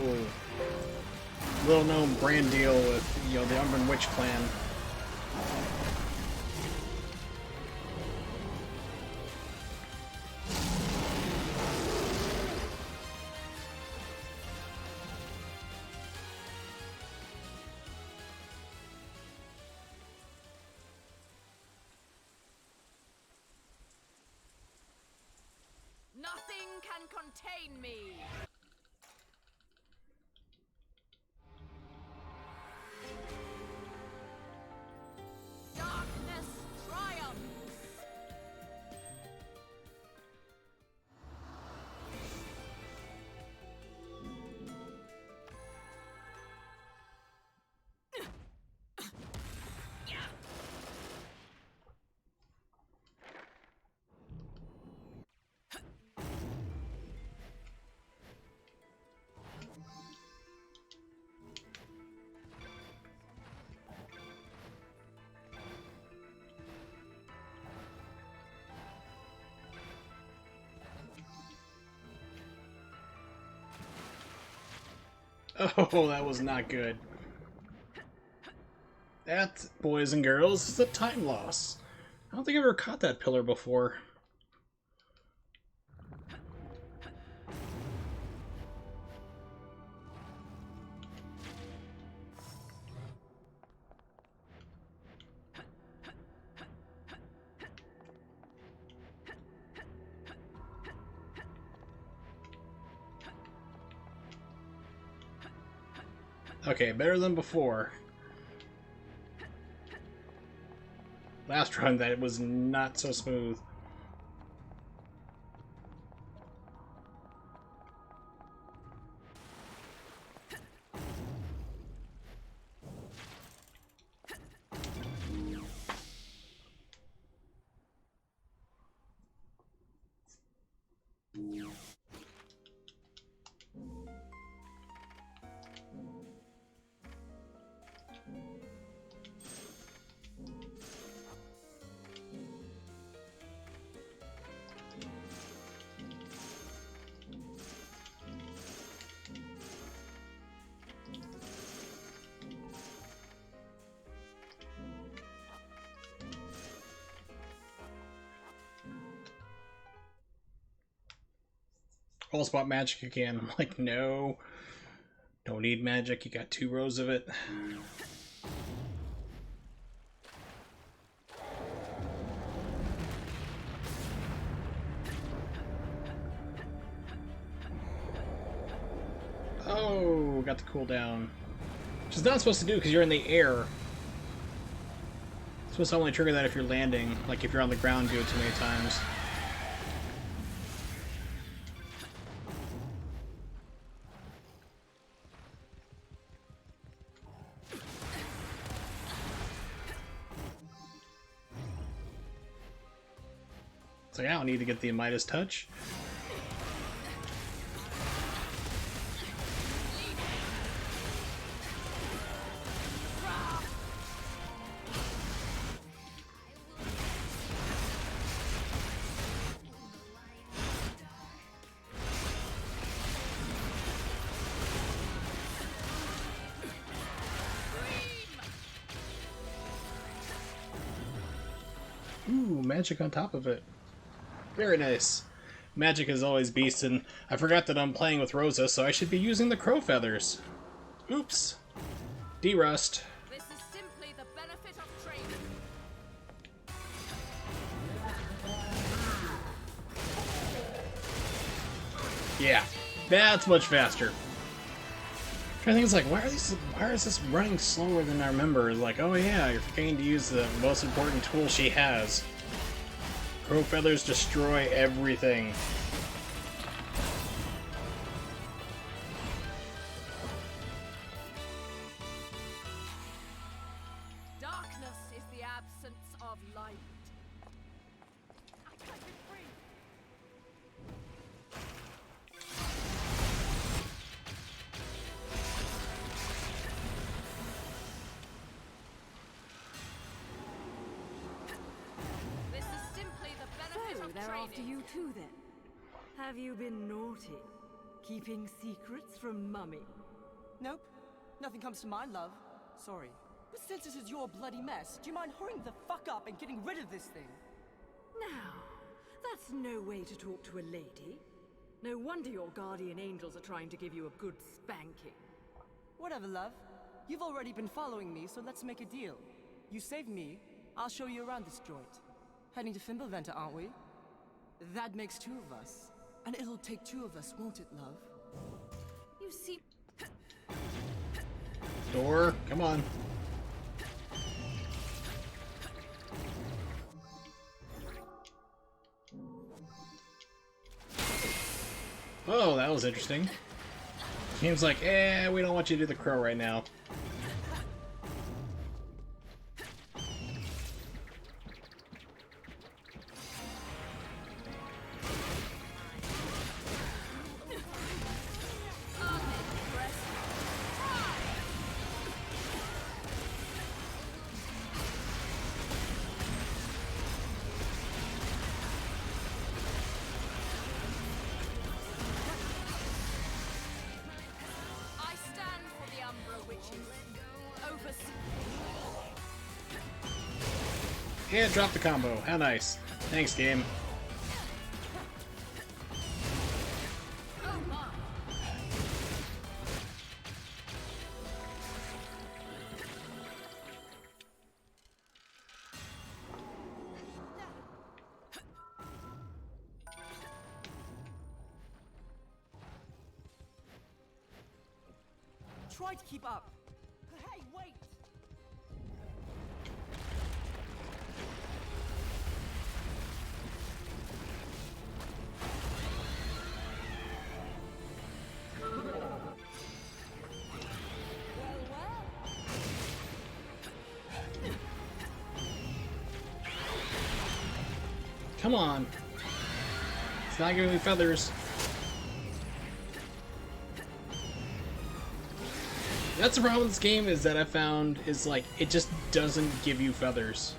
S1: Little known brand deal with, you know, the Umbran Witch clan.
S4: Nothing can contain me. Darkness triumphs.
S1: Oh, that was not good. That, boys and girls, is a time loss. I don't think I've ever caught that pillar before. Okay, better than before. Last run, that was not so smooth. All spot magic again. I'm like, no. Don't need magic, you got 2 rows of it. Oh, got the cooldown. Which is not supposed to do because you're in the air. It's supposed to only trigger that if you're landing, like if you're on the ground, do it too many times. It's like, I don't need to get the Midas touch. Ooh, magic on top of it. Very nice. Magic is always beast, and I forgot that I'm playing with Rosa, so I should be using the crow feathers. Oops. Derust.
S4: This is simply the benefit of training.
S1: Yeah, that's much faster. I think it's like, why is this running slower than I remember? It's like, oh yeah, you're forgetting to use the most important tool she has. Crow feathers destroy everything.
S4: Darkness is the absence of light. I can't be free. This is simply the benefit
S3: So,
S4: of
S3: they're
S4: training.
S3: after you too then. Have you been naughty? Keeping secrets from Mummy?
S7: Nope. Nothing comes to mind, love. Sorry. But since this is your bloody mess, do you mind hurrying the fuck up and getting rid of this thing?
S3: Now, that's no way to talk to a lady. No wonder your guardian angels are trying to give you a good spanking.
S7: Whatever, love. You've already been following me, so let's make a deal. You save me, I'll show you around this joint. Heading to Fimbulventa, aren't we? That makes two of us. And it'll take two of us, won't it, love?
S4: You see,
S1: Door, come on. Oh, that was interesting. Seems like, we don't want you to do the crow right now.
S4: I stand for the Umbra Witches. Oversee.
S1: And drop the combo. How nice. Thanks, game.
S4: Oh my.
S7: Try to keep up. Hey, wait!
S1: Come on. It's not giving me feathers. That's the problem with this game, is that I found is like it just doesn't give you feathers.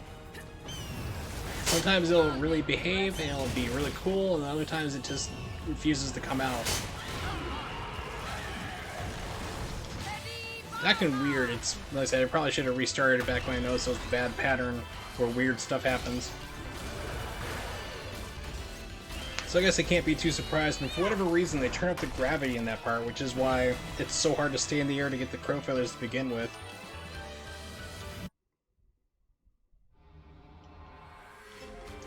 S1: Sometimes it'll really behave and it'll be really cool, and other times it just refuses to come out. It's acting weird. It's like I said, I probably should have restarted it back when I noticed it was a bad pattern where weird stuff happens. So I guess I can't be too surprised, and for whatever reason they turn up the gravity in that part, which is why it's so hard to stay in the air to get the crow feathers to begin with.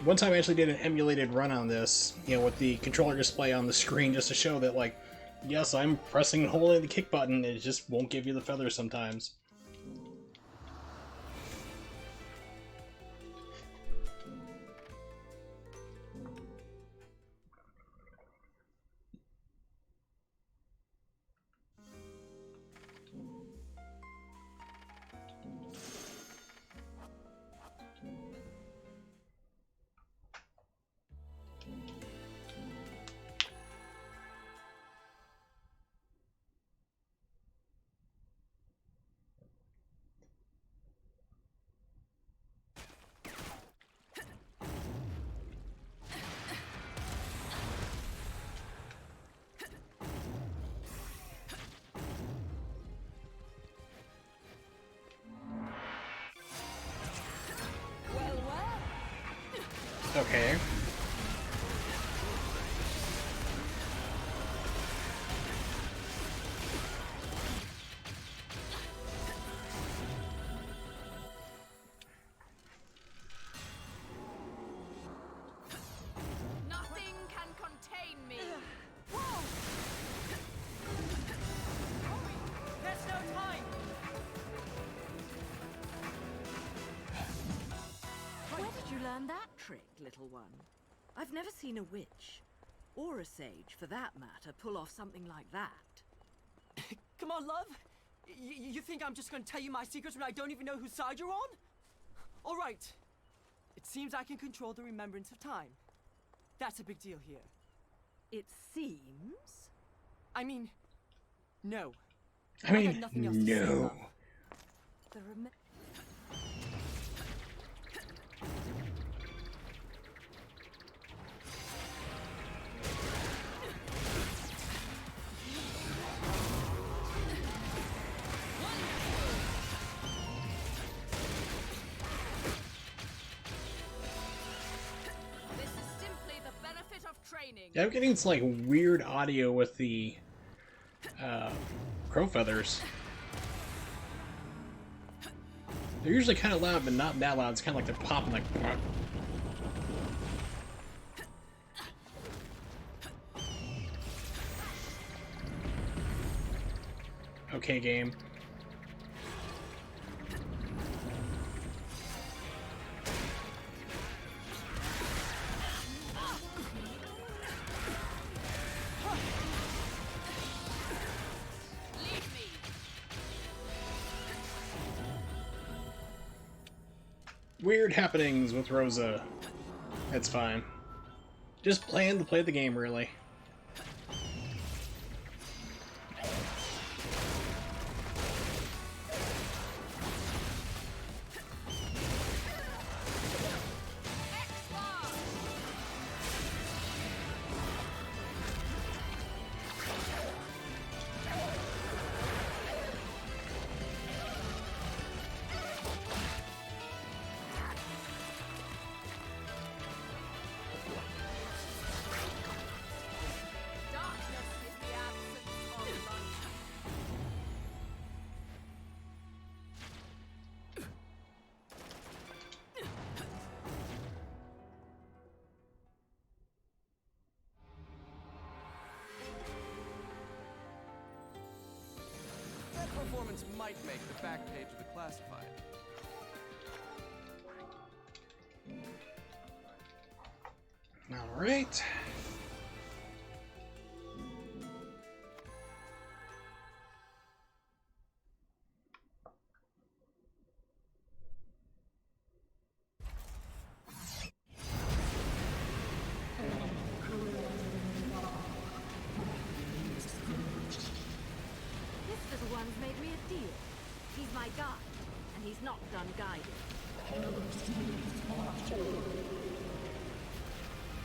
S1: One time I actually did an emulated run on this, you know, with the controller display on the screen just to show that, like, yes, I'm pressing and holding the kick button, it just won't give you the feathers sometimes. Okay.
S4: Nothing can contain me.
S7: Whoa! There's no time!
S3: Where did you learn that trick, little one? I've never seen a witch, or a sage for that matter, pull off something like that.
S7: Come on, love. You think I'm just gonna tell you my secrets when I don't even know whose side you're on? All right. It seems I can control the remembrance of time. That's a big deal here.
S3: It seems?
S7: I mean, no.
S1: I mean,
S7: got nothing else to say,
S1: no.
S7: love.
S3: The
S4: This is simply the benefit of training.
S1: Yeah, I'm getting some like weird audio with the crow feathers. They're usually kind of loud, but not that loud. It's kind of like they're popping like. Okay, game.
S4: Leave me.
S1: Weird happenings with Rosa. It's fine. Just plan to play the game, really.
S4: Darkness is the absence of light.
S2: That performance might make the back page of the classified.
S1: All right.
S3: This little one's made me a deal. He's my guide, and he's not done guiding.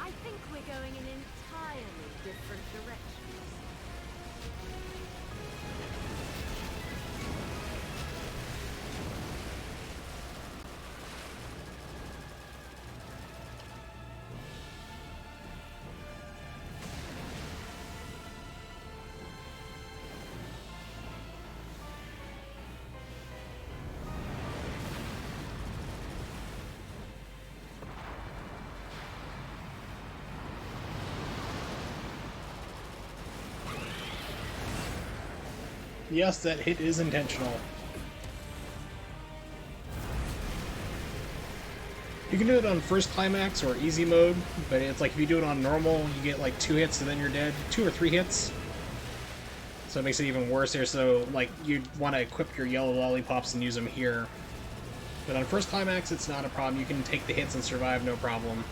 S3: I think we're going in entirely different directions.
S1: Yes, that hit is intentional. You can do it on first climax or easy mode, but it's like if you do it on normal, you get like 2 hits and then you're dead. 2 or 3 hits. So it makes it even worse here, so like you'd want to equip your yellow lollipops and use them here. But on first climax, it's not a problem. You can take the hits and survive no problem.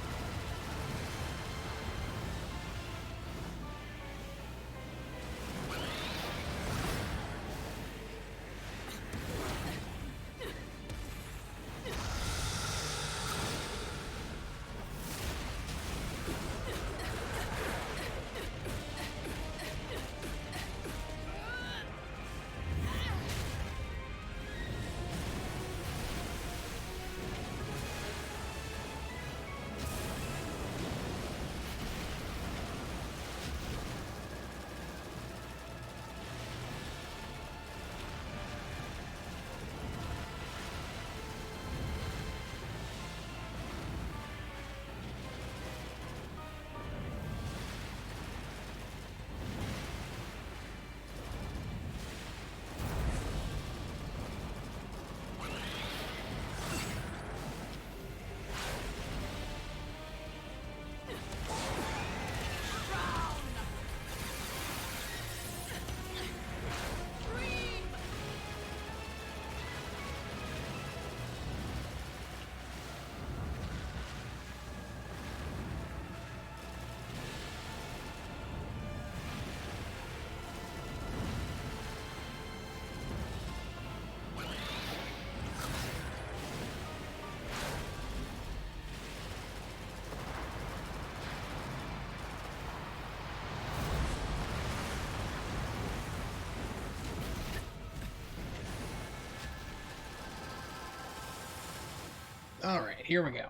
S1: Alright, here we go.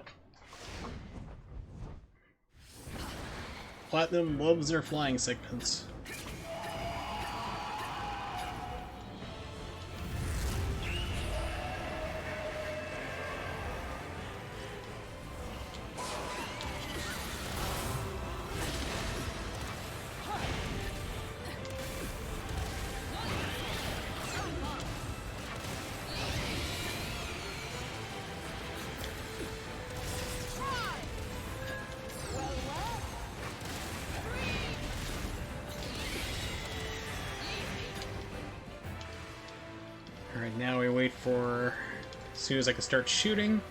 S1: Platinum loves their flying segments. Alright, now we wait for as soon as I can start shooting.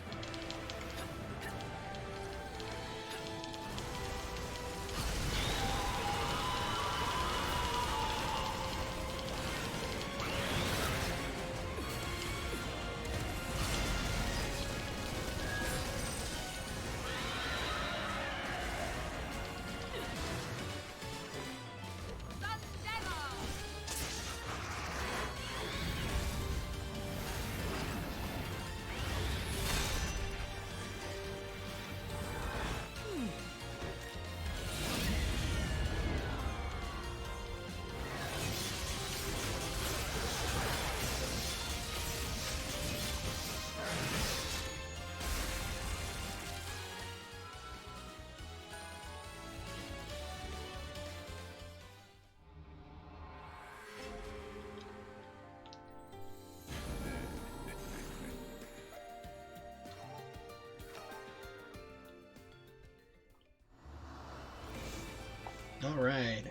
S1: Alright.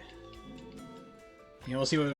S1: Yeah, we'll see what